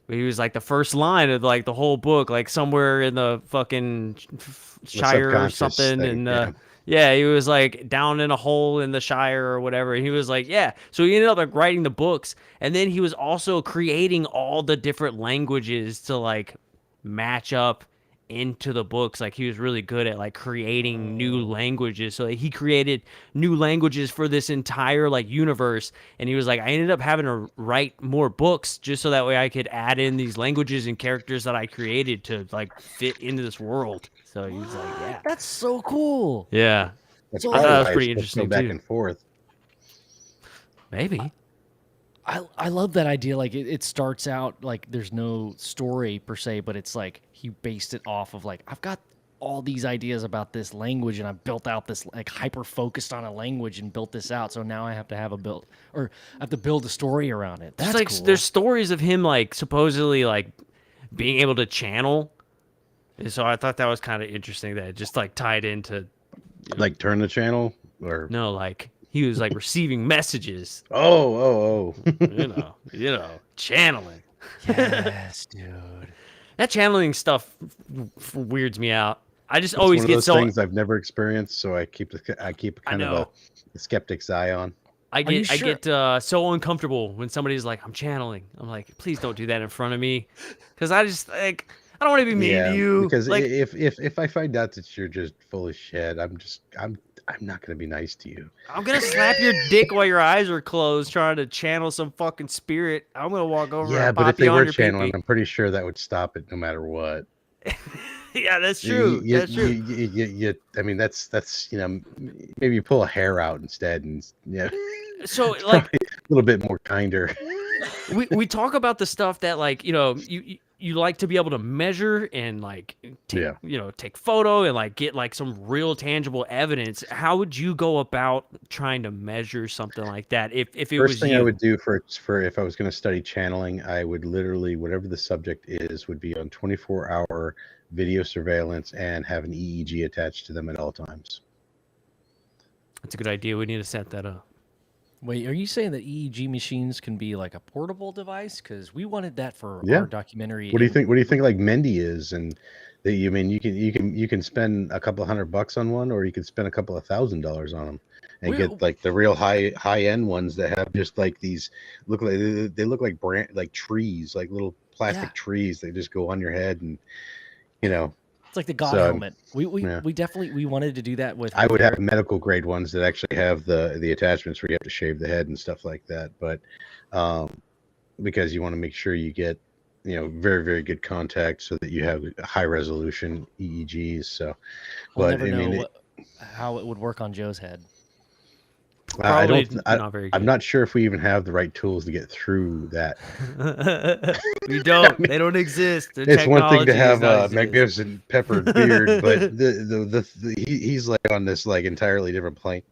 [SPEAKER 1] He was like the first line of like the whole book, like somewhere in the fucking
[SPEAKER 3] The
[SPEAKER 1] Shire or
[SPEAKER 3] subconscious
[SPEAKER 1] something.
[SPEAKER 3] thing.
[SPEAKER 1] And
[SPEAKER 3] Yeah.
[SPEAKER 1] yeah, he was like down in a hole in the Shire or whatever. And he was like, yeah. So he ended up like writing the books, and then he was also creating all the different languages to like match up into the books. Like he was really good at like creating new languages. So like, he created new languages for this entire like universe. And he was like, I ended up having to write more books just so that way I could add in these languages and characters that I created to like fit into this world. So he was like, yeah.
[SPEAKER 2] That's so cool.
[SPEAKER 1] Yeah.
[SPEAKER 3] That's
[SPEAKER 2] So
[SPEAKER 1] I thought
[SPEAKER 3] probably
[SPEAKER 1] that
[SPEAKER 3] why
[SPEAKER 1] was
[SPEAKER 3] it's
[SPEAKER 1] pretty
[SPEAKER 3] supposed to go
[SPEAKER 1] interesting
[SPEAKER 3] back
[SPEAKER 1] too.
[SPEAKER 3] and forth.
[SPEAKER 1] Maybe.
[SPEAKER 2] I love that idea. Like it starts out like there's no story per se, but it's like he based it off of like I've got all these ideas about this language and I built out this like hyper focused on a language and built this out. So now I have to have I have to build a story around it. That's
[SPEAKER 1] Just like
[SPEAKER 2] cool.
[SPEAKER 1] there's stories of him like supposedly like being able to channel. And so I thought that was kind of interesting that it just like tied into
[SPEAKER 3] Like turn the channel or
[SPEAKER 1] no, like he was like receiving messages,
[SPEAKER 3] oh.
[SPEAKER 1] channeling.
[SPEAKER 2] Yes, dude.
[SPEAKER 1] That channeling stuff weirds me out. I just
[SPEAKER 3] It's
[SPEAKER 1] always
[SPEAKER 3] one of
[SPEAKER 1] get
[SPEAKER 3] those
[SPEAKER 1] so
[SPEAKER 3] things I've never experienced, so I keep kind of
[SPEAKER 1] know.
[SPEAKER 3] a skeptic's eye on.
[SPEAKER 1] I
[SPEAKER 2] you
[SPEAKER 1] get
[SPEAKER 2] sure?
[SPEAKER 1] I get so uncomfortable when somebody's like, I'm channeling. I'm like, please don't do that in front of me, because I just like I don't want to be mean to you.
[SPEAKER 3] Because
[SPEAKER 1] Like,
[SPEAKER 3] if I find out that you're just full of shit, I'm not gonna be nice to you.
[SPEAKER 1] I'm gonna slap your dick while your eyes are closed, trying to channel some fucking spirit. I'm gonna walk over
[SPEAKER 3] Yeah,
[SPEAKER 1] and
[SPEAKER 3] but if
[SPEAKER 1] pop
[SPEAKER 3] they
[SPEAKER 1] you on
[SPEAKER 3] were
[SPEAKER 1] your
[SPEAKER 3] channeling,
[SPEAKER 1] pee-pee.
[SPEAKER 3] I'm pretty sure that would stop it no matter what.
[SPEAKER 1] Yeah, that's true. That's true.
[SPEAKER 3] I mean, that's maybe you pull a hair out instead, and
[SPEAKER 1] So
[SPEAKER 3] it's
[SPEAKER 1] like
[SPEAKER 3] probably a little bit more kinder.
[SPEAKER 1] we talk about the stuff that like you like to be able to measure and like take take photo and like get like some real tangible evidence. How would you go about trying to measure something like that if it
[SPEAKER 3] First
[SPEAKER 1] was
[SPEAKER 3] thing I
[SPEAKER 1] you?
[SPEAKER 3] would do for if I was going to study channeling, I would literally whatever the subject is would be on 24-hour video surveillance and have an EEG attached to them at all times.
[SPEAKER 1] That's a good idea. We need to set that up.
[SPEAKER 2] Wait, are you saying that EEG machines can be like a portable device? Because we wanted that for
[SPEAKER 3] Yeah.
[SPEAKER 2] our documentary.
[SPEAKER 3] What do you think? What do you think? Like Mendy is, and that you mean you can spend a couple $100 on one, or you could spend a couple of $1,000s on them, and get like the real high end ones that have just like these they look like like trees, like little plastic trees. They just go on your head, and
[SPEAKER 2] It's like the God
[SPEAKER 3] So,
[SPEAKER 2] helmet. We
[SPEAKER 3] yeah.
[SPEAKER 2] definitely wanted to do that with.
[SPEAKER 3] I would have medical grade ones that actually have the attachments where you have to shave the head and stuff like that. But because you want to make sure you get very, very good contact so that you have high resolution EEGs. So,
[SPEAKER 2] We'll
[SPEAKER 3] but
[SPEAKER 2] never
[SPEAKER 3] I mean,
[SPEAKER 2] know how it would work on Joe's head.
[SPEAKER 1] Probably not very good.
[SPEAKER 3] I'm not sure if we even have the right tools to get through that.
[SPEAKER 1] We don't.
[SPEAKER 3] I mean,
[SPEAKER 1] they don't exist. The
[SPEAKER 3] It's one thing
[SPEAKER 1] technology
[SPEAKER 3] to have
[SPEAKER 1] does
[SPEAKER 3] a
[SPEAKER 1] exist.
[SPEAKER 3] magnificent peppered beard, but he's like on this like entirely different plane.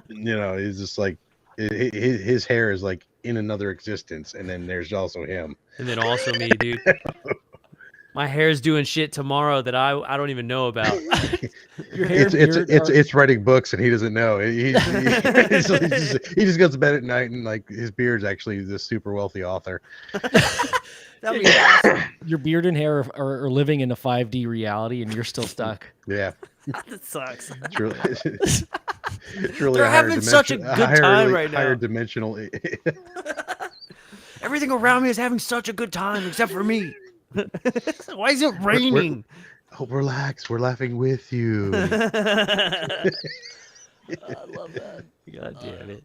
[SPEAKER 3] He's just like His hair is like in another existence, and then there's also him.
[SPEAKER 1] And then also me, dude. My hair's doing shit tomorrow that I don't even know about.
[SPEAKER 2] Your hair and beard are-
[SPEAKER 3] It's writing books, and he doesn't know. He just goes to bed at night, and like his beard's actually this super wealthy author.
[SPEAKER 1] That'd be awesome.
[SPEAKER 2] your beard and hair are living in a 5D reality, and you're still stuck.
[SPEAKER 3] Yeah,
[SPEAKER 1] That sucks.
[SPEAKER 3] it's really, it's really
[SPEAKER 1] They're
[SPEAKER 3] a higher
[SPEAKER 1] having such a
[SPEAKER 3] dimension-
[SPEAKER 1] good
[SPEAKER 3] higher,
[SPEAKER 1] time
[SPEAKER 3] really
[SPEAKER 1] right now.
[SPEAKER 3] higher dimensional.
[SPEAKER 1] Everything around me is having such a good time except for me. Why is it raining?
[SPEAKER 3] Oh, relax. We're laughing with you.
[SPEAKER 2] I love that.
[SPEAKER 1] God damn it.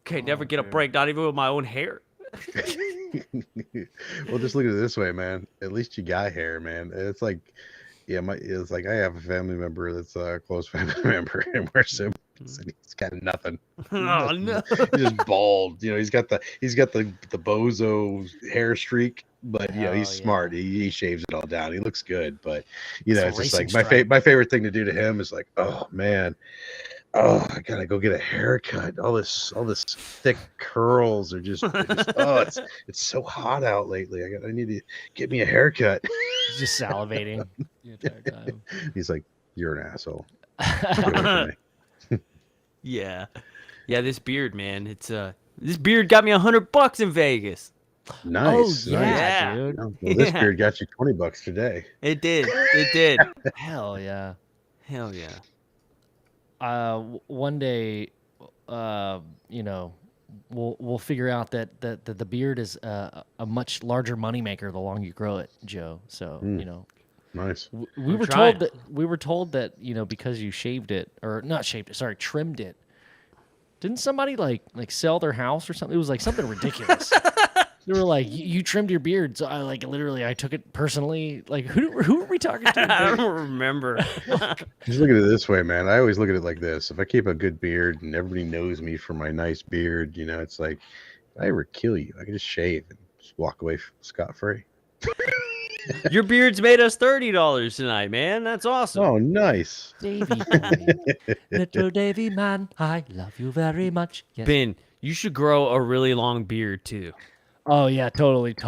[SPEAKER 1] Okay, never get a break, not even with my own hair.
[SPEAKER 3] Well, just look at it this way, man. At least you got hair, man. It's like, yeah, it's like I have a family member that's a close family member, and we're siblings, and he's got nothing.
[SPEAKER 1] Oh no.
[SPEAKER 3] He's just bald. You know, he's got the bozo hair streak, but you know, he's
[SPEAKER 2] Hell yeah.
[SPEAKER 3] smart. He shaves it all down. He looks good, but you know,
[SPEAKER 2] It's a
[SPEAKER 3] it's just like
[SPEAKER 2] racing stripe.
[SPEAKER 3] my favorite thing to do to him is like, oh man. Oh, I gotta go get a haircut. All this thick curls are just it's so hot out lately. I need to get me a haircut.
[SPEAKER 2] He's just salivating the entire time.
[SPEAKER 3] He's like, you're an asshole. Get away from me.
[SPEAKER 1] Yeah. Yeah, this beard, man. It's this beard got me
[SPEAKER 2] Oh
[SPEAKER 1] $100 in Vegas.
[SPEAKER 3] Nice.
[SPEAKER 2] yeah,
[SPEAKER 3] nice.
[SPEAKER 1] Yeah.
[SPEAKER 2] dude.
[SPEAKER 3] Well, this
[SPEAKER 1] Yeah.
[SPEAKER 3] beard got you $20 today.
[SPEAKER 1] It did. It did.
[SPEAKER 2] Hell yeah.
[SPEAKER 1] Hell yeah.
[SPEAKER 2] One day, you know, we'll figure out that the beard is a much larger moneymaker the longer you grow it, Joe. So you know,
[SPEAKER 3] Nice.
[SPEAKER 2] we
[SPEAKER 1] I'm
[SPEAKER 2] were
[SPEAKER 1] trying.
[SPEAKER 2] told that you know because you shaved it or not shaved it, sorry, trimmed it. Didn't somebody like sell their house or something? It was like something ridiculous. They were like, you trimmed your beard, so I like literally I took it personally. Like who are we talking
[SPEAKER 1] I
[SPEAKER 2] to?
[SPEAKER 1] don't remember.
[SPEAKER 3] Just look at it this way, man. I always look at it like this. If I keep a good beard and everybody knows me for my nice beard, you know, it's like if I ever kill you, I can just shave and just walk away scot free.
[SPEAKER 1] Your beard's made us $30 tonight, man. That's awesome.
[SPEAKER 3] Oh, nice.
[SPEAKER 2] Davy boy, little Davy man, I love you very much. Yes.
[SPEAKER 1] Ben, you should grow a really long beard too.
[SPEAKER 2] Oh yeah, totally. It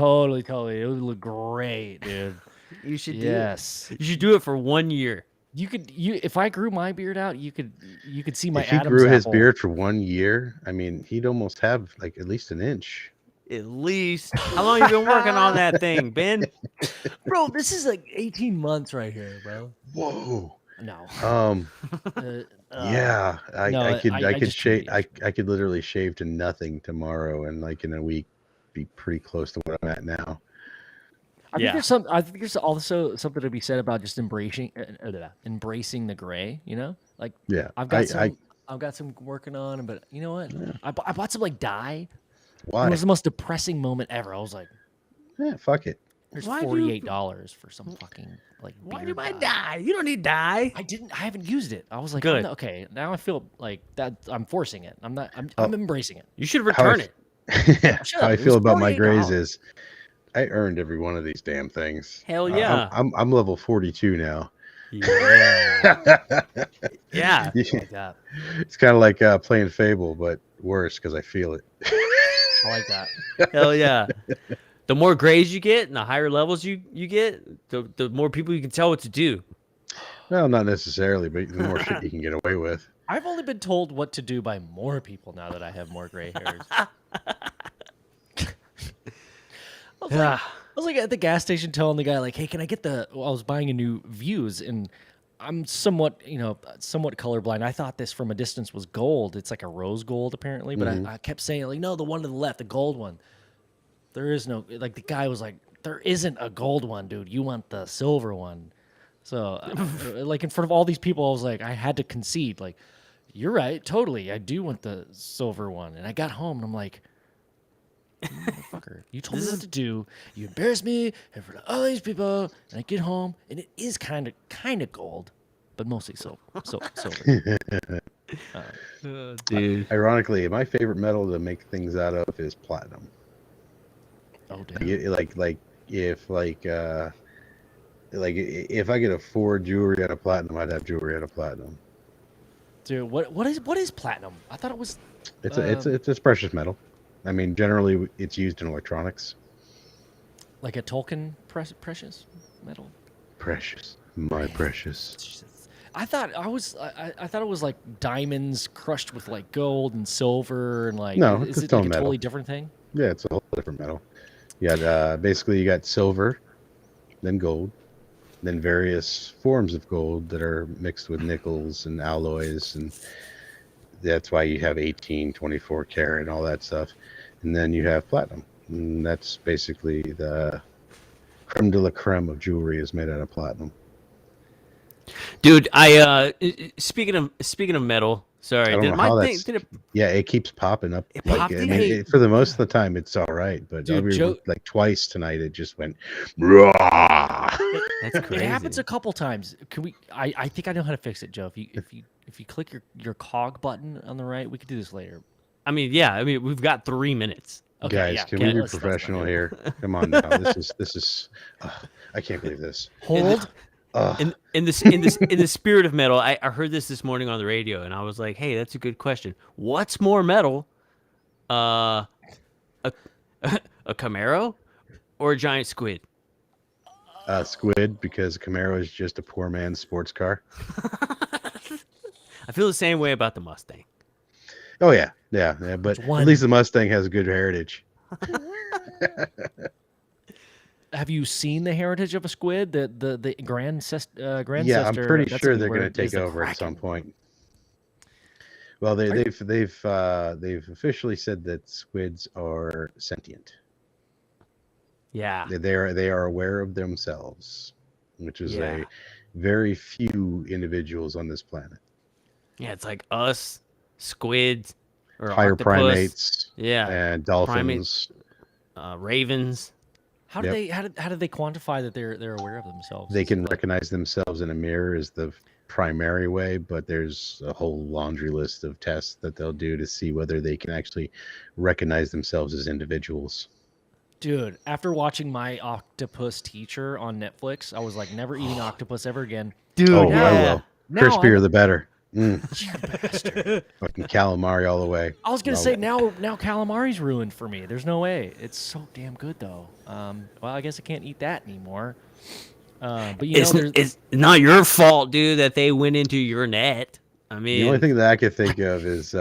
[SPEAKER 2] would look great, dude.
[SPEAKER 1] You should
[SPEAKER 2] Yes.
[SPEAKER 1] do it. You should do it for 1 year.
[SPEAKER 2] You if I grew my beard out, you could see my
[SPEAKER 3] If he
[SPEAKER 2] Adam's
[SPEAKER 3] grew his
[SPEAKER 2] apple.
[SPEAKER 3] beard for 1 year, I mean, he'd almost have like at least an inch.
[SPEAKER 1] At least. How long you been working on that thing, Ben?
[SPEAKER 2] Bro, this is like 18 months right here, bro.
[SPEAKER 3] Whoa.
[SPEAKER 2] No.
[SPEAKER 3] Yeah,
[SPEAKER 2] no,
[SPEAKER 3] I could
[SPEAKER 2] I
[SPEAKER 3] could
[SPEAKER 2] just
[SPEAKER 3] shave.
[SPEAKER 2] changed.
[SPEAKER 3] I could literally shave to nothing tomorrow, and like in a week, be pretty close to what I'm at now.
[SPEAKER 1] Yeah.
[SPEAKER 2] I think there's also something to be said about just embracing the gray, you know? Like
[SPEAKER 3] Yeah,
[SPEAKER 2] I've got some working on, but you know what? I bought some like dye.
[SPEAKER 3] why?
[SPEAKER 2] It was the most depressing moment ever. I was like,
[SPEAKER 3] Yeah, fuck it.
[SPEAKER 2] there's
[SPEAKER 1] Why do you-
[SPEAKER 2] $48 for some fucking like
[SPEAKER 1] Why do
[SPEAKER 2] beard
[SPEAKER 1] I
[SPEAKER 2] dye.
[SPEAKER 1] die? You don't need dye.
[SPEAKER 2] I haven't used it. I was like,
[SPEAKER 1] Good.
[SPEAKER 2] okay, now I feel like that I'm forcing it. I'm
[SPEAKER 3] Oh.
[SPEAKER 2] embracing it.
[SPEAKER 1] You should return it.
[SPEAKER 2] Shut
[SPEAKER 3] How I
[SPEAKER 2] up, it
[SPEAKER 3] feel
[SPEAKER 2] was
[SPEAKER 3] about my grays
[SPEAKER 2] $48.
[SPEAKER 3] is I earned every one of these damn things.
[SPEAKER 1] Hell yeah.
[SPEAKER 3] I'm level 42 now.
[SPEAKER 1] Yeah. Yeah.
[SPEAKER 2] Like that.
[SPEAKER 3] It's kind of like playing Fable, but worse because I feel it.
[SPEAKER 2] I like that.
[SPEAKER 1] Hell yeah. The more grades you get and the higher levels you get, the more people you can tell what to do.
[SPEAKER 3] Well, not necessarily, but the more shit you can get away with.
[SPEAKER 2] I've only been told what to do by more people now that I have more gray hairs. I was like at the gas station telling the guy like, "Hey, can I get the?" Well, I was buying a new Views, and I'm somewhat colorblind. I thought this from a distance was gold. It's like a rose gold apparently, but I kept saying like, "No, the one to the left, the gold one." There is no like. The guy was like, "There isn't a gold one, dude. You want the silver one." So, like in front of all these people, I was like, I had to concede. Like, you're right, totally. I do want the silver one. And I got home and I'm like, motherfucker, you told me what to do. You embarrassed me in front of all these people. And I get home and it is kind of gold, but mostly silver.
[SPEAKER 1] Dude.
[SPEAKER 3] Ironically, my favorite metal to make things out of is platinum.
[SPEAKER 2] Oh damn.
[SPEAKER 3] Like if I could afford jewelry out of platinum, I'd have jewelry out of platinum.
[SPEAKER 2] Dude, what is platinum? I thought it was
[SPEAKER 3] It's precious metal. I mean, generally it's used in electronics.
[SPEAKER 2] like a Tolkien precious metal.
[SPEAKER 3] Precious, my precious.
[SPEAKER 2] Jesus. I thought it was like diamonds crushed with like gold and silver and like.
[SPEAKER 3] No,
[SPEAKER 2] Is
[SPEAKER 3] it's
[SPEAKER 2] it
[SPEAKER 3] still
[SPEAKER 2] like a
[SPEAKER 3] metal.
[SPEAKER 2] totally different thing?
[SPEAKER 3] Yeah, it's a whole different metal. You got basically you got silver, then gold, then various forms of gold that are mixed with nickels and alloys, and that's why you have 18, 24 karat and all that stuff. And then you have platinum. And that's basically the creme de la creme of jewelry is made out of platinum.
[SPEAKER 1] Dude, I speaking of metal,
[SPEAKER 3] I
[SPEAKER 1] sorry,
[SPEAKER 3] don't
[SPEAKER 1] did
[SPEAKER 3] know
[SPEAKER 1] my
[SPEAKER 3] how
[SPEAKER 1] thing
[SPEAKER 3] that's.
[SPEAKER 1] did it
[SPEAKER 3] Yeah, it keeps popping up.
[SPEAKER 1] It
[SPEAKER 3] Like
[SPEAKER 1] popped
[SPEAKER 3] I
[SPEAKER 1] in?
[SPEAKER 3] mean,
[SPEAKER 1] Hey.
[SPEAKER 3] for the most of the time, it's all right. But
[SPEAKER 2] Dude,
[SPEAKER 3] like twice tonight, it just went. Rah!
[SPEAKER 1] That's crazy.
[SPEAKER 2] It happens a couple times. Can we? I think I know how to fix it, Joe. If you click your cog button on the right, we could do this later.
[SPEAKER 1] I mean, yeah, I mean, we've got 3 minutes.
[SPEAKER 2] Okay,
[SPEAKER 3] Guys,
[SPEAKER 2] yeah,
[SPEAKER 3] can
[SPEAKER 2] okay,
[SPEAKER 3] we be
[SPEAKER 2] let's not
[SPEAKER 3] professional
[SPEAKER 2] do it.
[SPEAKER 3] here? Come on now. This is. I can't believe this.
[SPEAKER 2] Hold.
[SPEAKER 1] In the spirit of metal, I heard this morning on the radio, and I was like, hey, that's a good question. What's more metal, a a Camaro or a giant squid?
[SPEAKER 3] Squid, because Camaro is just a poor man's sports car.
[SPEAKER 1] I feel the same way about the Mustang.
[SPEAKER 3] Oh yeah. But
[SPEAKER 2] one?
[SPEAKER 3] at least the Mustang has a good heritage.
[SPEAKER 2] Have you seen the heritage of a squid? The grandcestor.
[SPEAKER 3] Yeah, I'm pretty
[SPEAKER 2] that's
[SPEAKER 3] sure
[SPEAKER 2] gonna be
[SPEAKER 3] they're
[SPEAKER 2] where
[SPEAKER 3] going
[SPEAKER 2] it
[SPEAKER 3] to
[SPEAKER 2] is
[SPEAKER 3] take
[SPEAKER 2] the
[SPEAKER 3] over at some
[SPEAKER 2] Kraken.
[SPEAKER 3] point. Well, they've officially said that squids are sentient.
[SPEAKER 1] Yeah.
[SPEAKER 3] They are aware of themselves, which is
[SPEAKER 1] Yeah.
[SPEAKER 3] a very few individuals on this planet.
[SPEAKER 1] Yeah, it's like us, squids, or
[SPEAKER 3] Higher
[SPEAKER 1] octopus.
[SPEAKER 3] primates,
[SPEAKER 1] Yeah.
[SPEAKER 3] and dolphins.
[SPEAKER 1] Ravens.
[SPEAKER 2] How do
[SPEAKER 3] Yep.
[SPEAKER 2] how do they quantify that they're aware of themselves?
[SPEAKER 3] They
[SPEAKER 2] Is it
[SPEAKER 3] can
[SPEAKER 2] like-
[SPEAKER 3] recognize themselves in a mirror is the primary way, but there's a whole laundry list of tests that they'll do to see whether they can actually recognize themselves as individuals.
[SPEAKER 2] Dude, after watching My Octopus Teacher on Netflix, I was like, never eating octopus ever again.
[SPEAKER 1] Dude,
[SPEAKER 3] Oh,
[SPEAKER 2] yeah.
[SPEAKER 3] I will.
[SPEAKER 2] Now
[SPEAKER 3] Crispier
[SPEAKER 2] I'm-
[SPEAKER 3] the better.
[SPEAKER 2] You bastard.
[SPEAKER 3] Fucking calamari all the way.
[SPEAKER 2] I was gonna
[SPEAKER 3] Love
[SPEAKER 2] say
[SPEAKER 3] it.
[SPEAKER 2] now calamari's ruined for me. There's no way. It's so damn good though. Well, I guess I can't eat that anymore. But you know, there's
[SPEAKER 1] it's not your fault, dude, that they went into your net. I mean,
[SPEAKER 3] The only thing that I could think of is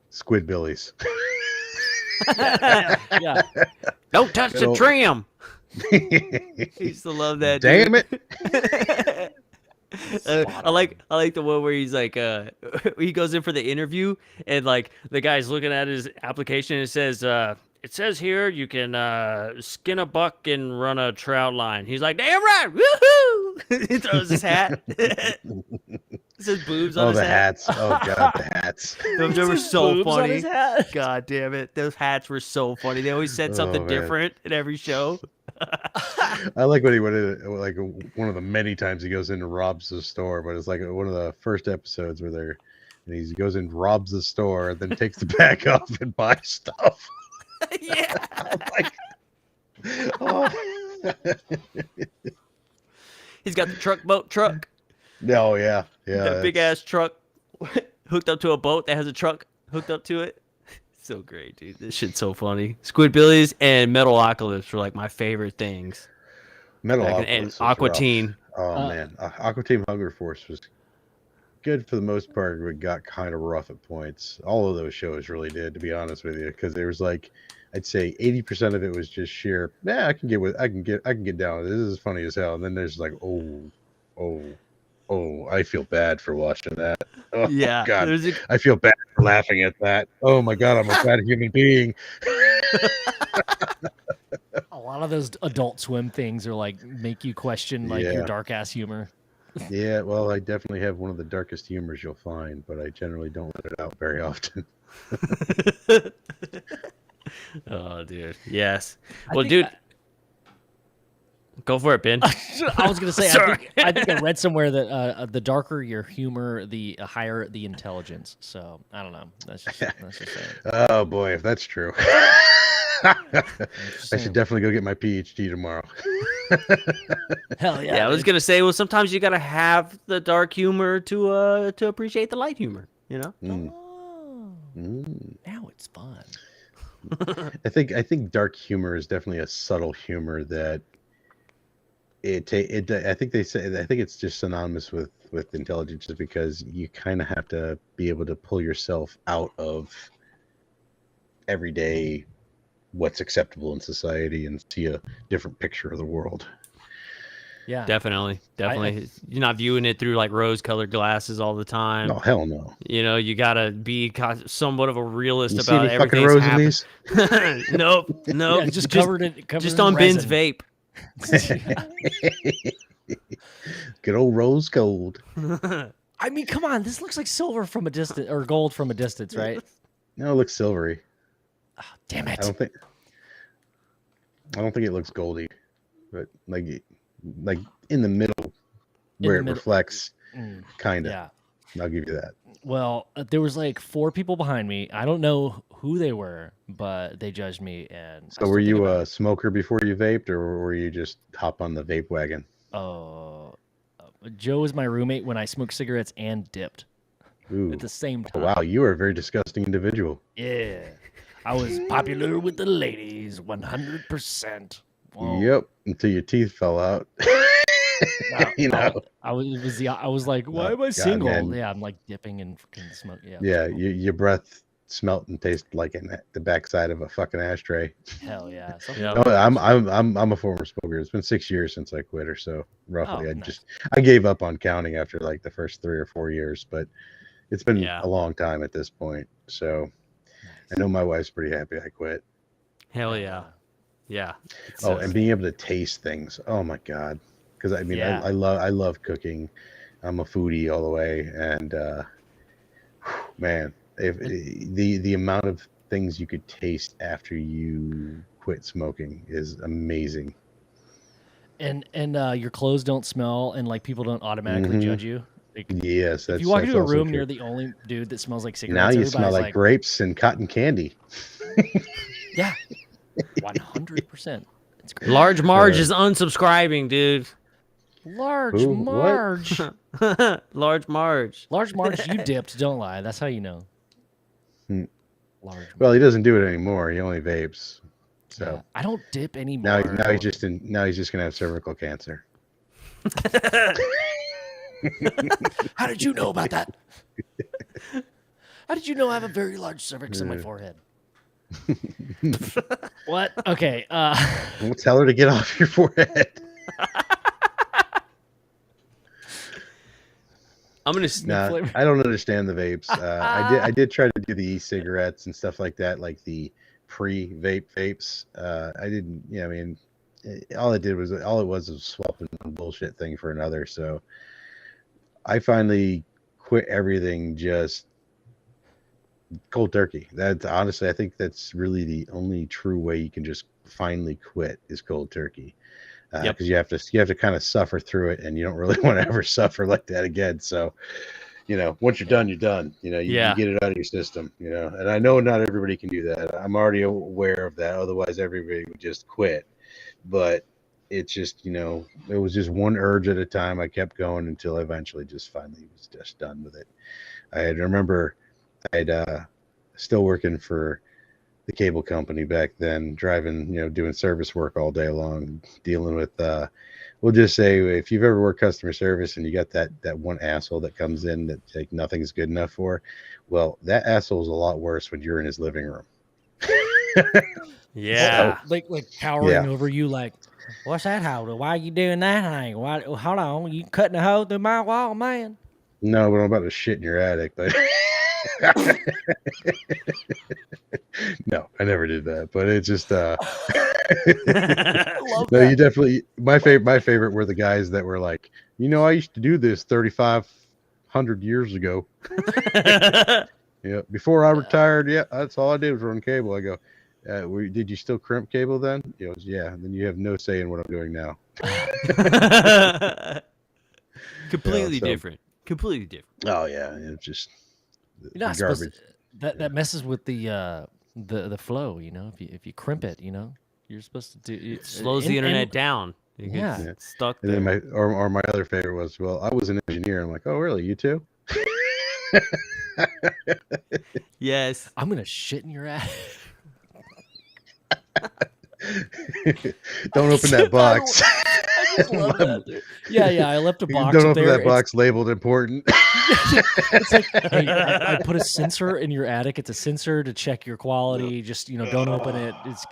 [SPEAKER 3] Squidbillies.
[SPEAKER 2] yeah.
[SPEAKER 1] don't touch the
[SPEAKER 3] Don't-
[SPEAKER 1] trim. I used to love that.
[SPEAKER 3] Damn
[SPEAKER 1] dude.
[SPEAKER 3] it!
[SPEAKER 1] I like the one where he's like he goes in for the interview and like the guy's looking at his application and it says here you can skin a buck and run a trout line. He's like, damn right, woohoo! He throws his hat. It says boobs on
[SPEAKER 3] Oh,
[SPEAKER 1] his
[SPEAKER 3] the
[SPEAKER 1] hat.
[SPEAKER 3] hats. Oh, God, the hats.
[SPEAKER 1] Those were so
[SPEAKER 2] Boobs on
[SPEAKER 1] funny.
[SPEAKER 2] his hat.
[SPEAKER 1] God damn it. Those hats were so funny. They always said something
[SPEAKER 3] Oh, man.
[SPEAKER 1] different in every show.
[SPEAKER 3] I like when he went in, like one of the many times he goes in and robs the store, but it's like one of the first episodes where he goes in, robs the store, and then takes the bag off and buys stuff.
[SPEAKER 1] Yeah.
[SPEAKER 3] I'm like, oh.
[SPEAKER 1] He's got the truck.
[SPEAKER 3] No, yeah.
[SPEAKER 1] That big ass truck hooked up to a boat that has a truck hooked up to it. So great, dude. This shit's so funny. Squidbillies and Metalocalypse were like my favorite things.
[SPEAKER 3] Metal
[SPEAKER 1] And
[SPEAKER 3] Aqua
[SPEAKER 1] Aqua Teen.
[SPEAKER 3] Oh man, Aqua Team Hunger Force was good for the most part, but got kind of rough at points. All of those shows really did, to be honest with you, because there was like, I'd say 80% of it was just sheer. Yeah, I can get down with it. This is funny as hell. And then there's like, I feel bad for watching that. Oh,
[SPEAKER 1] Yeah.
[SPEAKER 3] God,
[SPEAKER 1] There's
[SPEAKER 3] I feel bad for laughing at that. Oh my God, I'm a bad human being.
[SPEAKER 2] A lot of those Adult Swim things are like make you question like your
[SPEAKER 3] Yeah.
[SPEAKER 2] dark ass humor.
[SPEAKER 3] Yeah, well, I definitely have one of the darkest humors you'll find, but I generally don't let it out very often.
[SPEAKER 1] Oh, dude. Yes.
[SPEAKER 2] I
[SPEAKER 1] Well,
[SPEAKER 2] think
[SPEAKER 1] dude, go for it, Ben.
[SPEAKER 2] I was gonna say,
[SPEAKER 1] Sorry.
[SPEAKER 2] I think I read somewhere that the darker your humor, the higher the intelligence. So I don't know. That's just saying.
[SPEAKER 3] Oh boy, if that's true. I should definitely go get my PhD tomorrow.
[SPEAKER 2] Hell yeah.
[SPEAKER 1] Yeah, I was
[SPEAKER 2] dude.
[SPEAKER 1] gonna say, well, sometimes you gotta have the dark humor to appreciate the light humor. You know.
[SPEAKER 3] Mm.
[SPEAKER 2] Oh,
[SPEAKER 3] Mm.
[SPEAKER 2] now it's fun.
[SPEAKER 3] I think dark humor is definitely a subtle humor that I think they say, I think it's just synonymous with intelligence, just because you kind of have to be able to pull yourself out of everyday what's acceptable in society and see a different picture of the world.
[SPEAKER 2] Yeah.
[SPEAKER 1] Definitely,
[SPEAKER 2] I-
[SPEAKER 1] definitely. You're not viewing it through like rose-colored glasses all the time.
[SPEAKER 3] No, hell no.
[SPEAKER 1] You know, you gotta be somewhat of a realist
[SPEAKER 3] You see
[SPEAKER 1] about
[SPEAKER 3] any fucking
[SPEAKER 1] everything
[SPEAKER 3] rose in
[SPEAKER 1] happening.
[SPEAKER 3] these?
[SPEAKER 1] Nope, nope.
[SPEAKER 2] yeah, just covered it. Covered
[SPEAKER 1] just
[SPEAKER 2] in
[SPEAKER 1] on Ben's
[SPEAKER 2] resin.
[SPEAKER 1] vape.
[SPEAKER 3] Good old rose gold.
[SPEAKER 2] I mean, come on. This looks like silver from a distance or gold from a distance, right?
[SPEAKER 3] No, it looks silvery.
[SPEAKER 2] Damn
[SPEAKER 3] I
[SPEAKER 2] it.
[SPEAKER 3] don't think it looks goldy, but like in the middle where
[SPEAKER 2] the
[SPEAKER 3] it
[SPEAKER 2] middle.
[SPEAKER 3] reflects,
[SPEAKER 2] Mm,
[SPEAKER 3] kind of.
[SPEAKER 2] yeah.
[SPEAKER 3] I'll give you that.
[SPEAKER 2] Well, there was like 4 people behind me. I don't know who they were, but they judged me. And
[SPEAKER 3] So were you a smoker before you vaped, or were you just hop on the vape wagon?
[SPEAKER 2] Joe was my roommate when I smoked cigarettes and dipped
[SPEAKER 3] Ooh.
[SPEAKER 2] at the same time.
[SPEAKER 3] Wow, you are a very disgusting individual.
[SPEAKER 2] Yeah. I was popular with the ladies 100%. Whoa.
[SPEAKER 3] Yep, until your teeth fell out. You know.
[SPEAKER 2] I was like, why am I
[SPEAKER 3] God,
[SPEAKER 2] single?
[SPEAKER 3] man.
[SPEAKER 2] Yeah, I'm like dipping in fucking smoke. Yeah.
[SPEAKER 3] Yeah, your breath smelt and tasted like the backside of a fucking ashtray.
[SPEAKER 2] Hell yeah.
[SPEAKER 1] Yeah.
[SPEAKER 3] No, I'm a former smoker. It's been 6 years since I quit, or so roughly.
[SPEAKER 2] Oh,
[SPEAKER 3] I
[SPEAKER 2] nice.
[SPEAKER 3] I gave up on counting after like the first 3 or 4 years, but it's been
[SPEAKER 1] Yeah.
[SPEAKER 3] a long time at this point. So I know my wife's pretty happy I quit.
[SPEAKER 1] Hell yeah, yeah.
[SPEAKER 3] Oh, and being able to taste things. Oh my god. Because I mean,
[SPEAKER 2] Yeah.
[SPEAKER 3] I love cooking. I'm a foodie all the way, and man, if the amount of things you could taste after you quit smoking is amazing.
[SPEAKER 2] And your clothes don't smell, and like people don't automatically judge you. Like,
[SPEAKER 3] Yes,
[SPEAKER 2] if you walk into a
[SPEAKER 3] also
[SPEAKER 2] room,
[SPEAKER 3] true.
[SPEAKER 2] you're the only dude that smells like
[SPEAKER 3] Now
[SPEAKER 2] cigarettes.
[SPEAKER 3] you smell
[SPEAKER 2] Everybody's
[SPEAKER 3] like grapes and cotton candy.
[SPEAKER 2] yeah, 100%. It's great.
[SPEAKER 1] Large Marge is unsubscribing, dude.
[SPEAKER 2] Large
[SPEAKER 3] Who? What?
[SPEAKER 2] Marge.
[SPEAKER 1] Large Marge.
[SPEAKER 2] Large Marge, you dipped. Don't lie. That's how you know.
[SPEAKER 3] Hmm.
[SPEAKER 2] Large.
[SPEAKER 3] Well, he doesn't do it anymore. He only vapes. So
[SPEAKER 2] Yeah, I don't dip anymore.
[SPEAKER 3] now he's just gonna have cervical cancer.
[SPEAKER 2] How did you know about that? How did you know I have a very large cervix on my forehead? What? Okay.
[SPEAKER 3] Well, tell her to get off your forehead.
[SPEAKER 1] I'm gonna.
[SPEAKER 3] Nah,
[SPEAKER 2] flavor.
[SPEAKER 3] I don't understand the vapes. I did try to do the e-cigarettes and stuff like that, like the pre-vape vapes. I didn't. Yeah, I mean, all it was swapping one bullshit thing for another. So I finally quit everything just cold turkey. That's honestly, I think that's really the only true way you can just finally quit is cold turkey. Because you have to kind of suffer through it, and you don't really want to ever suffer like that again. So, once you're done, you're done. You get it out of your system. And I know not everybody can do that. I'm already aware of that. Otherwise, everybody would just quit. But it's just, it was just one urge at a time. I kept going until I eventually just finally was just done with it. I remember I'd still working for the cable company back then, driving, doing service work all day long, dealing with, we'll just say, if you've ever worked customer service and you got that one asshole that comes in that like nothing's good enough for, well, that asshole is a lot worse when you're in his living room.
[SPEAKER 1] Yeah.
[SPEAKER 2] Like towering over you, like, what's that hole? Why are you doing that thing? Why? Hold on, you cutting a hole through my wall, man?
[SPEAKER 3] No, but I'm about to shit in your attic, but no, I never did that. But it's just
[SPEAKER 2] I love
[SPEAKER 3] no,
[SPEAKER 2] that.
[SPEAKER 3] you definitely my favorite were the guys that were like, I used to do this 3,500 years ago. Yeah, before I retired, that's all I did was run cable. I go, did you still crimp cable then? He goes, yeah. And then you have no say in what I'm doing now.
[SPEAKER 1] Completely
[SPEAKER 3] so-
[SPEAKER 1] different. Completely different.
[SPEAKER 3] Oh yeah, it's just
[SPEAKER 2] You're not supposed
[SPEAKER 3] garbage.
[SPEAKER 2] to, that messes with the the flow. If you crimp it, you're supposed to do.
[SPEAKER 1] It slows the internet down. You
[SPEAKER 2] Yeah.
[SPEAKER 1] get stuck
[SPEAKER 3] And
[SPEAKER 1] there.
[SPEAKER 3] then my other favorite was, well, I was an engineer. I'm like, oh, really? You too?
[SPEAKER 1] Yes.
[SPEAKER 2] I'm gonna shit in your ass.
[SPEAKER 3] Don't open that box.
[SPEAKER 2] I just love that, dude. Yeah. I left a box
[SPEAKER 3] Don't
[SPEAKER 2] up
[SPEAKER 3] open
[SPEAKER 2] there.
[SPEAKER 3] that box labeled important.
[SPEAKER 2] It's like, hey, I put a sensor in your attic. It's a sensor to check your quality. Just don't open it. It's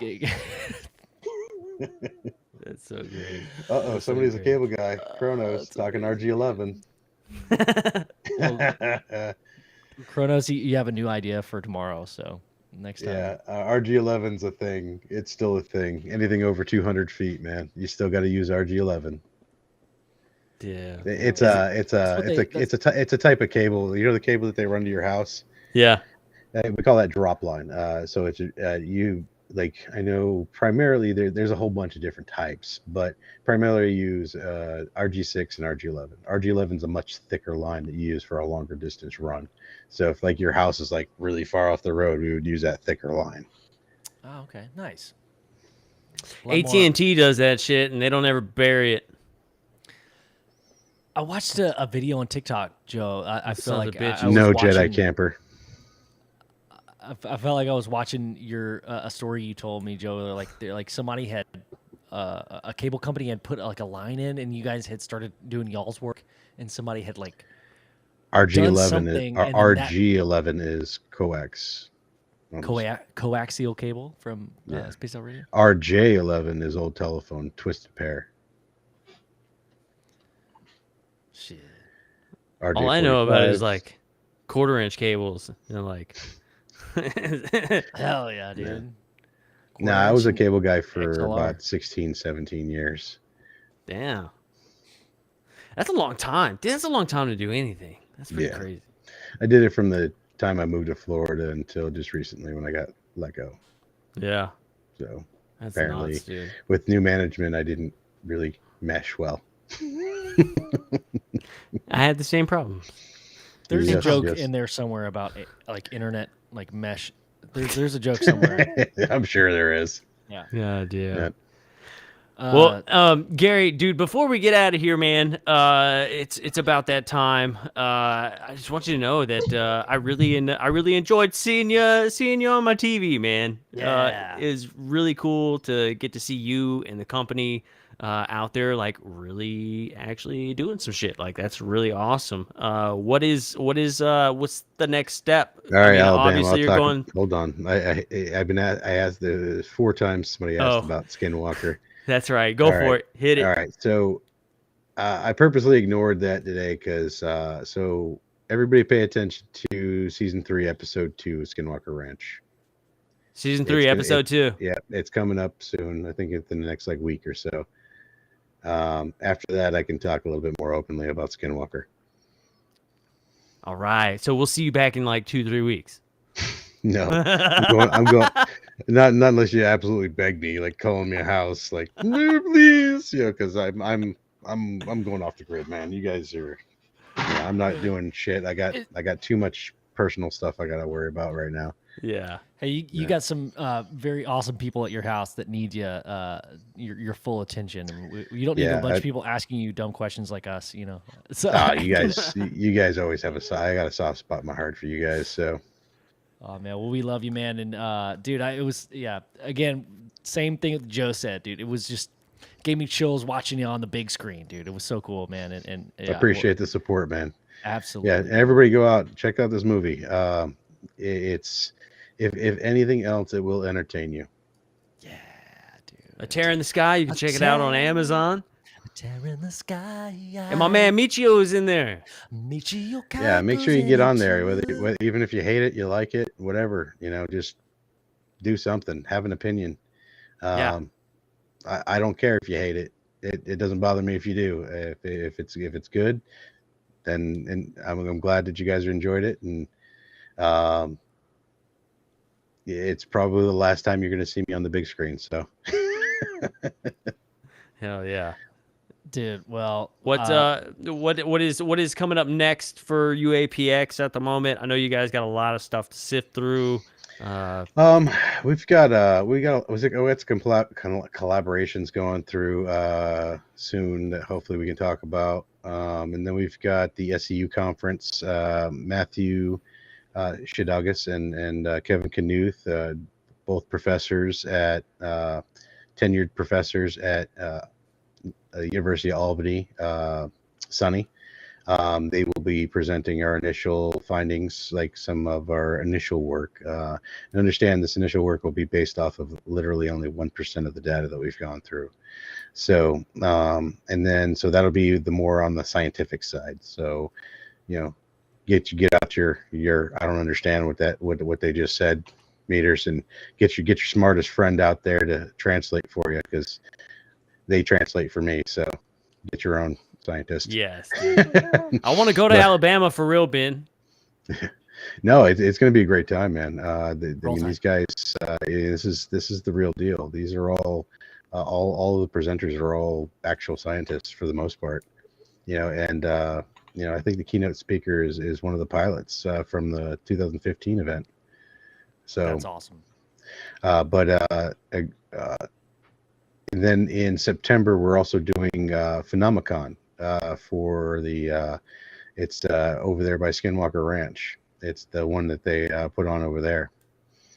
[SPEAKER 1] That's so great.
[SPEAKER 3] Uh-oh, somebody's a cable guy. Chronos talking RG11.
[SPEAKER 2] Kronos, you have a new idea for tomorrow. So next time.
[SPEAKER 3] Yeah, RG11's a thing. It's still a thing. Anything over 200 feet, man, you still got to use RG11.
[SPEAKER 1] Yeah.
[SPEAKER 3] It's a type of cable. You know the cable that they run to your house.
[SPEAKER 1] Yeah.
[SPEAKER 3] We call that drop line. So it's I know primarily there's a whole bunch of different types, but primarily you use RG6 and RG11. RG11 is a much thicker line that you use for a longer distance run. So if like your house is like really far off the road, we would use that thicker line.
[SPEAKER 2] Oh, okay, nice.
[SPEAKER 1] AT&T does that shit, and they don't ever bury it.
[SPEAKER 2] I watched a video on TikTok, Joe. I feel
[SPEAKER 1] Sons
[SPEAKER 2] like
[SPEAKER 1] of bitches.
[SPEAKER 2] I was
[SPEAKER 3] No
[SPEAKER 2] watching,
[SPEAKER 3] Jedi camper.
[SPEAKER 2] I felt like I was watching a story you told me, Joe. Like somebody had a cable company had put like a line in, and you guys had started doing y'all's work, and somebody had like
[SPEAKER 3] RG11
[SPEAKER 2] and then
[SPEAKER 3] RG11 is coax.
[SPEAKER 2] coaxial cable from Space Out Radio.
[SPEAKER 3] RJ11 is old telephone, twisted pair.
[SPEAKER 2] Shit.
[SPEAKER 1] All I know about it is
[SPEAKER 3] RJ45s.
[SPEAKER 1] like quarter-inch cables. Like.
[SPEAKER 2] Hell yeah, dude.
[SPEAKER 3] Nah, I was a
[SPEAKER 2] Quarter-inch
[SPEAKER 3] cable guy for
[SPEAKER 2] XLR.
[SPEAKER 3] about 16, 17 years.
[SPEAKER 1] Damn. That's a long time. Dude, that's a long time to do anything. That's pretty
[SPEAKER 3] Yeah.
[SPEAKER 1] crazy.
[SPEAKER 3] I did it from the time I moved to Florida until just recently when I got let go.
[SPEAKER 1] Yeah.
[SPEAKER 3] So
[SPEAKER 1] That's
[SPEAKER 3] apparently
[SPEAKER 1] nuts, dude.
[SPEAKER 3] with new management, I didn't really mesh well.
[SPEAKER 1] I had the same problem.
[SPEAKER 2] There's a
[SPEAKER 3] Yes,
[SPEAKER 2] joke
[SPEAKER 3] yes.
[SPEAKER 2] in there somewhere about like internet like mesh. There's a joke somewhere.
[SPEAKER 3] I'm sure there is.
[SPEAKER 2] Yeah.
[SPEAKER 1] Yeah, dude.
[SPEAKER 3] Yeah.
[SPEAKER 1] Well, Gary, dude, before we get out of here, man, it's about that time. I just want you to know that I really enjoyed seeing you on my TV, man.
[SPEAKER 2] Yeah.
[SPEAKER 1] It's really cool to get to see you and the company out there, like really actually doing some shit. Like that's really awesome. What's the next step?
[SPEAKER 3] All right,
[SPEAKER 1] I mean,
[SPEAKER 3] Alabama.
[SPEAKER 1] obviously you're going.
[SPEAKER 3] Hold on. I asked the 4 times somebody asked
[SPEAKER 1] Oh.
[SPEAKER 3] about Skinwalker.
[SPEAKER 1] That's right. Go
[SPEAKER 3] All
[SPEAKER 1] for
[SPEAKER 3] right.
[SPEAKER 1] it. Hit it.
[SPEAKER 3] All right. So I purposely ignored that today because so everybody pay attention to season 3, episode 2 of Skinwalker Ranch.
[SPEAKER 1] Season 3, episode 2.
[SPEAKER 3] Yeah, it's coming up soon. I think within the next week or so. After that, I can talk a little bit more openly about Skinwalker.
[SPEAKER 1] All right. So we'll see you back in like 2-3 weeks.
[SPEAKER 3] No, I'm going. Not unless you absolutely beg me, like calling me a house, like "No, please, because I'm going off the grid, man. You guys are. Yeah, I'm not doing shit. I got too much personal stuff I got to worry about right now.
[SPEAKER 1] Yeah.
[SPEAKER 2] Hey, you got some very awesome people at your house that need your full attention. And you don't need a bunch of people asking you dumb questions like us, So
[SPEAKER 3] you guys always have I got a soft spot in my heart for you guys. So.
[SPEAKER 2] Oh man, well we love you, man, and dude, again, same thing that Joe said, dude. It was just gave me chills watching you on the big screen, dude. It was so cool, man, and
[SPEAKER 3] I appreciate the support, man.
[SPEAKER 2] Absolutely.
[SPEAKER 3] Yeah, and everybody go out, check out this movie. It's if anything else, it will entertain you.
[SPEAKER 2] Yeah, dude.
[SPEAKER 1] A Tear in the Sky. You can check it out on Amazon.
[SPEAKER 2] A Tear in the Sky.
[SPEAKER 1] And my man Michio is in there.
[SPEAKER 2] Michio.
[SPEAKER 3] Yeah, make sure you get on there. Whether even if you hate it, you like it, whatever. Just do something. Have an opinion.
[SPEAKER 1] Yeah.
[SPEAKER 3] I don't care if you hate it. It doesn't bother me if you do. If it's good, then and I'm glad that you guys enjoyed it. And it's probably the last time you're going to see me on the big screen. So.
[SPEAKER 1] Hell yeah.
[SPEAKER 2] Dude, well,
[SPEAKER 1] what is coming up next for UAPX at the moment? I know you guys got a lot of stuff to sift through.
[SPEAKER 3] We've got it's collaborations going through soon that hopefully we can talk about. And then we've got the SEU conference. Matthew Shidagas and Kevin Knuth, both professors at tenured professors at University of Albany, Sunny. They will be presenting our initial findings, like some of our initial work. And understand this initial work will be based off of literally only 1% of the data that we've gone through. So, so that'll be the more on the scientific side. So, get out your I don't understand what they just said meters, and get your smartest friend out there to translate for you, because they translate for me. So get your own scientist.
[SPEAKER 1] Yes. I want to go to Alabama for real, Ben.
[SPEAKER 3] No, it's going to be a great time, man. These guys, this is the real deal. These are all of the presenters are all actual scientists for the most part. And I think the keynote speaker is one of the pilots from the 2015 event. So
[SPEAKER 2] That's awesome.
[SPEAKER 3] And then in September, we're also doing Phenomicon for the it's over there by Skinwalker Ranch. It's the one that they put on over there.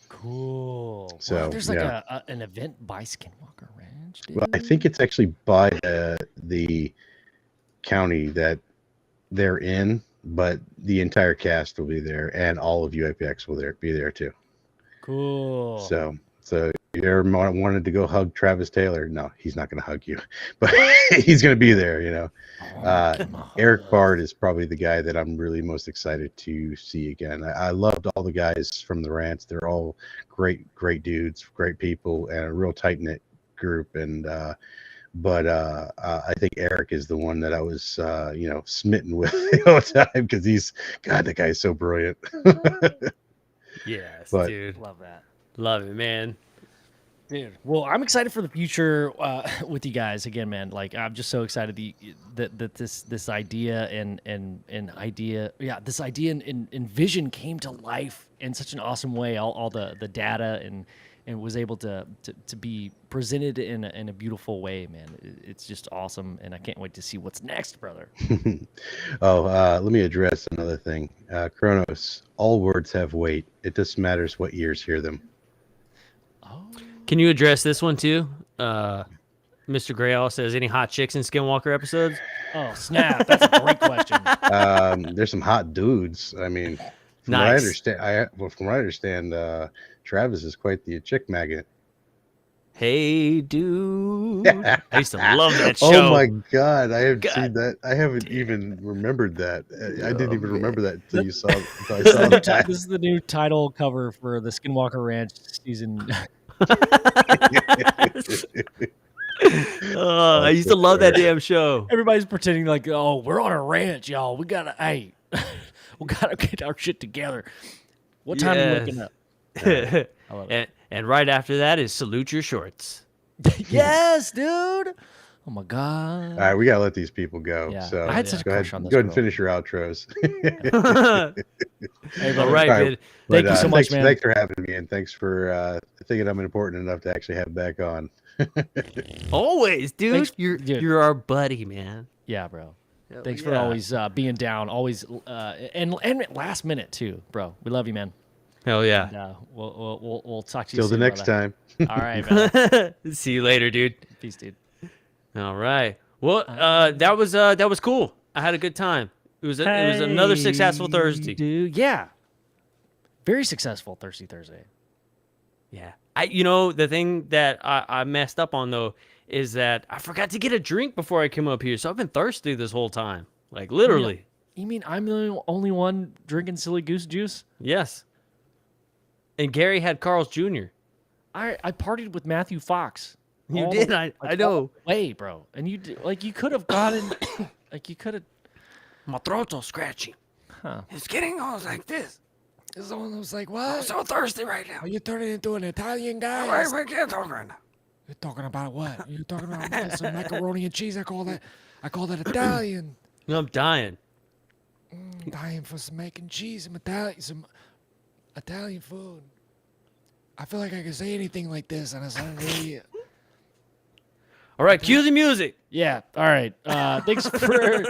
[SPEAKER 2] Cool.
[SPEAKER 3] So
[SPEAKER 2] wow, there's like an event by Skinwalker Ranch, dude.
[SPEAKER 3] Well, I think it's actually by the county that they're in, but the entire cast will be there, and all of UAPX will be there too.
[SPEAKER 2] Cool.
[SPEAKER 3] So if you ever wanted to go hug Travis Taylor, no, he's not going to hug you, but he's going to be there. Eric Bard is probably the guy that I'm really most excited to see again. I loved all the guys from the rants. They're all great dudes, great people, and a real tight knit group. And I think Eric is the one that I was smitten with the whole time, because that guy is so brilliant.
[SPEAKER 1] Yes,
[SPEAKER 3] But,
[SPEAKER 1] dude.
[SPEAKER 2] Love that.
[SPEAKER 1] Love it, man.
[SPEAKER 2] Dude, well, I'm excited for the future with you guys again, man. Like, I'm just so excited that this idea and vision came to life in such an awesome way. All the data and was able to be presented in a beautiful way, man. It's just awesome, and I can't wait to see what's next, brother.
[SPEAKER 3] let me address another thing. Kronos, all words have weight. It just matters what ears hear them.
[SPEAKER 2] Oh.
[SPEAKER 1] Can you address this one too? Mr. Grayall says, any hot chicks in Skinwalker episodes?
[SPEAKER 2] Oh, snap. That's a great question.
[SPEAKER 3] There's some hot dudes. I mean, from
[SPEAKER 1] Nice.
[SPEAKER 3] what I understand, Travis is quite the chick magnet.
[SPEAKER 1] Hey, dude. I used to love that show.
[SPEAKER 3] Oh my God, I haven't seen that. I haven't even remembered that. I didn't even remember that until you saw. I saw that.
[SPEAKER 2] This is the new title cover for the Skinwalker Ranch season.
[SPEAKER 1] I used to love that damn show.
[SPEAKER 2] Everybody's pretending like, oh, we're on a ranch, y'all. We gotta get our shit together. What time are you looking up? I love it.
[SPEAKER 1] And right after that is Salute Your Shorts.
[SPEAKER 2] Yes, dude. Oh my God.
[SPEAKER 3] All right, we gotta let these people go.
[SPEAKER 2] Yeah.
[SPEAKER 3] So
[SPEAKER 2] I had such a
[SPEAKER 3] go
[SPEAKER 2] crush
[SPEAKER 3] ahead,
[SPEAKER 2] on this
[SPEAKER 3] go ahead and
[SPEAKER 2] girl.
[SPEAKER 3] finish your outros.
[SPEAKER 2] Hey,
[SPEAKER 1] All right, man.
[SPEAKER 2] Thank you so much, man.
[SPEAKER 3] Thanks for having me, and thanks for thinking I'm important enough to actually have back on.
[SPEAKER 1] Always, dude.
[SPEAKER 2] Thanks,
[SPEAKER 1] You're
[SPEAKER 2] dude.
[SPEAKER 1] you're our buddy, man.
[SPEAKER 2] Yeah, bro.
[SPEAKER 1] Hell
[SPEAKER 2] Thanks for
[SPEAKER 1] yeah.
[SPEAKER 2] always being down. Always and last minute too, bro. We love you, man.
[SPEAKER 1] Hell yeah.
[SPEAKER 2] And, we'll talk to you
[SPEAKER 3] Till the
[SPEAKER 2] soon,
[SPEAKER 3] next
[SPEAKER 2] brother.
[SPEAKER 3] time.
[SPEAKER 2] All right, man.
[SPEAKER 1] See you later, dude.
[SPEAKER 2] Peace, dude.
[SPEAKER 1] All right. Well, that was cool. I had a good time. It was another successful Thursday.
[SPEAKER 2] Dude, yeah. Very successful Thursty Thursday.
[SPEAKER 1] Yeah. The thing that I messed up on though is that I forgot to get a drink before I came up here, so I've been thirsty this whole time. Like literally.
[SPEAKER 2] You mean I'm the only one drinking silly goose juice?
[SPEAKER 1] Yes. And Gary had Carl's Jr.
[SPEAKER 2] I partied with Matthew Fox.
[SPEAKER 1] You
[SPEAKER 2] all
[SPEAKER 1] did.
[SPEAKER 2] the-
[SPEAKER 1] I
[SPEAKER 2] like,
[SPEAKER 1] know.
[SPEAKER 2] all the way, bro. And you could have gotten like you could have.
[SPEAKER 1] My throat's all scratchy.
[SPEAKER 2] Huh.
[SPEAKER 1] It's getting all like this.
[SPEAKER 7] Someone was like,
[SPEAKER 1] I'm
[SPEAKER 7] what?
[SPEAKER 1] so thirsty right now.
[SPEAKER 7] Are you turning into an Italian guy?
[SPEAKER 1] I can't talk right now.
[SPEAKER 7] You're talking about what? You're talking about some macaroni and cheese. I call that Italian.
[SPEAKER 1] No, I'm dying.
[SPEAKER 7] Dying for some mac and cheese, some Italian food. I feel like I can say anything like this, and it's not really.
[SPEAKER 1] All right, cue the music.
[SPEAKER 2] Yeah. All right. Thanks for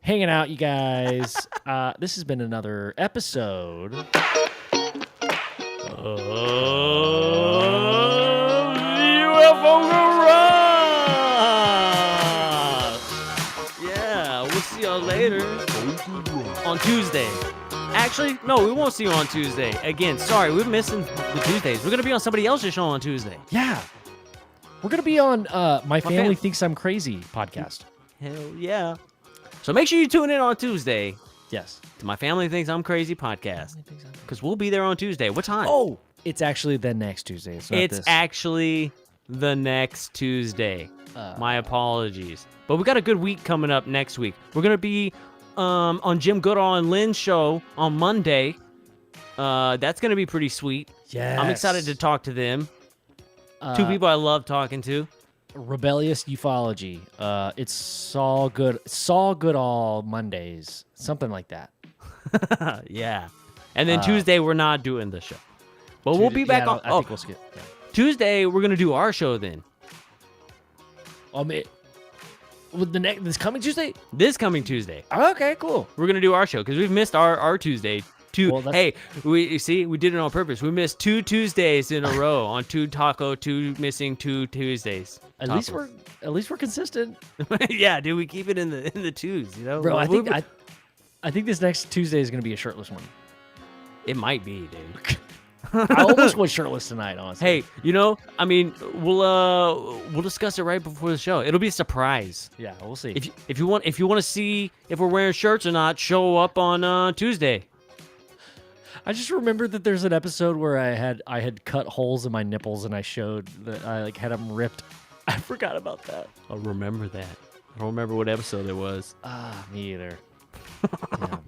[SPEAKER 2] hanging out, you guys. This has been another episode.
[SPEAKER 1] UFO Garage. Yeah, we'll see y'all later on Tuesday. Actually, no, we won't see you on Tuesday. Again, sorry, we're missing the Tuesdays. We're gonna be on somebody else's show on Tuesday.
[SPEAKER 2] Yeah. We're going to be on My Family
[SPEAKER 1] fam-
[SPEAKER 2] Thinks I'm Crazy podcast.
[SPEAKER 1] Hell yeah! So make sure you tune in on Tuesday
[SPEAKER 2] Yes.
[SPEAKER 1] to My Family Thinks I'm Crazy podcast because we'll be there on Tuesday. What time?
[SPEAKER 2] Oh, it's actually the next Tuesday. It's not
[SPEAKER 1] it's
[SPEAKER 2] this.
[SPEAKER 1] actually the next Tuesday. My apologies. But we got a good week coming up next week. We're going to be on Jim Goodall and Lynn's show on Monday. That's going to be pretty sweet.
[SPEAKER 2] Yes.
[SPEAKER 1] I'm excited to talk to them. Two people I love talking to.
[SPEAKER 2] Rebellious Ufology. It's Saul Goodall Mondays. Something like that.
[SPEAKER 1] Yeah. And then Tuesday, we're not doing the show. But we'll be back on.
[SPEAKER 2] I think we'll skip. Yeah.
[SPEAKER 1] Tuesday, we're going to do our show then.
[SPEAKER 2] With this coming Tuesday?
[SPEAKER 1] This coming Tuesday.
[SPEAKER 2] Okay, cool.
[SPEAKER 1] We're going to do our show because we've missed our Tuesday.
[SPEAKER 2] Well,
[SPEAKER 1] Hey, we did it on purpose. We missed 2 Tuesdays in a row on two missing 2 Tuesdays.
[SPEAKER 2] At least we're consistent.
[SPEAKER 1] Yeah, dude, we keep it in the twos, you know?
[SPEAKER 2] Bro, I
[SPEAKER 1] Well,
[SPEAKER 2] think this next Tuesday is going to be a shirtless one.
[SPEAKER 1] it might be, dude.
[SPEAKER 2] I almost went shirtless tonight, honestly.
[SPEAKER 1] Hey, you know, I mean, we'll discuss it right before the show. It'll be a surprise.
[SPEAKER 2] Yeah, we'll see.
[SPEAKER 1] If you want to see if we're wearing shirts or not, show up on Tuesday.
[SPEAKER 2] I just remembered that there's an episode where I had cut holes in my nipples and I showed that I had them ripped. I forgot about that.
[SPEAKER 1] I'll remember that. I don't remember what episode it was.
[SPEAKER 2] Me either. Yeah.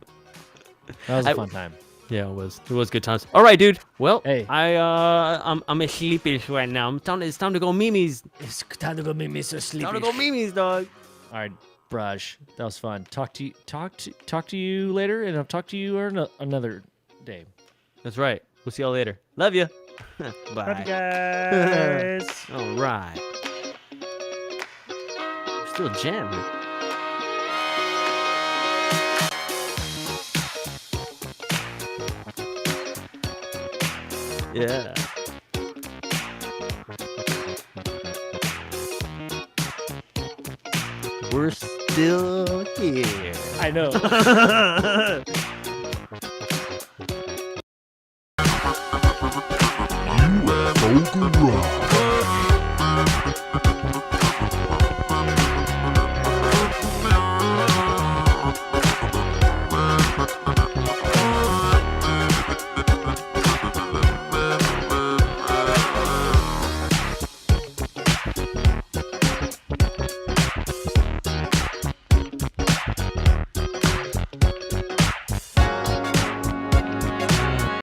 [SPEAKER 2] That was a fun time.
[SPEAKER 1] Yeah, it was good times. All right, dude. Well,
[SPEAKER 2] Hey.
[SPEAKER 1] I'm sleepish right now. It's time to go Mimi's.
[SPEAKER 2] It's time to go make me so sleepy.
[SPEAKER 1] Time to go Mimi's, dog.
[SPEAKER 2] All right, Brush. That was fun. Talk to you later, and I'll talk to you another day.
[SPEAKER 1] That's right. We'll see y'all later. Love you. Bye.
[SPEAKER 2] Love you guys.
[SPEAKER 1] All right. We're still jamming. Yeah. We're still here.
[SPEAKER 2] I know.
[SPEAKER 8] UFO Garage.